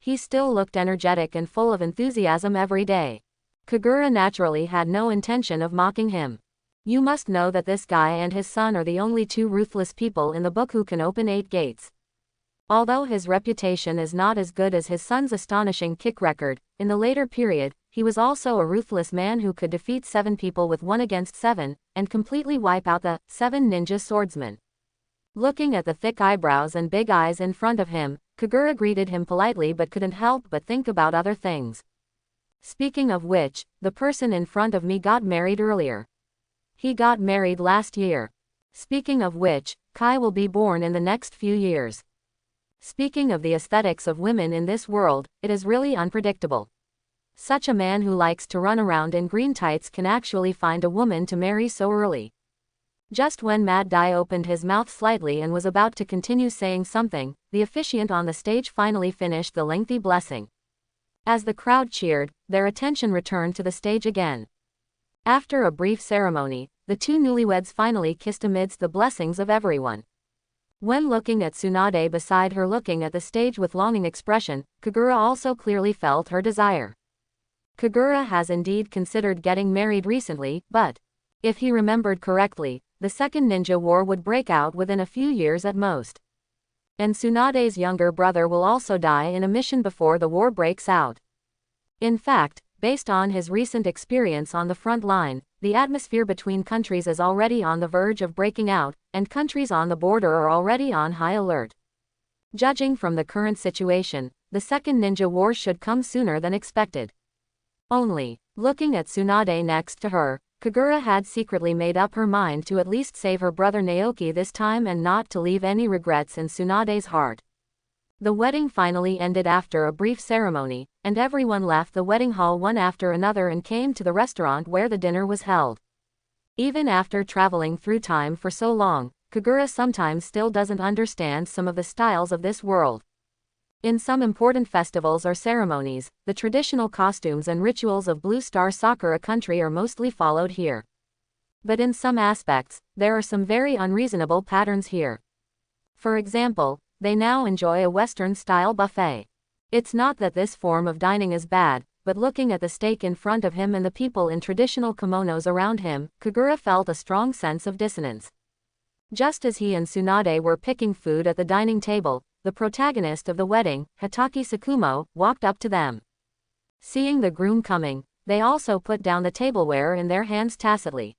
Speaker 1: He still looked energetic and full of enthusiasm every day. Kagura naturally had no intention of mocking him. You must know that this guy and his son are the only two ruthless people in the book who can open 8 gates. Although his reputation is not as good as his son's astonishing kick record, in the later period, he was also a ruthless man who could defeat 7 people with 1 against 7, and completely wipe out the 7 ninja swordsmen. Looking at the thick eyebrows and big eyes in front of him, Kagura greeted him politely but couldn't help but think about other things. Speaking of which, the person in front of me got married earlier. He got married last year. Speaking of which, Kai will be born in the next few years. Speaking of the aesthetics of women in this world, it is really unpredictable. Such a man who likes to run around in green tights can actually find a woman to marry so early. Just when Mad Dai opened his mouth slightly and was about to continue saying something, the officiant on the stage finally finished the lengthy blessing. As the crowd cheered, their attention returned to the stage again. After a brief ceremony, the two newlyweds finally kissed amidst the blessings of everyone. When looking at Tsunade beside her looking at the stage with longing expression, Kagura also clearly felt her desire. Kagura has indeed considered getting married recently, but, if he remembered correctly, the second ninja war would break out within a few years at most. And Tsunade's younger brother will also die in a mission before the war breaks out. In fact, based on his recent experience on the front line, the atmosphere between countries is already on the verge of breaking out, and countries on the border are already on high alert. Judging from the current situation, the second ninja war should come sooner than expected. Only, looking at Tsunade next to her, Kagura had secretly made up her mind to at least save her brother Naoki this time and not to leave any regrets in Tsunade's heart. The wedding finally ended after a brief ceremony, and everyone left the wedding hall one after another and came to the restaurant where the dinner was held. Even after traveling through time for so long, Kagura sometimes still doesn't understand some of the styles of this world. In some important festivals or ceremonies, the traditional costumes and rituals of Blue Star Sakura country are mostly followed here. But in some aspects, there are some very unreasonable patterns here. For example, they now enjoy a Western-style buffet. It's not that this form of dining is bad, but looking at the steak in front of him and the people in traditional kimonos around him, Kagura felt a strong sense of dissonance. Just as he and Tsunade were picking food at the dining table, the protagonist of the wedding, Hitoki Tsukumo, walked up to them. Seeing the groom coming, they also put down the tableware in their hands tacitly.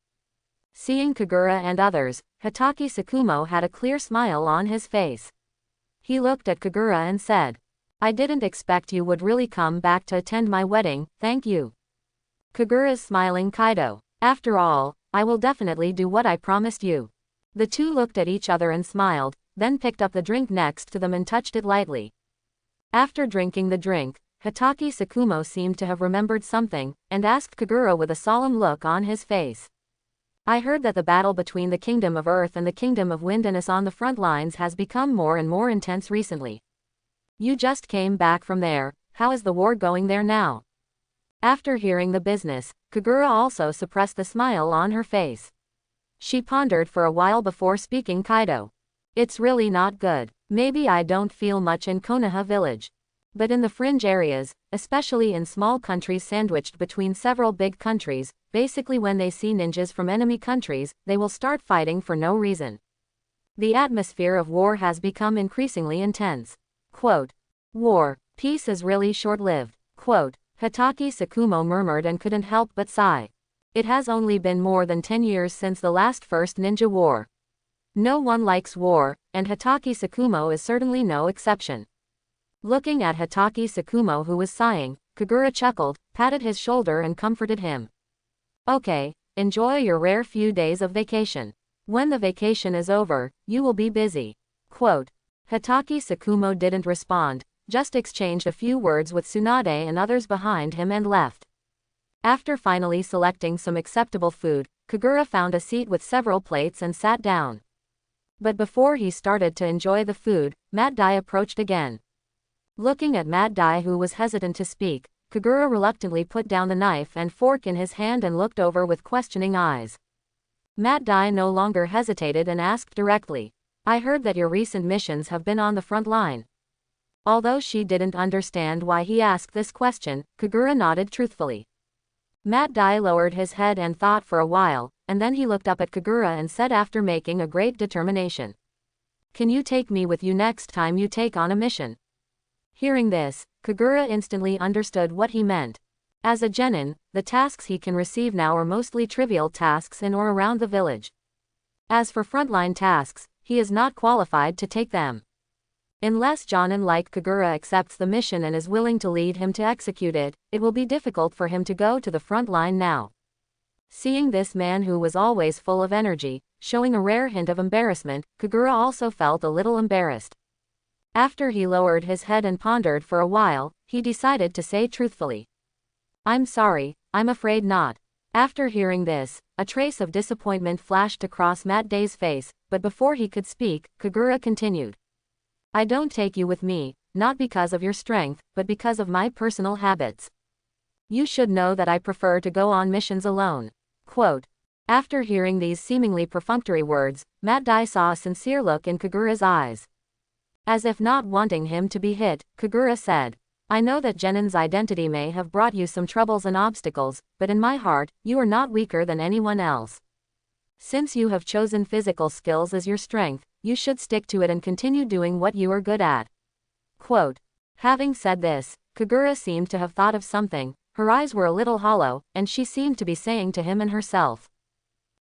Speaker 1: Seeing Kagura and others, Hitoki Tsukumo had a clear smile on his face. He looked at Kagura and said, "I didn't expect you would really come back to attend my wedding, thank you." Kagura's smiling Kaido, "After all, I will definitely do what I promised you." The two looked at each other and smiled, then picked up the drink next to them and touched it lightly. After drinking the drink, Hitoki Tsukumo seemed to have remembered something, and asked Kagura with a solemn look on his face. "I heard that the battle between the Kingdom of Earth and the Kingdom of Wind and us on the front lines has become more and more intense recently. You just came back from there, how is the war going there now?" After hearing the business, Kagura also suppressed the smile on her face. She pondered for a while before speaking. "Kaido. It's really not good. Maybe I don't feel much in Konoha village. But in the fringe areas, especially in small countries sandwiched between several big countries, basically when they see ninjas from enemy countries, they will start fighting for no reason. The atmosphere of war has become increasingly intense. Quote, war, peace is really short-lived. Quote, Hitoki Tsukumo murmured and couldn't help but sigh. It has only been more than 10 years since the last first ninja war. No one likes war, and Hitoki Tsukumo is certainly no exception. Looking at Hitoki Tsukumo who was sighing, Kagura chuckled, patted his shoulder and comforted him. Okay, enjoy your rare few days of vacation. When the vacation is over, you will be busy. Quote, Hitoki Tsukumo didn't respond, just exchanged a few words with Tsunade and others behind him and left. After finally selecting some acceptable food, Kagura found a seat with several plates and sat down. But before he started to enjoy the food, Mad Dai approached again. Looking at Mad Dai who was hesitant to speak, Kagura reluctantly put down the knife and fork in his hand and looked over with questioning eyes. Mad Dai no longer hesitated and asked directly, I heard that your recent missions have been on the front line. Although she didn't understand why he asked this question, Kagura nodded truthfully. Mad Dai lowered his head and thought for a while, and then he looked up at Kagura and said after making a great determination. Can you take me with you next time you take on a mission? Hearing this, Kagura instantly understood what he meant. As a genin, the tasks he can receive now are mostly trivial tasks in or around the village. As for frontline tasks, he is not qualified to take them. Unless Jonin like Kagura accepts the mission and is willing to lead him to execute it, it will be difficult for him to go to the front line now. Seeing this man who was always full of energy, showing a rare hint of embarrassment, Kagura also felt a little embarrassed. After he lowered his head and pondered for a while, he decided to say truthfully. I'm sorry, I'm afraid not. After hearing this, a trace of disappointment flashed across Mad Dai's face, but before he could speak, Kagura continued. I don't take you with me, not because of your strength, but because of my personal habits. You should know that I prefer to go on missions alone. Quote. After hearing these seemingly perfunctory words, Mad Dai saw a sincere look in Kagura's eyes. As if not wanting him to be hit, Kagura said, I know that Genin's identity may have brought you some troubles and obstacles, but in my heart, you are not weaker than anyone else. Since you have chosen physical skills as your strength, you should stick to it and continue doing what you are good at. Quote. Having said this, Kagura seemed to have thought of something, her eyes were a little hollow, and she seemed to be saying to him and herself,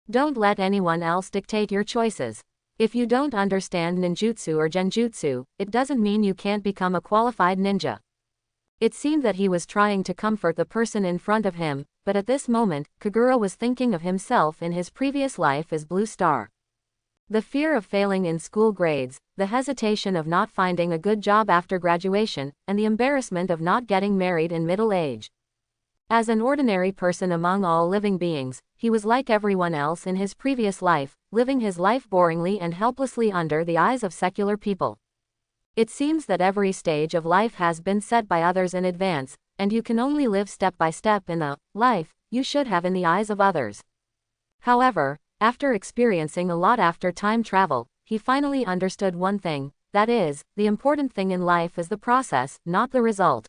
Speaker 1: "Don't let anyone else dictate your choices. If you don't understand ninjutsu or genjutsu, it doesn't mean you can't become a qualified ninja." It seemed that he was trying to comfort the person in front of him, but at this moment, Kagura was thinking of himself in his previous life as Blue Star. The fear of failing in school grades, the hesitation of not finding a good job after graduation, and the embarrassment of not getting married in middle age. As an ordinary person among all living beings, he was like everyone else in his previous life, living his life boringly and helplessly under the eyes of secular people. It seems that every stage of life has been set by others in advance, and you can only live step by step in the life you should have in the eyes of others. However, after experiencing a lot after time travel, he finally understood one thing, that is, the important thing in life is the process, not the result.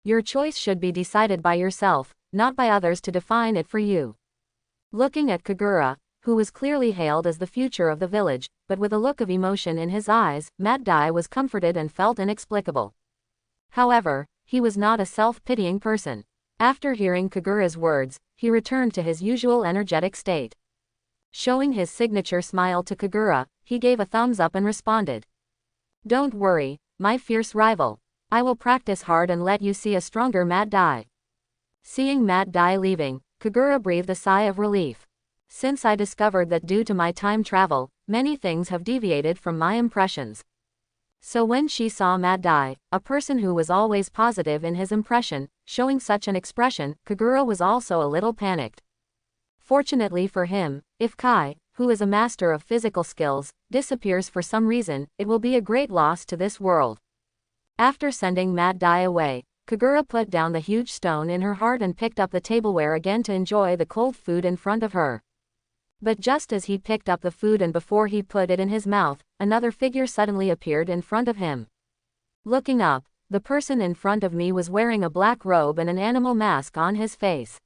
Speaker 1: Your choice should be decided by yourself, not by others to define it for you. Looking at Kagura, who was clearly hailed as the future of the village, but with a look of emotion in his eyes, Mat Dai was comforted and felt inexplicable. However, he was not a self-pitying person. After hearing Kagura's words, he returned to his usual energetic state. Showing his signature smile to Kagura, he gave a thumbs up and responded, "Don't worry, my fierce rival. I will practice hard and let you see a stronger Mat Dai." Seeing Mat Dai leaving, Kagura breathed a sigh of relief. "Since I discovered that due to my time travel, many things have deviated from my impressions." So when she saw Mat Dai, a person who was always positive in his impression, showing such an expression, Kagura was also a little panicked. Fortunately for him, if Kai, who is a master of physical skills, disappears for some reason, it will be a great loss to this world. After sending Mat Dai away, Kagura put down the huge stone in her heart and picked up the tableware again to enjoy the cold food in front of her. But just as he picked up the food and before he put it in his mouth, another figure suddenly appeared in front of him. Looking up, the person in front of me was wearing a black robe and an animal mask on his face.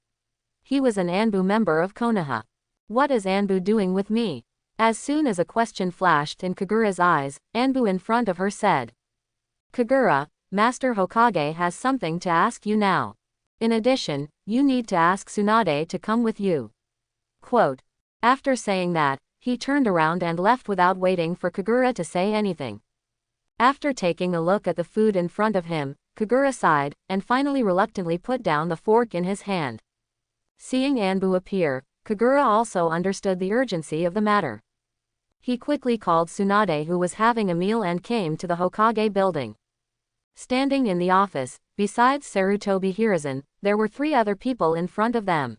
Speaker 1: He was an Anbu member of Konoha. What is Anbu doing with me? As soon as a question flashed in Kagura's eyes, Anbu in front of her said, "Kagura, Master Hokage has something to ask you now. In addition, you need to ask Tsunade to come with you." Quote. After saying that, he turned around and left without waiting for Kagura to say anything. After taking a look at the food in front of him, Kagura sighed, and finally reluctantly put down the fork in his hand. Seeing Anbu appear, Kagura also understood the urgency of the matter. He quickly called Tsunade, who was having a meal, and came to the Hokage building. Standing in the office, besides Sarutobi Hiruzen, there were 3 other people in front of them.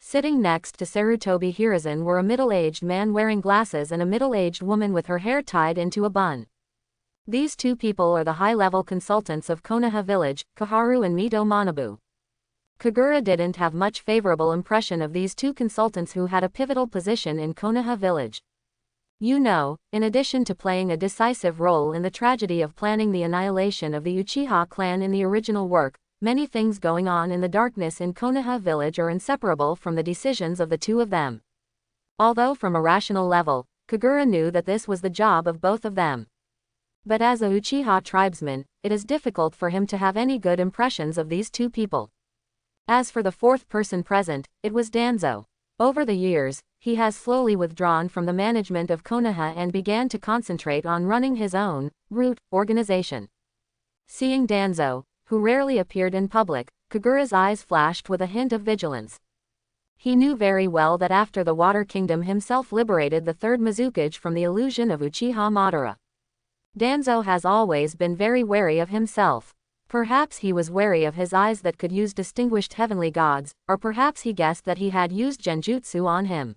Speaker 1: Sitting next to Sarutobi Hiruzen were a middle-aged man wearing glasses and a middle-aged woman with her hair tied into a bun. These 2 people are the high-level consultants of Konoha village, Kaharu and Mito Manabu. Kagura didn't have much favorable impression of these 2 consultants who had a pivotal position in Konoha village. You know, in addition to playing a decisive role in the tragedy of planning the annihilation of the Uchiha clan in the original work, many things going on in the darkness in Konoha village are inseparable from the decisions of the 2 of them. Although from a rational level, Kagura knew that this was the job of both of them. But as a Uchiha tribesman, it is difficult for him to have any good impressions of these 2 people. As for the 4th person present, it was Danzo. Over the years, he has slowly withdrawn from the management of Konoha and began to concentrate on running his own, root, organization. Seeing Danzo, who rarely appeared in public, Kagura's eyes flashed with a hint of vigilance. He knew very well that after the Water Kingdom himself liberated the 3rd Mizukage from the illusion of Uchiha Madara, Danzo has always been very wary of himself. Perhaps he was wary of his eyes that could use distinguished heavenly gods, or perhaps he guessed that he had used genjutsu on him.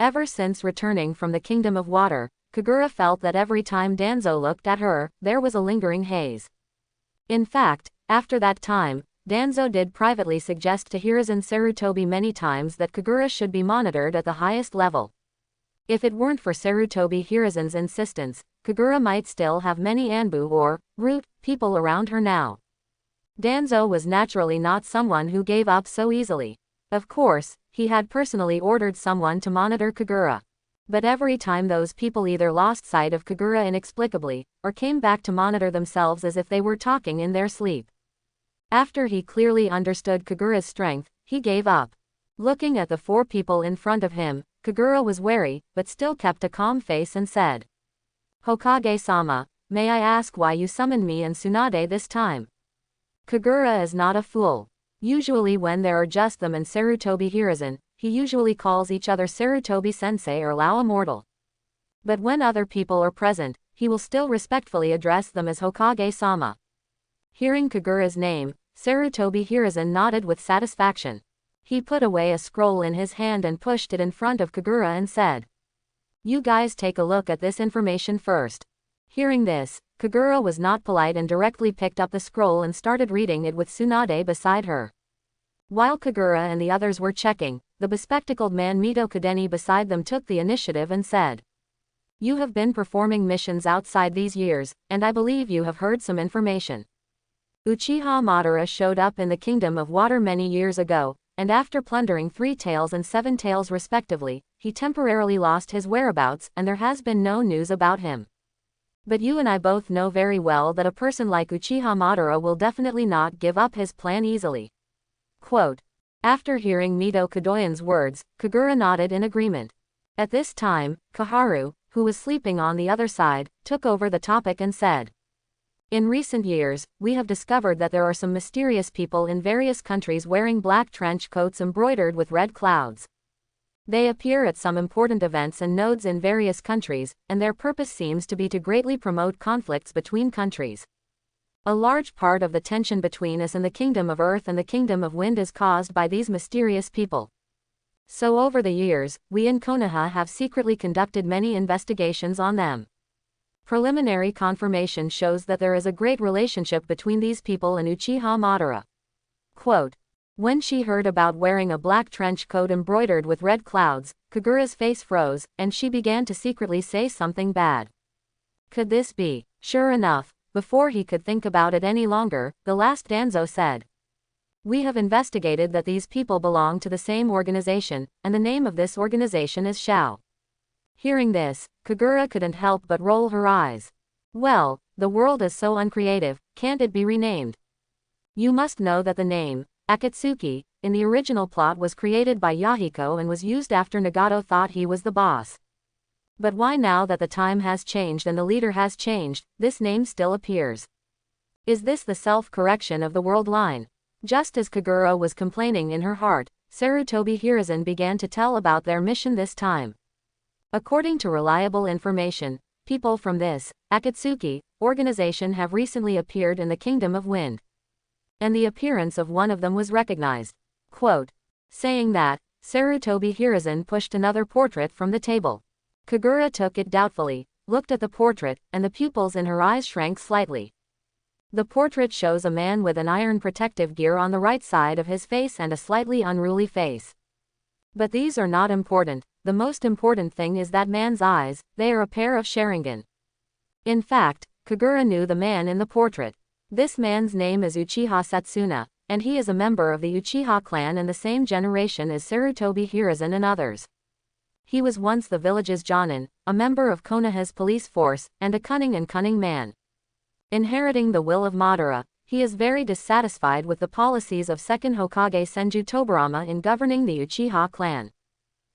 Speaker 1: Ever since returning from the Kingdom of Water, Kagura felt that every time Danzo looked at her, there was a lingering haze. In fact, after that time, Danzo did privately suggest to Hiruzen Sarutobi many times that Kagura should be monitored at the highest level. If it weren't for Sarutobi Hiruzen's insistence, Kagura might still have many Anbu or root people around her now. Danzo was naturally not someone who gave up so easily. Of course, he had personally ordered someone to monitor Kagura. But every time those people either lost sight of Kagura inexplicably, or came back to monitor themselves as if they were talking in their sleep. After he clearly understood Kagura's strength, he gave up. Looking at the 4 people in front of him, Kagura was wary, but still kept a calm face and said, "Hokage-sama, may I ask why you summoned me and Tsunade this time?" Kagura is not a fool. Usually when there are just them and Sarutobi Hiruzen, he usually calls each other Sarutobi-sensei or Lao Immortal. But when other people are present, he will still respectfully address them as Hokage-sama. Hearing Kagura's name, Sarutobi Hiruzen nodded with satisfaction. He put away a scroll in his hand and pushed it in front of Kagura and said, "You guys take a look at this information first." Hearing this, Kagura was not polite and directly picked up the scroll and started reading it with Tsunade beside her. While Kagura and the others were checking, the bespectacled man Mito Kadeni beside them took the initiative and said, "You have been performing missions outside these years, and I believe you have heard some information. Uchiha Madara showed up in the Kingdom of Water many years ago, and after plundering 3 tails and 7 tails respectively, he temporarily lost his whereabouts and there has been no news about him. But you and I both know very well that a person like Uchiha Madara will definitely not give up his plan easily." Quote. After hearing Mito Kadoyan's words, Kagura nodded in agreement. At this time, Kaharu, who was sleeping on the other side, took over the topic and said, "In recent years, we have discovered that there are some mysterious people in various countries wearing black trench coats embroidered with red clouds. They appear at some important events and nodes in various countries, and their purpose seems to be to greatly promote conflicts between countries. A large part of the tension between us and the Kingdom of Earth and the Kingdom of Wind is caused by these mysterious people. So over the years, we in Konoha have secretly conducted many investigations on them. Preliminary confirmation shows that there is a great relationship between these people and Uchiha Madara." Quote. When she heard about wearing a black trench coat embroidered with red clouds, Kagura's face froze, and she began to secretly say something bad. Could this be? Sure enough, before he could think about it any longer, the last Danzo said, "We have investigated that these people belong to the same organization, and the name of this organization is Shao." Hearing this, Kagura couldn't help but roll her eyes. Well, the world is so uncreative, can't it be renamed? You must know that the name, Akatsuki, in the original plot was created by Yahiko and was used after Nagato thought he was the boss. But why now that the time has changed and the leader has changed, this name still appears? Is this the self-correction of the world line? Just as Kagura was complaining in her heart, Sarutobi Hiruzen began to tell about their mission this time. According to reliable information, people from this, Akatsuki, organization have recently appeared in the Kingdom of Wind. And the appearance of one of them was recognized. Quote. Saying that, Sarutobi Hiruzen pushed another portrait from the table. Kagura took it doubtfully, looked at the portrait, and the pupils in her eyes shrank slightly. The portrait shows a man with an iron protective gear on the right side of his face and a slightly unruly face. But these are not important. The most important thing is that man's eyes, they are a pair of Sharingan. In fact, Kagura knew the man in the portrait. This man's name is Uchiha Setsuna, and he is a member of the Uchiha clan and the same generation as Sarutobi Hiruzen and others. He was once the village's Jonin, a member of Konoha's police force, and a cunning man. Inheriting the will of Madara, he is very dissatisfied with the policies of second Hokage Senju Tobarama in governing the Uchiha clan.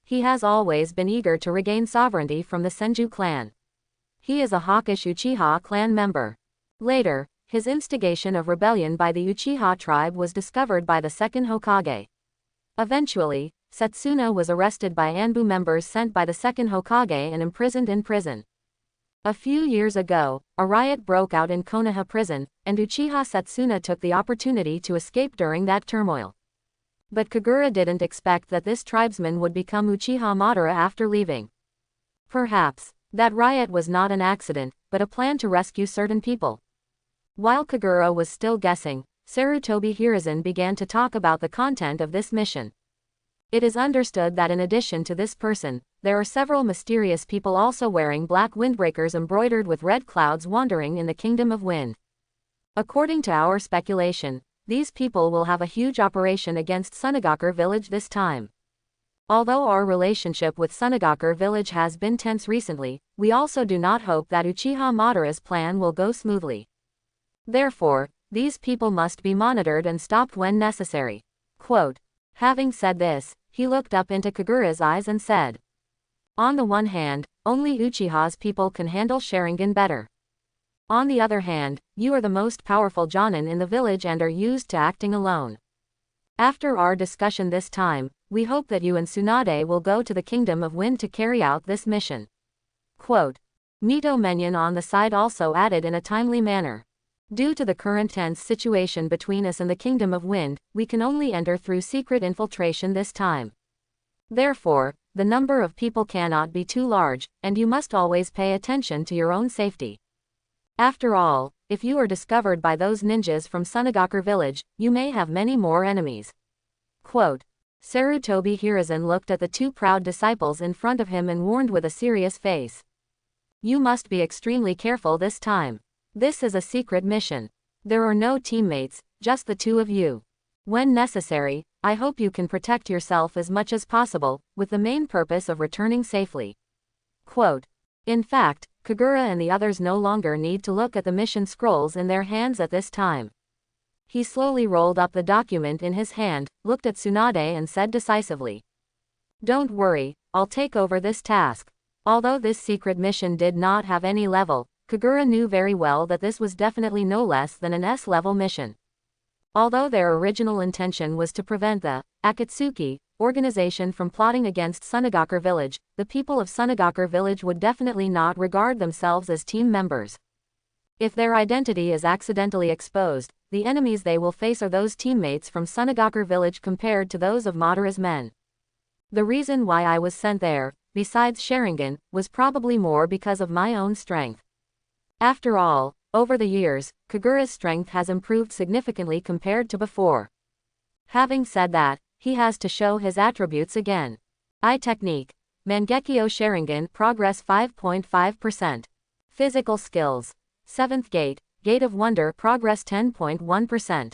Speaker 1: He has always been eager to regain sovereignty from the Senju clan. He is a hawkish Uchiha clan member. Later, his instigation of rebellion by the Uchiha tribe was discovered by the second Hokage. Eventually, Setsuna was arrested by Anbu members sent by the second Hokage and imprisoned in prison. A few years ago, a riot broke out in Konoha prison, and Uchiha Setsuna took the opportunity to escape during that turmoil. But Kagura didn't expect that this tribesman would become Uchiha Madara after leaving. Perhaps, that riot was not an accident, but a plan to rescue certain people. While Kagura was still guessing, Sarutobi Hiruzen began to talk about the content of this mission. It is understood that in addition to this person, there are several mysterious people also wearing black windbreakers embroidered with red clouds wandering in the Kingdom of Wind. According to our speculation, these people will have a huge operation against Sunagakur village this time. Although our relationship with Sunagakur village has been tense recently, we also do not hope that Uchiha Madara's plan will go smoothly. Therefore, These people must be monitored and stopped when necessary. Quote. Having said this, he looked up into Kagura's eyes and said, on the one hand, only Uchiha's people can handle Sharingan better. On the other hand, you are the most powerful Jonin in the village and are used to acting alone. After our discussion this time, we hope that you and Tsunade will go to the Kingdom of Wind to carry out this mission. Quote. Mito Menyon on the side also added in a timely manner. Due to the current tense situation between us and the Kingdom of Wind, we can only enter through secret infiltration this time. Therefore, the number of people cannot be too large, and you must always pay attention to your own safety. After all, if you are discovered by those ninjas from Sunagaku village, you may have many more enemies. Quote. Sarutobi Hiruzen looked at the two proud disciples in front of him and warned with a serious face. You must be extremely careful this time. This is a secret mission. There are no teammates, just the two of you. When necessary, I hope you can protect yourself as much as possible, with the main purpose of returning safely. Quote. In fact, Kagura and the others no longer need to look at the mission scrolls in their hands at this time. He slowly rolled up the document in his hand, looked at Tsunade and said decisively. Don't worry, I'll take over this task. Although this secret mission did not have any level, Kagura knew very well that this was definitely no less than an S-level mission. Although their original intention was to prevent the Akatsuki organization from plotting against Sunagaku village, the people of Sunagaku village would definitely not regard themselves as team members. If their identity is accidentally exposed, the enemies they will face are those teammates from Sunagaku village compared to those of Madara's men. The reason why I was sent there, besides Sharingan, was probably more because of my own strength. After all, over the years, Kagura's strength has improved significantly compared to before. Having said that, he has to show his attributes again. Eye technique. Mangekyo Sharingan progress 5.5%. Physical skills. 7th gate, Gate of Wonder progress 10.1%.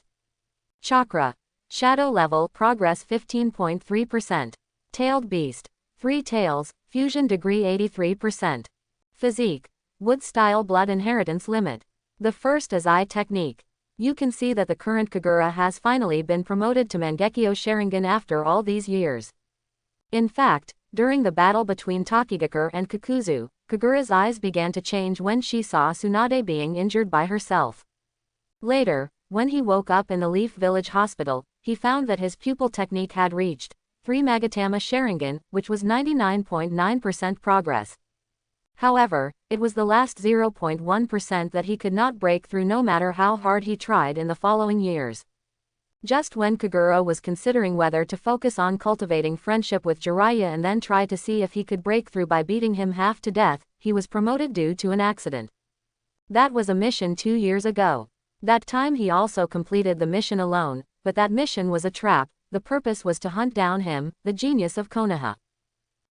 Speaker 1: Chakra. Shadow level progress 15.3%. Tailed beast. 3 tails, fusion degree 83%. Physique. Wood style blood inheritance limit. The first is eye technique. You can see that the current Kagura has finally been promoted to Mangekyo Sharingan after all these years. In fact, during the battle between Takigaku and Kakuzu, Kagura's eyes began to change when she saw Tsunade being injured by herself. Later, when he woke up in the Leaf Village Hospital, he found that his pupil technique had reached 3 Magatama Sharingan, which was 99.9% progress. However, it was the last 0.1% that he could not break through no matter how hard he tried in the following years. Just when Kagura was considering whether to focus on cultivating friendship with Jiraiya and then try to see if he could break through by beating him half to death, he was promoted due to an accident. That was a mission 2 years ago. That time he also completed the mission alone, but that mission was a trap. The purpose was to hunt down him, the genius of Konoha.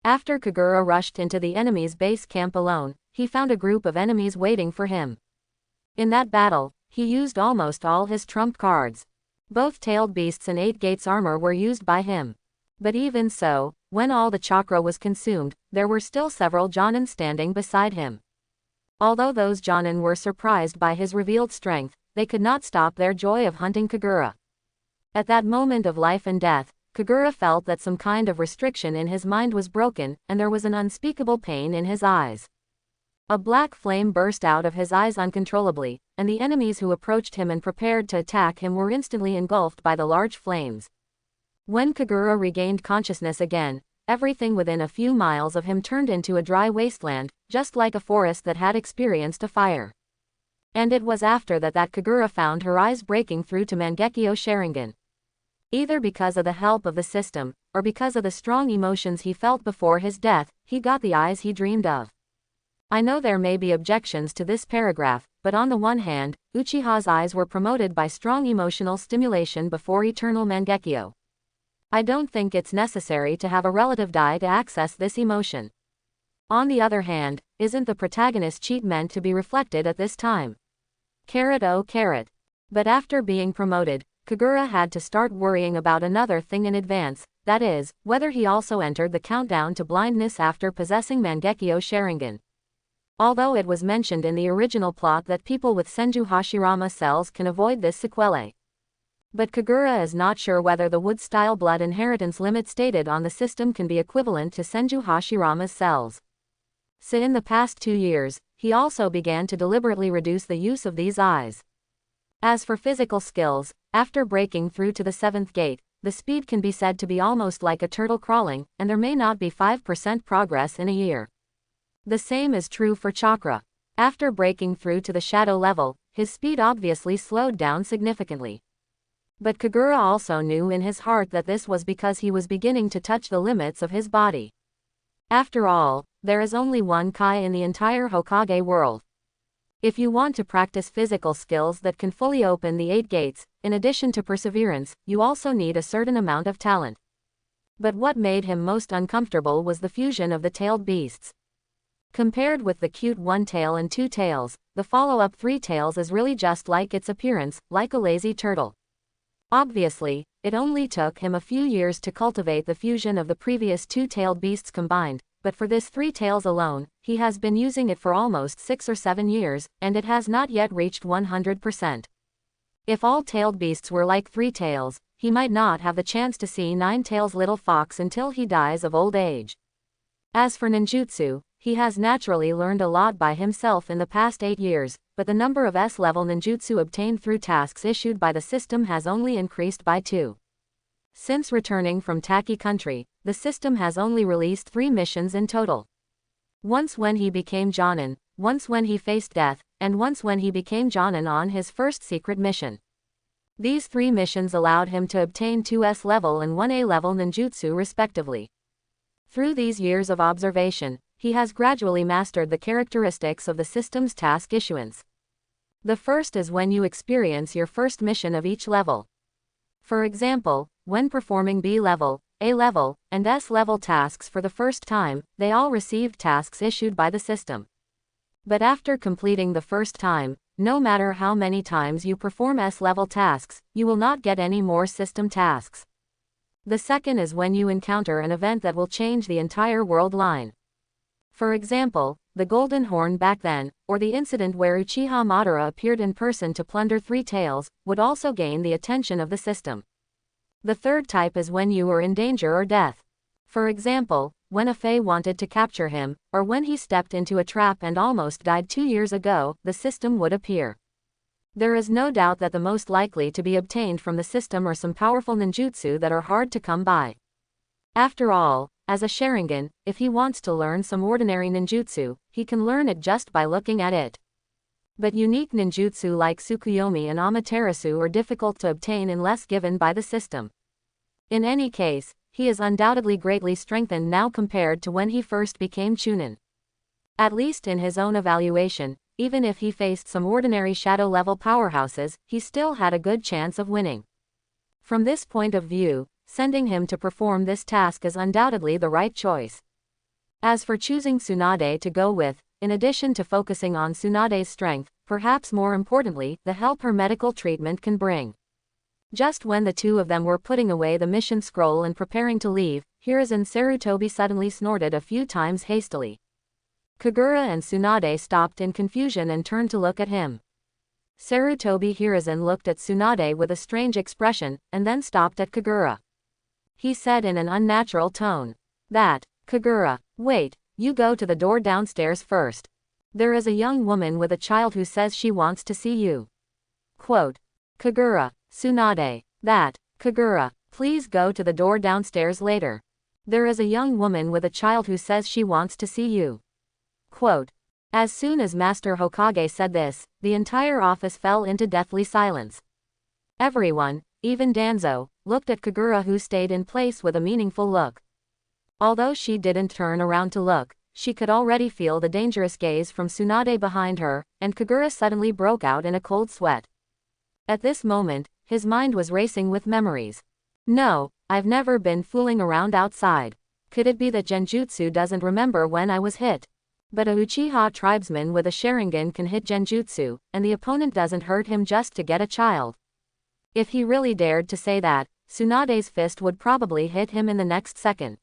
Speaker 1: After Kagura rushed into the enemy's base camp alone, he found a group of enemies waiting for him. In that battle, he used almost all his trump cards. Both tailed beasts and 8 gates armor were used by him. But even so, when all the chakra was consumed, there were still several Jonin standing beside him. Although those Jonin were surprised by his revealed strength, they could not stop their joy of hunting Kagura. At that moment of life and death, Kagura felt that some kind of restriction in his mind was broken, and there was an unspeakable pain in his eyes. A black flame burst out of his eyes uncontrollably, and the enemies who approached him and prepared to attack him were instantly engulfed by the large flames. When Kagura regained consciousness again, everything within a few miles of him turned into a dry wasteland, just like a forest that had experienced a fire. And it was after that Kagura found her eyes breaking through to Mangekyo Sharingan. Either because of the help of the system, or because of the strong emotions he felt before his death, he got the eyes he dreamed of. I know there may be objections to this paragraph, but on the one hand, Uchiha's eyes were promoted by strong emotional stimulation before eternal Mangekyo. I don't think it's necessary to have a relative die to access this emotion. On the other hand, isn't the protagonist cheat meant to be reflected at this time? Carrot oh carrot. But after being promoted, Kagura had to start worrying about another thing in advance, that is, whether he also entered the countdown to blindness after possessing Mangekyo Sharingan. Although it was mentioned in the original plot that people with Senju Hashirama cells can avoid this sequelae. But Kagura is not sure whether the wood-style blood inheritance limit stated on the system can be equivalent to Senju Hashirama's cells. So in the past 2 years, he also began to deliberately reduce the use of these eyes. As for physical skills, after breaking through to the 7th gate, the speed can be said to be almost like a turtle crawling, and there may not be 5% progress in a year. The same is true for chakra. After breaking through to the shadow level, his speed obviously slowed down significantly. But Kagura also knew in his heart that this was because he was beginning to touch the limits of his body. After all, there is only one Kai in the entire Hokage world. If you want to practice physical skills that can fully open the 8 gates, in addition to perseverance, you also need a certain amount of talent. But what made him most uncomfortable was the fusion of the tailed beasts. Compared with the cute 1 tail and 2 tails, the follow-up 3 tails is really just like its appearance, like a lazy turtle. Obviously, it only took him a few years to cultivate the fusion of the previous 2-tailed beasts combined, but for this 3 tails alone, he has been using it for almost 6 or 7 years, and it has not yet reached 100%. If all tailed beasts were like 3 tails, he might not have the chance to see 9 tails little fox until he dies of old age. As for ninjutsu, he has naturally learned a lot by himself in the past 8 years, but the number of S-level ninjutsu obtained through tasks issued by the system has only increased by 2. Since returning from Taki country, the system has only released 3 missions in total. Once when he became Jonin, once when he faced death, and once when he became Jonin on his first secret mission. These 3 missions allowed him to obtain 2 S-level and 1 A-level ninjutsu respectively. Through these years of observation, he has gradually mastered the characteristics of the system's task issuance. The first is when you experience your first mission of each level. For example, when performing B-level, A-level, and S-level tasks for the first time, they all received tasks issued by the system. But after completing the first time, no matter how many times you perform S-level tasks, you will not get any more system tasks. The second is when you encounter an event that will change the entire world line. For example, the Golden Horn back then, or the incident where Uchiha Madara appeared in person to plunder 3 tails, would also gain the attention of the system. The third type is when you are in danger or death. For example, when a Fae wanted to capture him, or when he stepped into a trap and almost died 2 years ago, the system would appear. There is no doubt that the most likely to be obtained from the system are some powerful ninjutsu that are hard to come by. After all, as a Sharingan, if he wants to learn some ordinary ninjutsu, he can learn it just by looking at it. But unique ninjutsu like Tsukuyomi and Amaterasu are difficult to obtain unless given by the system. In any case, he is undoubtedly greatly strengthened now compared to when he first became Chunin. At least in his own evaluation, even if he faced some ordinary shadow-level powerhouses, he still had a good chance of winning. From this point of view, sending him to perform this task is undoubtedly the right choice. As for choosing Tsunade to go with, in addition to focusing on Tsunade's strength, perhaps more importantly, the help her medical treatment can bring. Just when the two of them were putting away the mission scroll and preparing to leave, Hiruzen Sarutobi suddenly snorted a few times hastily. Kagura and Tsunade stopped in confusion and turned to look at him. Sarutobi Hiruzen looked at Tsunade with a strange expression, and then stopped at Kagura. He said in an unnatural tone. Kagura, wait, you go to the door downstairs first. There is a young woman with a child who says she wants to see you. Quote. Kagura, Tsunade. Kagura, please go to the door downstairs later. There is a young woman with a child who says she wants to see you. Quote. As soon as Master Hokage said this, the entire office fell into deathly silence. Everyone, even Danzo, looked at Kagura, who stayed in place with a meaningful look. Although she didn't turn around to look, she could already feel the dangerous gaze from Tsunade behind her, and Kagura suddenly broke out in a cold sweat. At this moment, his mind was racing with memories. No, I've never been fooling around outside. Could it be that Genjutsu doesn't remember when I was hit? But a Uchiha tribesman with a Sharingan can hit Genjutsu, and the opponent doesn't hurt him just to get a child. If he really dared to say that, Tsunade's fist would probably hit him in the next second.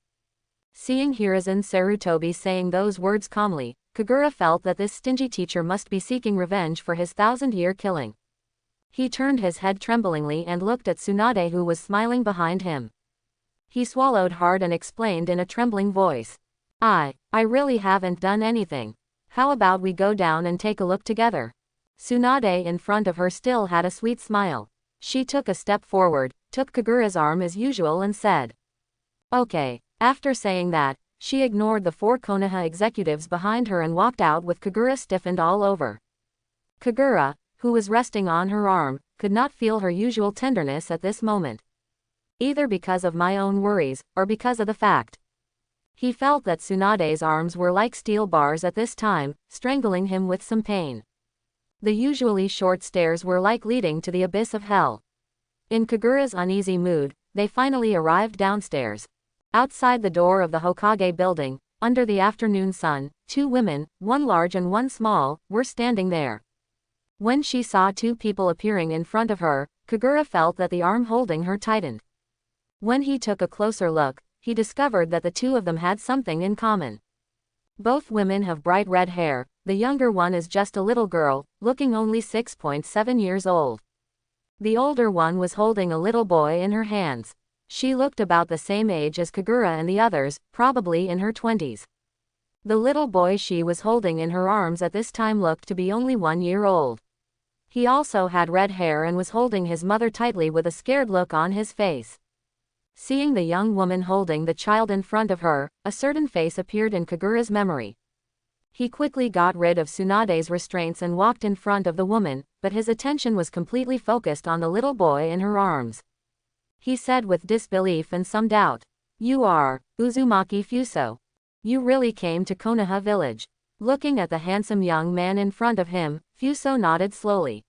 Speaker 1: Seeing Hiruzen Sarutobi saying those words calmly, Kagura felt that this stingy teacher must be seeking revenge for his 1,000-year killing. He turned his head tremblingly and looked at Tsunade, who was smiling behind him. He swallowed hard and explained in a trembling voice. I really haven't done anything. How about we go down and take a look together? Tsunade in front of her still had a sweet smile. She took a step forward, took Kagura's arm as usual and said, "Okay." After saying that, she ignored the 4 Konoha executives behind her and walked out with Kagura stiffened all over. Kagura, who was resting on her arm, could not feel her usual tenderness at this moment. Either because of my own worries, or because of the fact. He felt that Tsunade's arms were like steel bars at this time, strangling him with some pain. The usually short stairs were like leading to the abyss of hell. In Kagura's uneasy mood, they finally arrived downstairs. Outside the door of the Hokage building, under the afternoon sun, 2 women, one large and one small, were standing there. When she saw 2 people appearing in front of her, Kagura felt that the arm holding her tightened. When he took a closer look, he discovered that the 2 of them had something in common. Both women have bright red hair. The younger one is just a little girl, looking only 6.7 years old. The older one was holding a little boy in her hands. She looked about the same age as Kagura and the others, probably in her 20s. The little boy she was holding in her arms at this time looked to be only 1 year old. He also had red hair and was holding his mother tightly with a scared look on his face. Seeing the young woman holding the child in front of her, a certain face appeared in Kagura's memory. He quickly got rid of Tsunade's restraints and walked in front of the woman, but his attention was completely focused on the little boy in her arms. He said with disbelief and some doubt, "You are Uzumaki Fuso. You really came to Konoha village." Looking at the handsome young man in front of him, Fuso nodded slowly.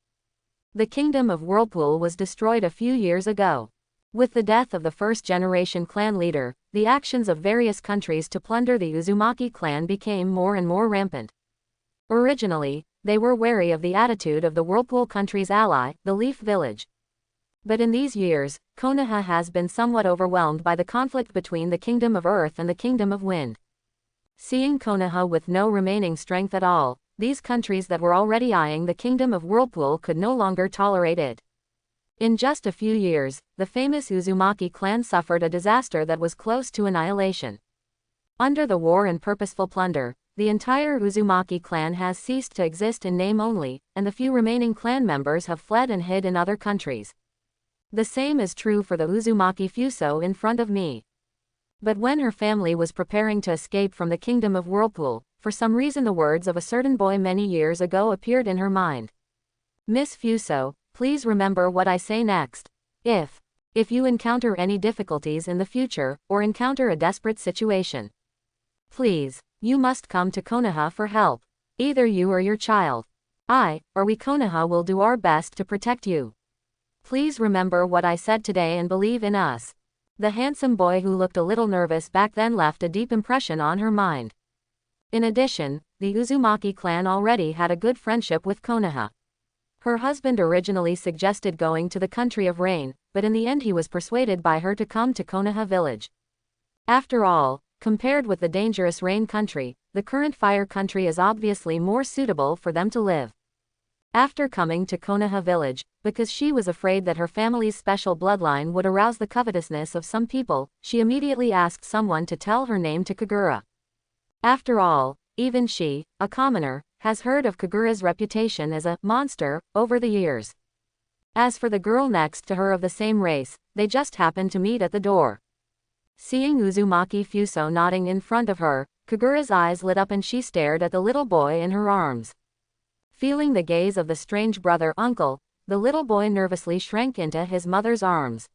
Speaker 1: The kingdom of Whirlpool was destroyed a few years ago. With the death of the first-generation clan leader, the actions of various countries to plunder the Uzumaki clan became more and more rampant. Originally, they were wary of the attitude of the Whirlpool country's ally, the Leaf Village. But in these years, Konoha has been somewhat overwhelmed by the conflict between the Kingdom of Earth and the Kingdom of Wind. Seeing Konoha with no remaining strength at all, these countries that were already eyeing the Kingdom of Whirlpool could no longer tolerate it. In just a few years, the famous Uzumaki clan suffered a disaster that was close to annihilation. Under the war and purposeful plunder, the entire Uzumaki clan has ceased to exist in name only, and the few remaining clan members have fled and hid in other countries. The same is true for the Uzumaki Fuso in front of me. But when her family was preparing to escape from the Kingdom of Whirlpool, for some reason the words of a certain boy many years ago appeared in her mind. "Miss Fuso, please remember what I say next. If you encounter any difficulties in the future, or encounter a desperate situation, please, you must come to Konoha for help. Either you or your child. Or we Konoha will do our best to protect you. Please remember what I said today and believe in us." The handsome boy who looked a little nervous back then left a deep impression on her mind. In addition, the Uzumaki clan already had a good friendship with Konoha. Her husband originally suggested going to the country of rain, but in the end he was persuaded by her to come to Konoha village. After all, compared with the dangerous rain country, the current fire country is obviously more suitable for them to live. After coming to Konoha village, because she was afraid that her family's special bloodline would arouse the covetousness of some people, she immediately asked someone to tell her name to Kagura. After all, even she, a commoner, has heard of Kagura's reputation as a monster over the years. As for the girl next to her of the same race, they just happened to meet at the door. Seeing Uzumaki Fuso nodding in front of her, Kagura's eyes lit up and she stared at the little boy in her arms. Feeling the gaze of the strange brother-uncle, the little boy nervously shrank into his mother's arms.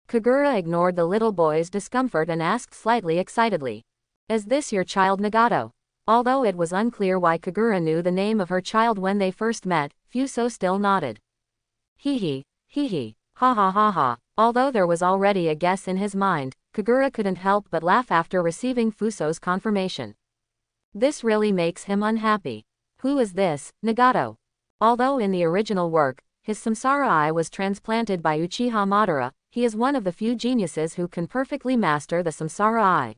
Speaker 1: Kagura ignored the little boy's discomfort and asked slightly excitedly, "Is this your child Nagato?" Although it was unclear why Kagura knew the name of her child when they first met, Fuso still nodded. Hee hee, ha ha ha ha. Although there was already a guess in his mind, Kagura couldn't help but laugh after receiving Fuso's confirmation. This really makes him unhappy. Who is this, Nagato? Although in the original work, his samsara eye was transplanted by Uchiha Madara, he is one of the few geniuses who can perfectly master the samsara eye.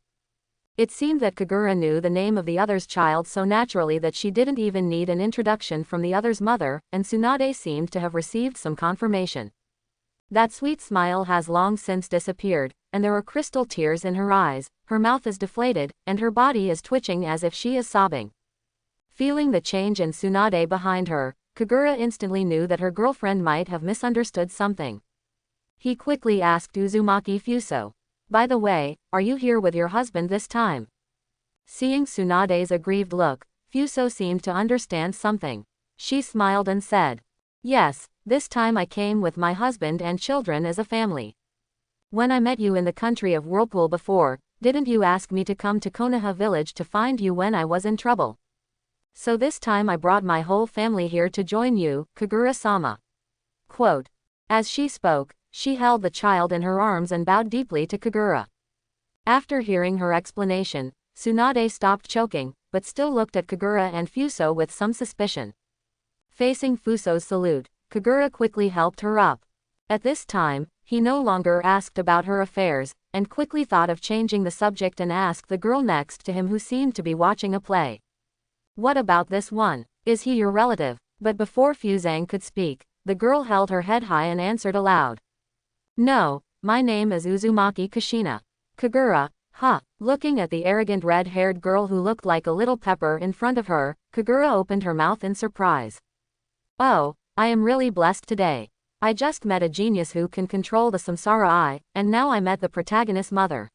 Speaker 1: It seemed that Kagura knew the name of the other's child so naturally that she didn't even need an introduction from the other's mother, and Tsunade seemed to have received some confirmation. That sweet smile has long since disappeared, and there are crystal tears in her eyes, her mouth is deflated, and her body is twitching as if she is sobbing. Feeling the change in Tsunade behind her, Kagura instantly knew that her girlfriend might have misunderstood something. He quickly asked Uzumaki Fuso, "By the way, are you here with your husband this time?" Seeing Tsunade's aggrieved look, Fuso seemed to understand something. She smiled and said, "Yes, this time I came with my husband and children as a family. When I met you in the country of Whirlpool before, didn't you ask me to come to Konoha village to find you when I was in trouble? So this time I brought my whole family here to join you, Kagura-sama." Quote. As she spoke, she held the child in her arms and bowed deeply to Kagura. After hearing her explanation, Tsunade stopped choking, but still looked at Kagura and Fuso with some suspicion. Facing Fuso's salute, Kagura quickly helped her up. At this time, he no longer asked about her affairs, and quickly thought of changing the subject and asked the girl next to him who seemed to be watching a play. "What about this one? Is he your relative?" But before Fuzang could speak, the girl held her head high and answered aloud. "No, my name is Uzumaki Kushina." Kagura, huh? Looking at the arrogant red-haired girl who looked like a little pepper in front of her, Kagura opened her mouth in surprise. "Oh, I am really blessed today. I just met a genius who can control the Samsara Eye, and now I met the protagonist's mother."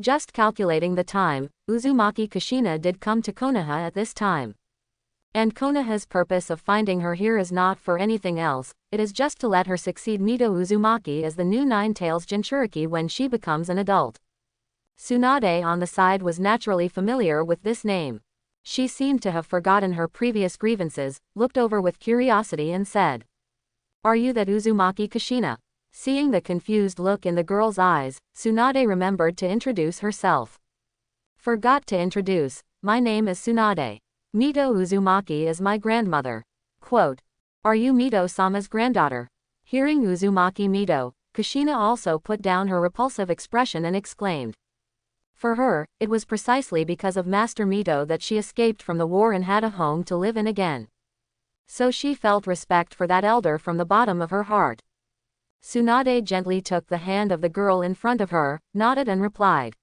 Speaker 1: Just calculating the time, Uzumaki Kushina did come to Konoha at this time. And Konoha's purpose of finding her here is not for anything else, it is just to let her succeed Mito Uzumaki as the new Nine-Tails Jinchuriki when she becomes an adult. Tsunade on the side was naturally familiar with this name. She seemed to have forgotten her previous grievances, looked over with curiosity and said, "Are you that Uzumaki Kushina?" Seeing the confused look in the girl's eyes, Tsunade remembered to introduce herself. "Forgot to introduce, my name is Tsunade. Mito Uzumaki is my grandmother." Quote. "Are you Mito-sama's granddaughter?" Hearing Uzumaki Mito, Kushina also put down her repulsive expression and exclaimed. For her, it was precisely because of Master Mito that she escaped from the war and had a home to live in again. So she felt respect for that elder from the bottom of her heart. Tsunade gently took the hand of the girl in front of her, nodded and replied,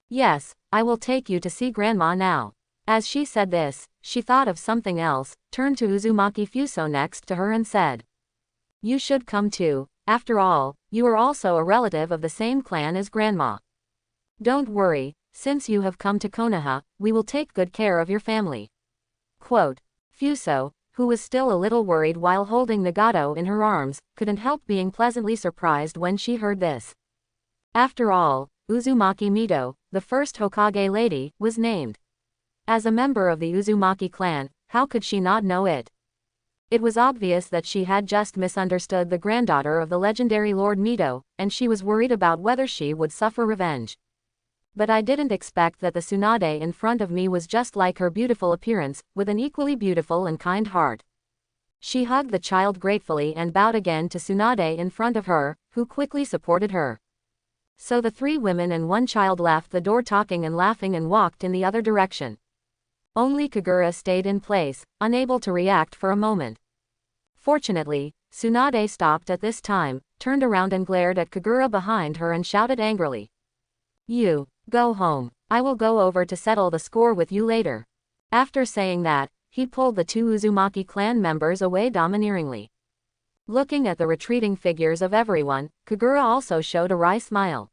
Speaker 1: "Yes, I will take you to see Grandma now." As she said this, she thought of something else, turned to Uzumaki Fuso next to her and said, "You should come too, after all, you are also a relative of the same clan as Grandma. Don't worry, since you have come to Konoha, we will take good care of your family." Quote. Fuso, who was still a little worried while holding Nagato in her arms, couldn't help being pleasantly surprised when she heard this. After all, Uzumaki Mito, the first Hokage lady, was named. As a member of the Uzumaki clan, how could she not know it? It was obvious that she had just misunderstood the granddaughter of the legendary Lord Mito, and she was worried about whether she would suffer revenge. But I didn't expect that the Tsunade in front of me was just like her beautiful appearance, with an equally beautiful and kind heart. She hugged the child gratefully and bowed again to Tsunade in front of her, who quickly supported her. So the three women and one child left the door talking and laughing and walked in the other direction. Only Kagura stayed in place, unable to react for a moment. Fortunately, Tsunade stopped at this time, turned around and glared at Kagura behind her and shouted angrily, "You, go home. I will go over to settle the score with you later." After saying that, he pulled the two Uzumaki clan members away domineeringly. Looking at the retreating figures of everyone, Kagura also showed a wry smile.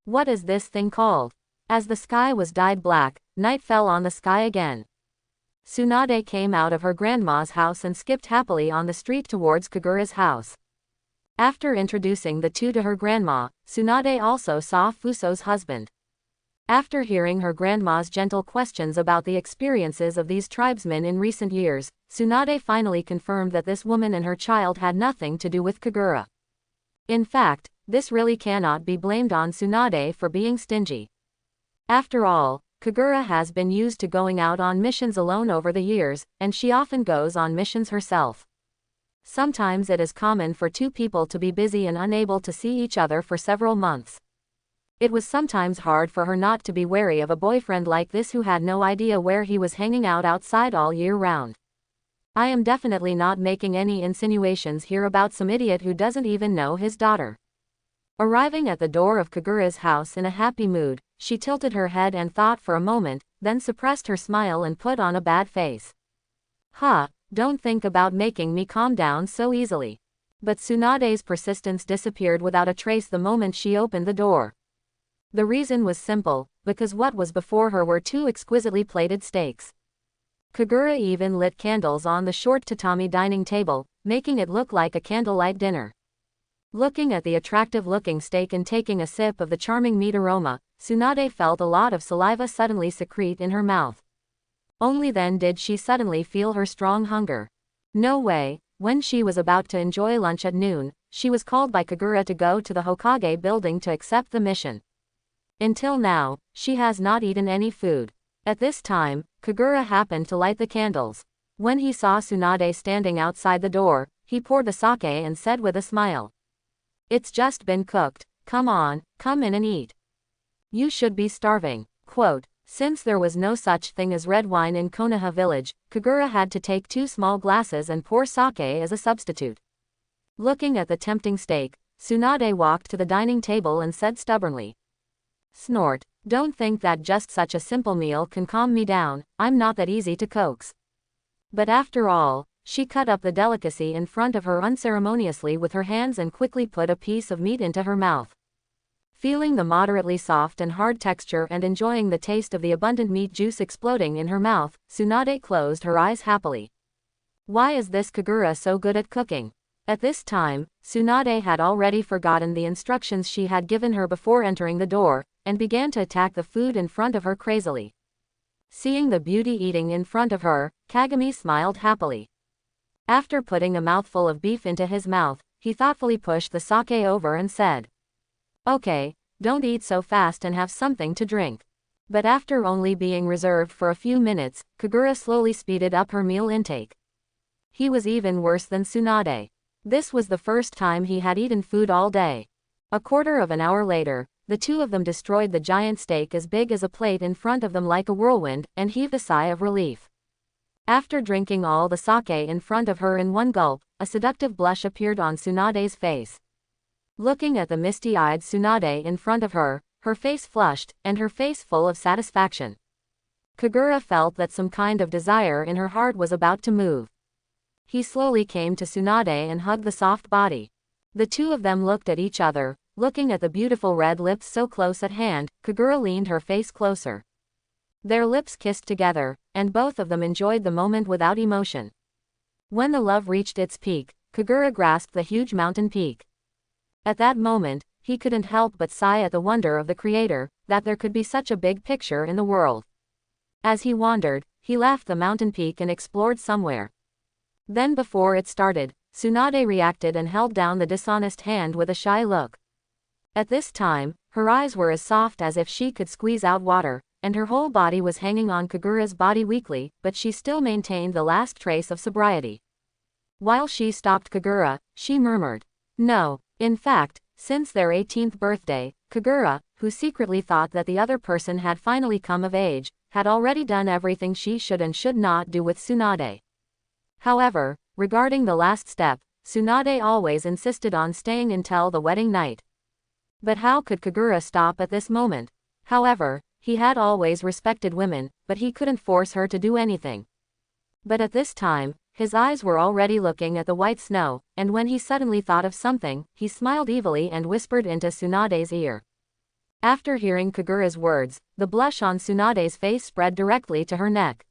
Speaker 1: "What is this thing called?" As the sky was dyed black, night fell on the sky again. Tsunade came out of her grandma's house and skipped happily on the street towards Kagura's house. After introducing the two to her grandma, Tsunade also saw Fuso's husband. After hearing her grandma's gentle questions about the experiences of these tribesmen in recent years, Tsunade finally confirmed that this woman and her child had nothing to do with Kagura. In fact, this really cannot be blamed on Tsunade for being stingy. After all, Kagura has been used to going out on missions alone over the years, and she often goes on missions herself. Sometimes it is common for two people to be busy and unable to see each other for several months. It was sometimes hard for her not to be wary of a boyfriend like this who had no idea where he was hanging out outside all year round. I am definitely not making any insinuations here about some idiot who doesn't even know his daughter. Arriving at the door of Kagura's house in a happy mood, she tilted her head and thought for a moment, then suppressed her smile and put on a bad face. Don't think about making me calm down so easily. But Tsunade's persistence disappeared without a trace the moment she opened the door. The reason was simple, because what was before her were two exquisitely plated steaks. Kagura even lit candles on the short tatami dining table, making it look like a candlelight dinner. Looking at the attractive-looking steak and taking a sip of the charming meat aroma, Tsunade felt a lot of saliva suddenly secrete in her mouth. Only then did she suddenly feel her strong hunger. No way, when she was about to enjoy lunch at noon, she was called by Kagura to go to the Hokage building to accept the mission. Until now, she has not eaten any food. At this time, Kagura happened to light the candles. When he saw Tsunade standing outside the door, he poured the sake and said with a smile, "It's just been cooked, come on, come in and eat. You should be starving." Quote, since there was no such thing as red wine in Konoha village, Kagura had to take 2 small glasses and pour sake as a substitute. Looking at the tempting steak, Tsunade walked to the dining table and said stubbornly, "Snort, don't think that just such a simple meal can calm me down, I'm not that easy to coax." But after all, she cut up the delicacy in front of her unceremoniously with her hands and quickly put a piece of meat into her mouth. Feeling the moderately soft and hard texture and enjoying the taste of the abundant meat juice exploding in her mouth, Tsunade closed her eyes happily. Why is this Kagura so good at cooking? At this time, Tsunade had already forgotten the instructions she had given her before entering the door, and began to attack the food in front of her crazily. Seeing the beauty eating in front of her, Kagami smiled happily. After putting a mouthful of beef into his mouth, he thoughtfully pushed the sake over and said, "Okay, don't eat so fast and have something to drink." But after only being reserved for a few minutes, Kagura slowly speeded up her meal intake. He was even worse than Tsunade. This was the first time he had eaten food all day. A quarter of an hour later, the two of them destroyed the giant steak as big as a plate in front of them like a whirlwind, and heaved a sigh of relief. After drinking all the sake in front of her in one gulp, a seductive blush appeared on Tsunade's face. Looking at the misty-eyed Tsunade in front of her, her face flushed, and her face full of satisfaction. Kagura felt that some kind of desire in her heart was about to move. He slowly came to Tsunade and hugged the soft body. The two of them looked at each other, looking at the beautiful red lips so close at hand. Kagura leaned her face closer. Their lips kissed together, and both of them enjoyed the moment without emotion. When the love reached its peak, Kagura grasped the huge mountain peak. At that moment, he couldn't help but sigh at the wonder of the Creator, that there could be such a big picture in the world. As he wandered, he left the mountain peak and explored somewhere. Then before it started, Tsunade reacted and held down the dishonest hand with a shy look. At this time, her eyes were as soft as if she could squeeze out water, and her whole body was hanging on Kagura's body weakly, but she still maintained the last trace of sobriety. While she stopped Kagura, she murmured, "No." In fact, since their 18th birthday, Kagura, who secretly thought that the other person had finally come of age, had already done everything she should and should not do with Tsunade. However, regarding the last step, Tsunade always insisted on staying until the wedding night. But how could Kagura stop at this moment? However, he had always respected women, but he couldn't force her to do anything. But at this time, his eyes were already looking at the white snow, and when he suddenly thought of something, he smiled evilly and whispered into Tsunade's ear. After hearing Kagura's words, the blush on Tsunade's face spread directly to her neck.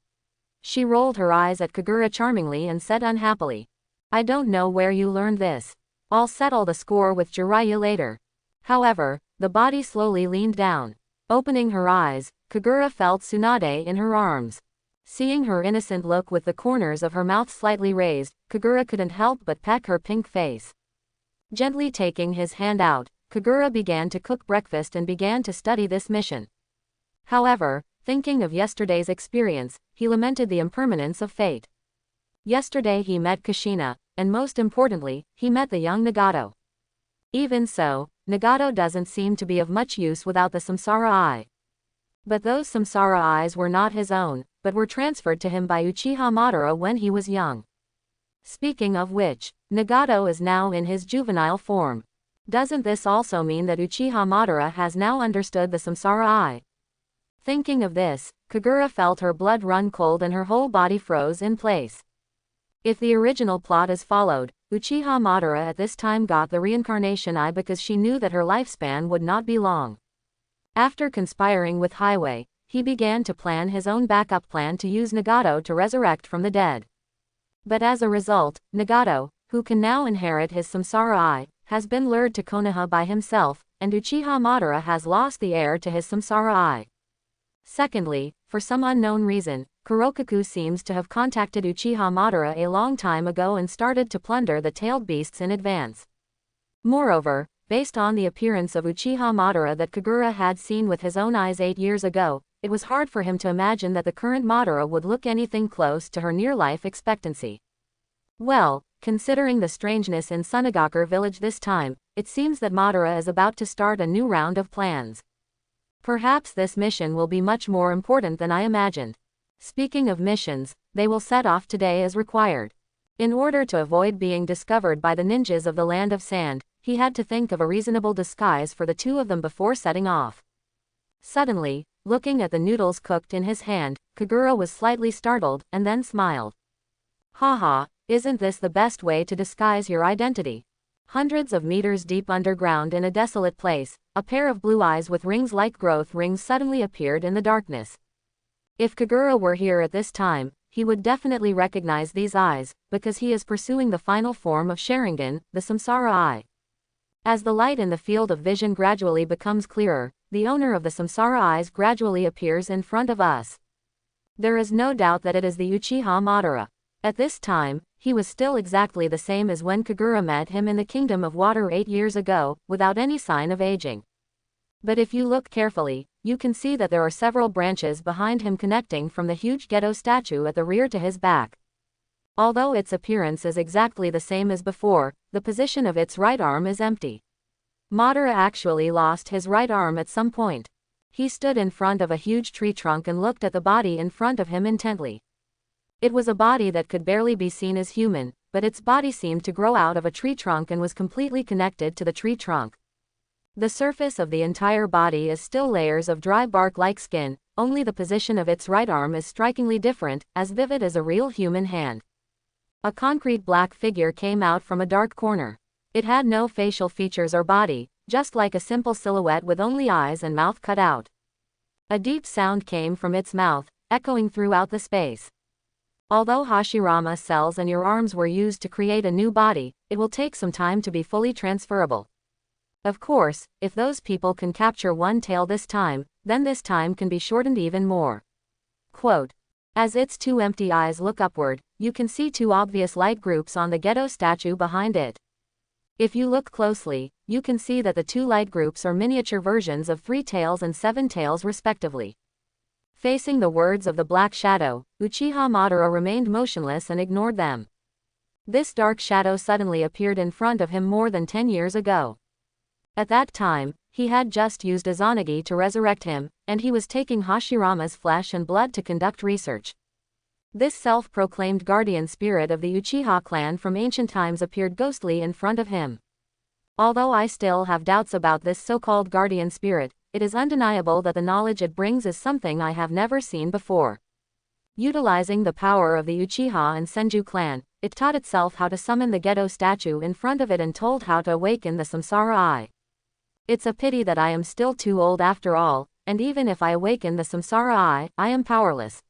Speaker 1: She rolled her eyes at Kagura charmingly and said unhappily, "I don't know where you learned this. I'll settle the score with Jiraiya later." However, the body slowly leaned down. Opening her eyes, Kagura felt Tsunade in her arms. Seeing her innocent look with the corners of her mouth slightly raised, Kagura couldn't help but peck her pink face. Gently taking his hand out, Kagura began to cook breakfast and began to study this mission. However, thinking of yesterday's experience, he lamented the impermanence of fate. Yesterday he met Kushina, and most importantly, he met the young Nagato. Even so, Nagato doesn't seem to be of much use without the Samsara Eye. But those Samsara Eyes were not his own, but were transferred to him by Uchiha Madara when he was young. Speaking of which, Nagato is now in his juvenile form. Doesn't this also mean that Uchiha Madara has now understood the Samsara Eye? Thinking of this, Kagura felt her blood run cold and her whole body froze in place. If the original plot is followed, Uchiha Madara at this time got the reincarnation eye because she knew that her lifespan would not be long. After conspiring with Highway, he began to plan his own backup plan to use Nagato to resurrect from the dead. But as a result, Nagato, who can now inherit his Samsara Eye, has been lured to Konoha by himself, and Uchiha Madara has lost the heir to his Samsara Eye. Secondly, for some unknown reason, Kurokaku seems to have contacted Uchiha Madara a long time ago and started to plunder the tailed beasts in advance. Moreover, based on the appearance of Uchiha Madara that Kagura had seen with his own eyes 8 years ago, it was hard for him to imagine that the current Madara would look anything close to her near-life expectancy. Well, considering the strangeness in Sunagakur village this time, it seems that Madara is about to start a new round of plans. Perhaps this mission will be much more important than I imagined. Speaking of missions, they will set off today as required. In order to avoid being discovered by the ninjas of the Land of Sand, he had to think of a reasonable disguise for the two of them before setting off. Suddenly, looking at the noodles cooked in his hand, Kagura was slightly startled, and then smiled. Haha, isn't this the best way to disguise your identity? Hundreds of meters deep underground in a desolate place, a pair of blue eyes with rings like growth rings suddenly appeared in the darkness. If Kagura were here at this time, he would definitely recognize these eyes, because he is pursuing the final form of Sharingan, the Samsara Eye. As the light in the field of vision gradually becomes clearer, the owner of the Samsara Eyes gradually appears in front of us. There is no doubt that it is the Uchiha Madara. At this time, he was still exactly the same as when Kagura met him in the Kingdom of Water 8 years ago, without any sign of aging. But if you look carefully, you can see that there are several branches behind him connecting from the huge Gedo statue at the rear to his back. Although its appearance is exactly the same as before, the position of its right arm is empty. Madara actually lost his right arm at some point. He stood in front of a huge tree trunk and looked at the body in front of him intently. It was a body that could barely be seen as human, but its body seemed to grow out of a tree trunk and was completely connected to the tree trunk. The surface of the entire body is still layers of dry bark-like skin, only the position of its right arm is strikingly different, as vivid as a real human hand. A concrete black figure came out from a dark corner. It had no facial features or body, just like a simple silhouette with only eyes and mouth cut out. A deep sound came from its mouth, echoing throughout the space. Although Hashirama cells and your arms were used to create a new body, it will take some time to be fully transferable. Of course, if those people can capture one tail this time, then this time can be shortened even more. Quote, as its two empty eyes look upward, you can see two obvious light groups on the Gedo statue behind it. If you look closely, you can see that the two light groups are miniature versions of 3 tails and 7 tails respectively. Facing the words of the Black Shadow, Uchiha Madara remained motionless and ignored them. This dark shadow suddenly appeared in front of him more than 10 years ago. At that time, he had just used Izanagi to resurrect him, and he was taking Hashirama's flesh and blood to conduct research. This self-proclaimed guardian spirit of the Uchiha clan from ancient times appeared ghostly in front of him. Although I still have doubts about this so-called guardian spirit, it is undeniable that the knowledge it brings is something I have never seen before. Utilizing the power of the Uchiha and Senju clan, it taught itself how to summon the Gedo statue in front of it and told how to awaken the Samsara Eye. It's a pity that I am still too old after all, and even if I awaken the Samsara Eye, I am powerless.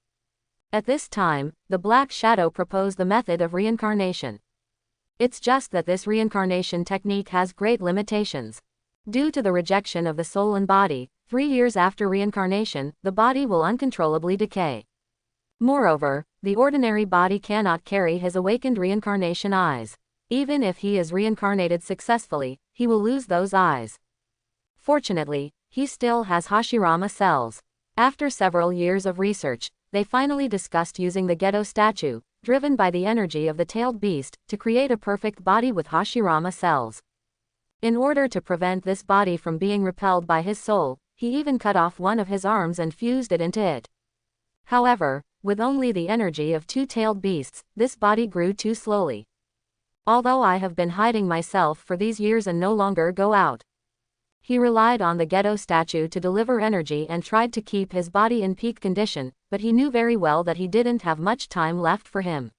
Speaker 1: At this time, the Black Shadow proposed the method of reincarnation. It's just that this reincarnation technique has great limitations. Due to the rejection of the soul and body, 3 years after reincarnation, the body will uncontrollably decay. Moreover, the ordinary body cannot carry his awakened reincarnation eyes. Even if he is reincarnated successfully, he will lose those eyes. Fortunately, he still has Hashirama cells. After several years of research, they finally discussed using the Gedo statue, driven by the energy of the tailed beast, to create a perfect body with Hashirama cells. In order to prevent this body from being repelled by his soul, he even cut off one of his arms and fused it into it. However, with only the energy of two-tailed beasts, this body grew too slowly. Although I have been hiding myself for these years and no longer go out. He relied on the ghetto statue to deliver energy and tried to keep his body in peak condition, but he knew very well that he didn't have much time left for him.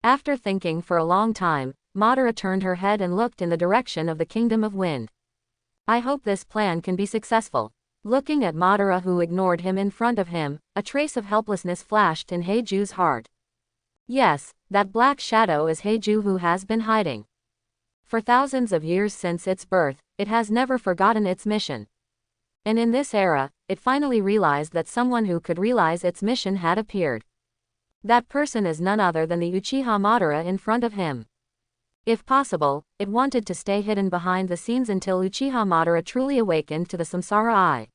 Speaker 1: After thinking for a long time, Madara turned her head and looked in the direction of the Kingdom of Wind. I hope this plan can be successful. Looking at Madara, who ignored him in front of him, a trace of helplessness flashed in Heiju's heart. Yes, that black shadow is Heiju, who has been hiding. For thousands of years since its birth, it has never forgotten its mission. And in this era, it finally realized that someone who could realize its mission had appeared. That person is none other than the Uchiha Madara in front of him. If possible, it wanted to stay hidden behind the scenes until Uchiha Madara truly awakened to the Samsara Eye.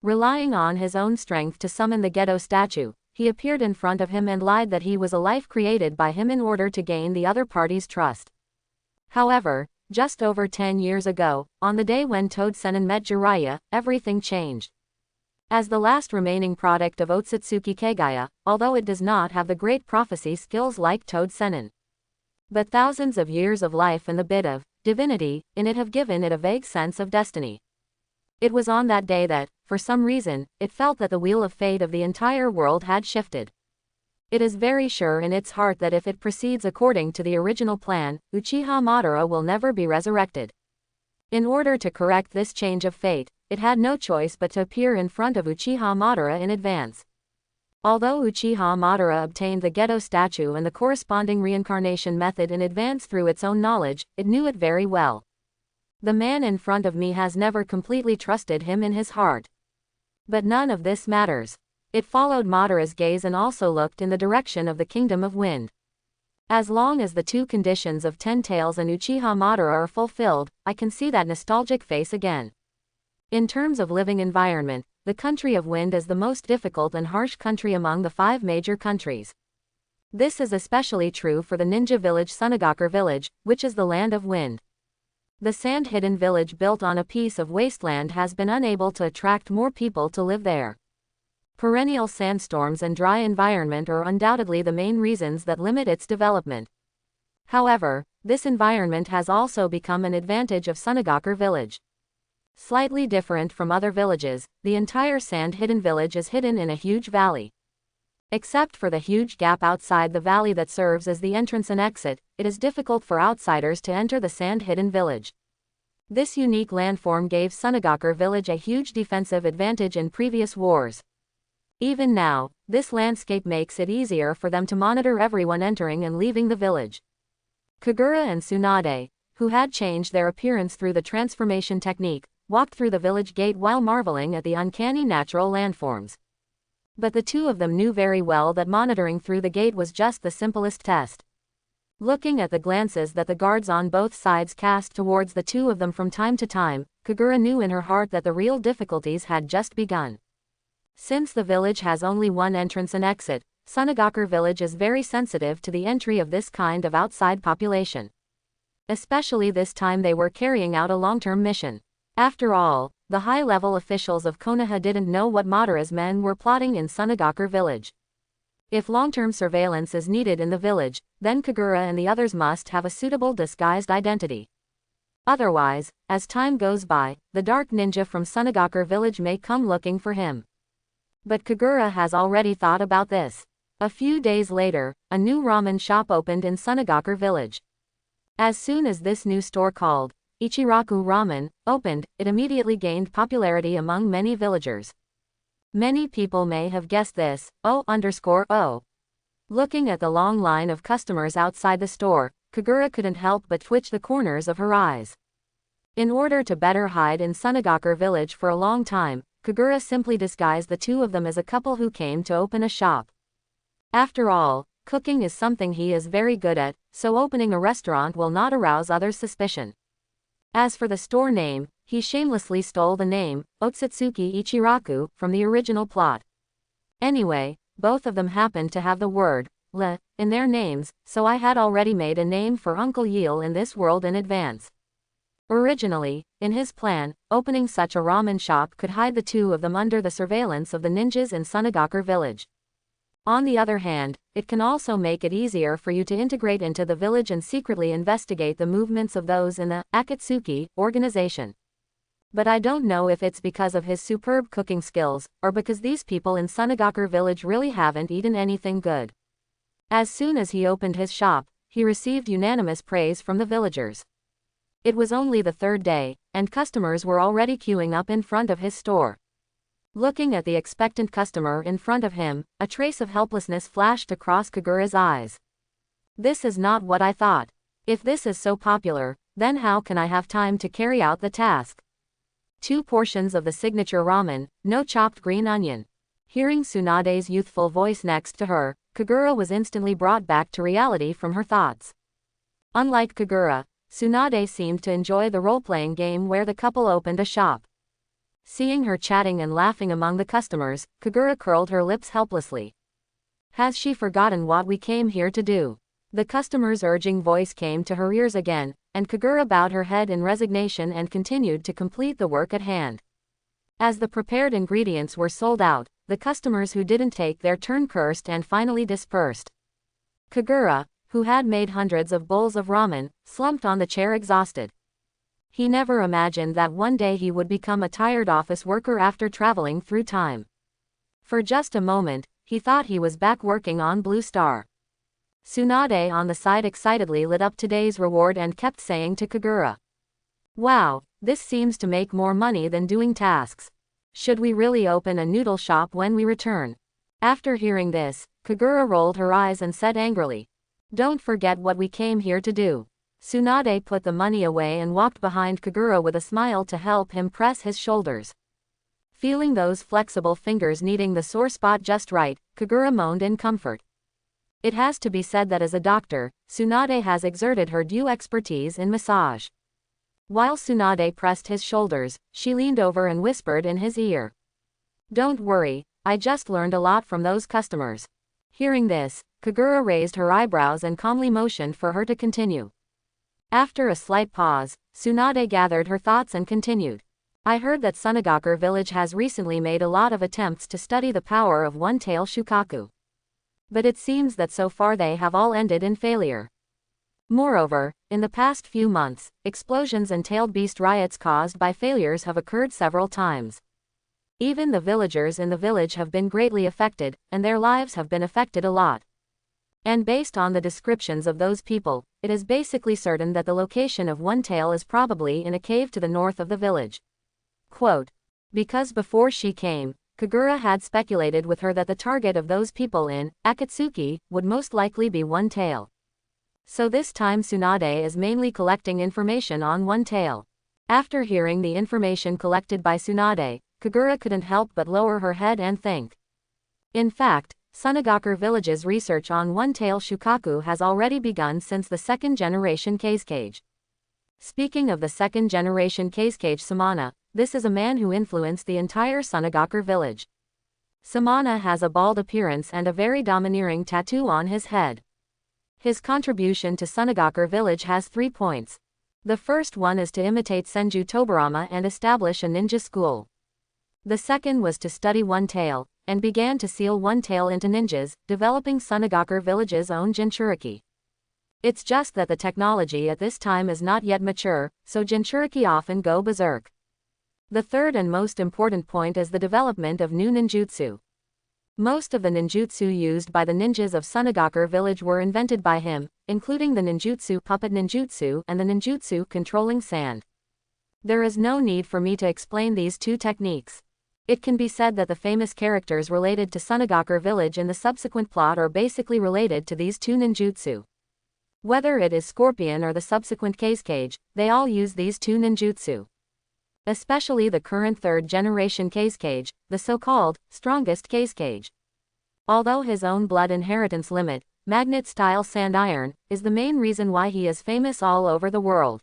Speaker 1: Relying on his own strength to summon the Gedo statue, he appeared in front of him and lied that he was a life created by him in order to gain the other party's trust. However, just over 10 years ago, on the day when Toad Sannin met Jiraiya, everything changed. As the last remaining product of Otsutsuki Kagaya, although it does not have the great prophecy skills like Toad Sannin, but thousands of years of life and the bit of divinity in it have given it a vague sense of destiny. It was on that day that, for some reason, it felt that the wheel of fate of the entire world had shifted. It is very sure in its heart that if it proceeds according to the original plan, Uchiha Madara will never be resurrected. In order to correct this change of fate, it had no choice but to appear in front of Uchiha Madara in advance. Although Uchiha Madara obtained the Gedo statue and the corresponding reincarnation method in advance through its own knowledge, it knew it very well. The man in front of me has never completely trusted him in his heart. But none of this matters. It followed Madara's gaze and also looked in the direction of the Kingdom of Wind. As long as the two conditions of Ten Tails and Uchiha Madara are fulfilled, I can see that nostalgic face again. In terms of living environment, the country of wind is the most difficult and harsh country among the 5 major countries. This is especially true for the ninja village Sunagakur village, which is the land of wind. The sand-hidden village built on a piece of wasteland has been unable to attract more people to live there. Perennial sandstorms and dry environment are undoubtedly the main reasons that limit its development. However, this environment has also become an advantage of Sunagakur village. Slightly different from other villages, the entire sand-hidden village is hidden in a huge valley. Except for the huge gap outside the valley that serves as the entrance and exit, it is difficult for outsiders to enter the sand-hidden village. This unique landform gave Sunagakur village a huge defensive advantage in previous wars. Even now, this landscape makes it easier for them to monitor everyone entering and leaving the village. Kagura and Tsunade, who had changed their appearance through the transformation technique, walked through the village gate while marveling at the uncanny natural landforms. But the two of them knew very well that monitoring through the gate was just the simplest test. Looking at the glances that the guards on both sides cast towards the two of them from time to time, Kagura knew in her heart that the real difficulties had just begun. Since the village has only one entrance and exit, Sunagakur village is very sensitive to the entry of this kind of outside population. Especially this time they were carrying out a long-term mission. After all, the high-level officials of Konoha didn't know what Madara's men were plotting in Sunagakur village. If long-term surveillance is needed in the village, then Kagura and the others must have a suitable disguised identity. Otherwise, as time goes by, the dark ninja from Sunagakur village may come looking for him. But Kagura has already thought about this. A few days later, a new ramen shop opened in Sunagakur village. As soon as this new store called Ichiraku Ramen opened, it immediately gained popularity among many villagers. Many people may have guessed this, O_O. Looking at the long line of customers outside the store, Kagura couldn't help but twitch the corners of her eyes. In order to better hide in Sunagakur village for a long time, Kagura simply disguised the two of them as a couple who came to open a shop. After all, cooking is something he is very good at, so opening a restaurant will not arouse others' suspicion. As for the store name, he shamelessly stole the name, Otsutsuki Ichiraku, from the original plot. Anyway, both of them happened to have the word le in their names, so I had already made a name for Uncle Yeel in this world in advance. Originally, in his plan, opening such a ramen shop could hide the two of them under the surveillance of the ninjas in Sunagakur village. On the other hand, it can also make it easier for you to integrate into the village and secretly investigate the movements of those in the Akatsuki organization. But I don't know if it's because of his superb cooking skills, or because these people in Sunagakur village really haven't eaten anything good. As soon as he opened his shop, he received unanimous praise from the villagers. It was only the third day, and customers were already queuing up in front of his store. Looking at the expectant customer in front of him, a trace of helplessness flashed across Kagura's eyes. This is not what I thought. If this is so popular, then how can I have time to carry out the task? 2 portions of the signature ramen, no chopped green onion. Hearing Tsunade's youthful voice next to her, Kagura was instantly brought back to reality from her thoughts. Unlike Kagura, Tsunade seemed to enjoy the role-playing game where the couple opened a shop. Seeing her chatting and laughing among the customers, Kagura curled her lips helplessly. Has she forgotten what we came here to do? The customer's urging voice came to her ears again, and Kagura bowed her head in resignation and continued to complete the work at hand. As the prepared ingredients were sold out, the customers who didn't take their turn cursed and finally dispersed. Kagura, who had made hundreds of bowls of ramen, slumped on the chair exhausted. He never imagined that one day he would become a tired office worker after traveling through time. For just a moment, he thought he was back working on Blue Star. Tsunade on the side excitedly lit up today's reward and kept saying to Kagura, "Wow, this seems to make more money than doing tasks. Should we really open a noodle shop when we return?" After hearing this, Kagura rolled her eyes and said angrily, "Don't forget what we came here to do." Tsunade put the money away and walked behind Kagura with a smile to help him press his shoulders. Feeling those flexible fingers kneading the sore spot just right, Kagura moaned in comfort. It has to be said that as a doctor, Tsunade has exerted her due expertise in massage. While Tsunade pressed his shoulders, she leaned over and whispered in his ear, "Don't worry, I just learned a lot from those customers." Hearing this, Kagura raised her eyebrows and calmly motioned for her to continue. After a slight pause, Tsunade gathered her thoughts and continued, "I heard that Sunagakur village has recently made a lot of attempts to study the power of one-tail Shukaku. But it seems that so far they have all ended in failure. Moreover, in the past few months, explosions and tailed beast riots caused by failures have occurred several times. Even the villagers in the village have been greatly affected, and their lives have been affected a lot. And based on the descriptions of those people, it is basically certain that the location of One Tail is probably in a cave to the north of the village." Quote, because before she came, Kagura had speculated with her that the target of those people in Akatsuki would most likely be One Tail. So this time Tsunade is mainly collecting information on One Tail. After hearing the information collected by Tsunade, Kagura couldn't help but lower her head and think. In fact, Sunagakur village's research on one-tail Shukaku has already begun since the second-generation Kazekage. Speaking of the second-generation Kazekage Samana, this is a man who influenced the entire Sunagakur village. Samana has a bald appearance and a very domineering tattoo on his head. His contribution to Sunagakur village has 3 points. The first one is to imitate Senju Tobarama and establish a ninja school. The second was to study One Tail, and began to seal One Tail into ninjas, developing Sunagakur village's own Jinchuriki. It's just that the technology at this time is not yet mature, so Jinchuriki often go berserk. The third and most important point is the development of new ninjutsu. Most of the ninjutsu used by the ninjas of Sunagakur village were invented by him, including the ninjutsu puppet ninjutsu and the ninjutsu controlling sand. There is no need for me to explain these 2 techniques. It can be said that the famous characters related to Sunagakur village in the subsequent plot are basically related to these 2 ninjutsu. Whether it is Scorpion or the subsequent Kazekage, they all use these 2 ninjutsu. Especially the current 3rd generation Kazekage, the so-called strongest Kazekage. Although his own blood inheritance limit, magnet-style sand iron, is the main reason why he is famous all over the world.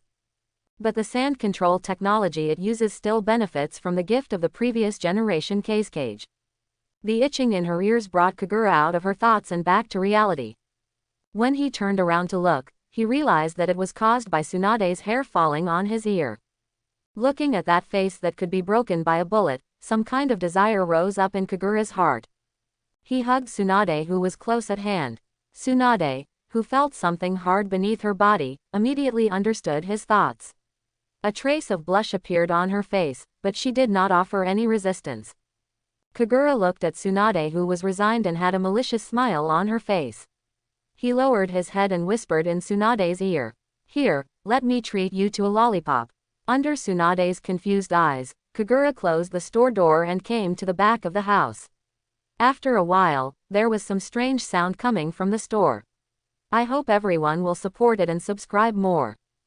Speaker 1: But the sand control technology it uses still benefits from the gift of the previous generation Kazekage. The itching in her ears brought Kagura out of her thoughts and back to reality. When he turned around to look, he realized that it was caused by Tsunade's hair falling on his ear. Looking at that face that could be broken by a bullet, some kind of desire rose up in Kagura's heart. He hugged Tsunade, who was close at hand. Tsunade, who felt something hard beneath her body, immediately understood his thoughts. A trace of blush appeared on her face, but she did not offer any resistance. Kagura looked at Tsunade, who was resigned and had a malicious smile on her face. He lowered his head and whispered in Tsunade's ear. "Here, let me treat you to a lollipop." Under Tsunade's confused eyes, Kagura closed the store door and came to the back of the house. After a while, there was some strange sound coming from the store. I hope everyone will support it and subscribe more.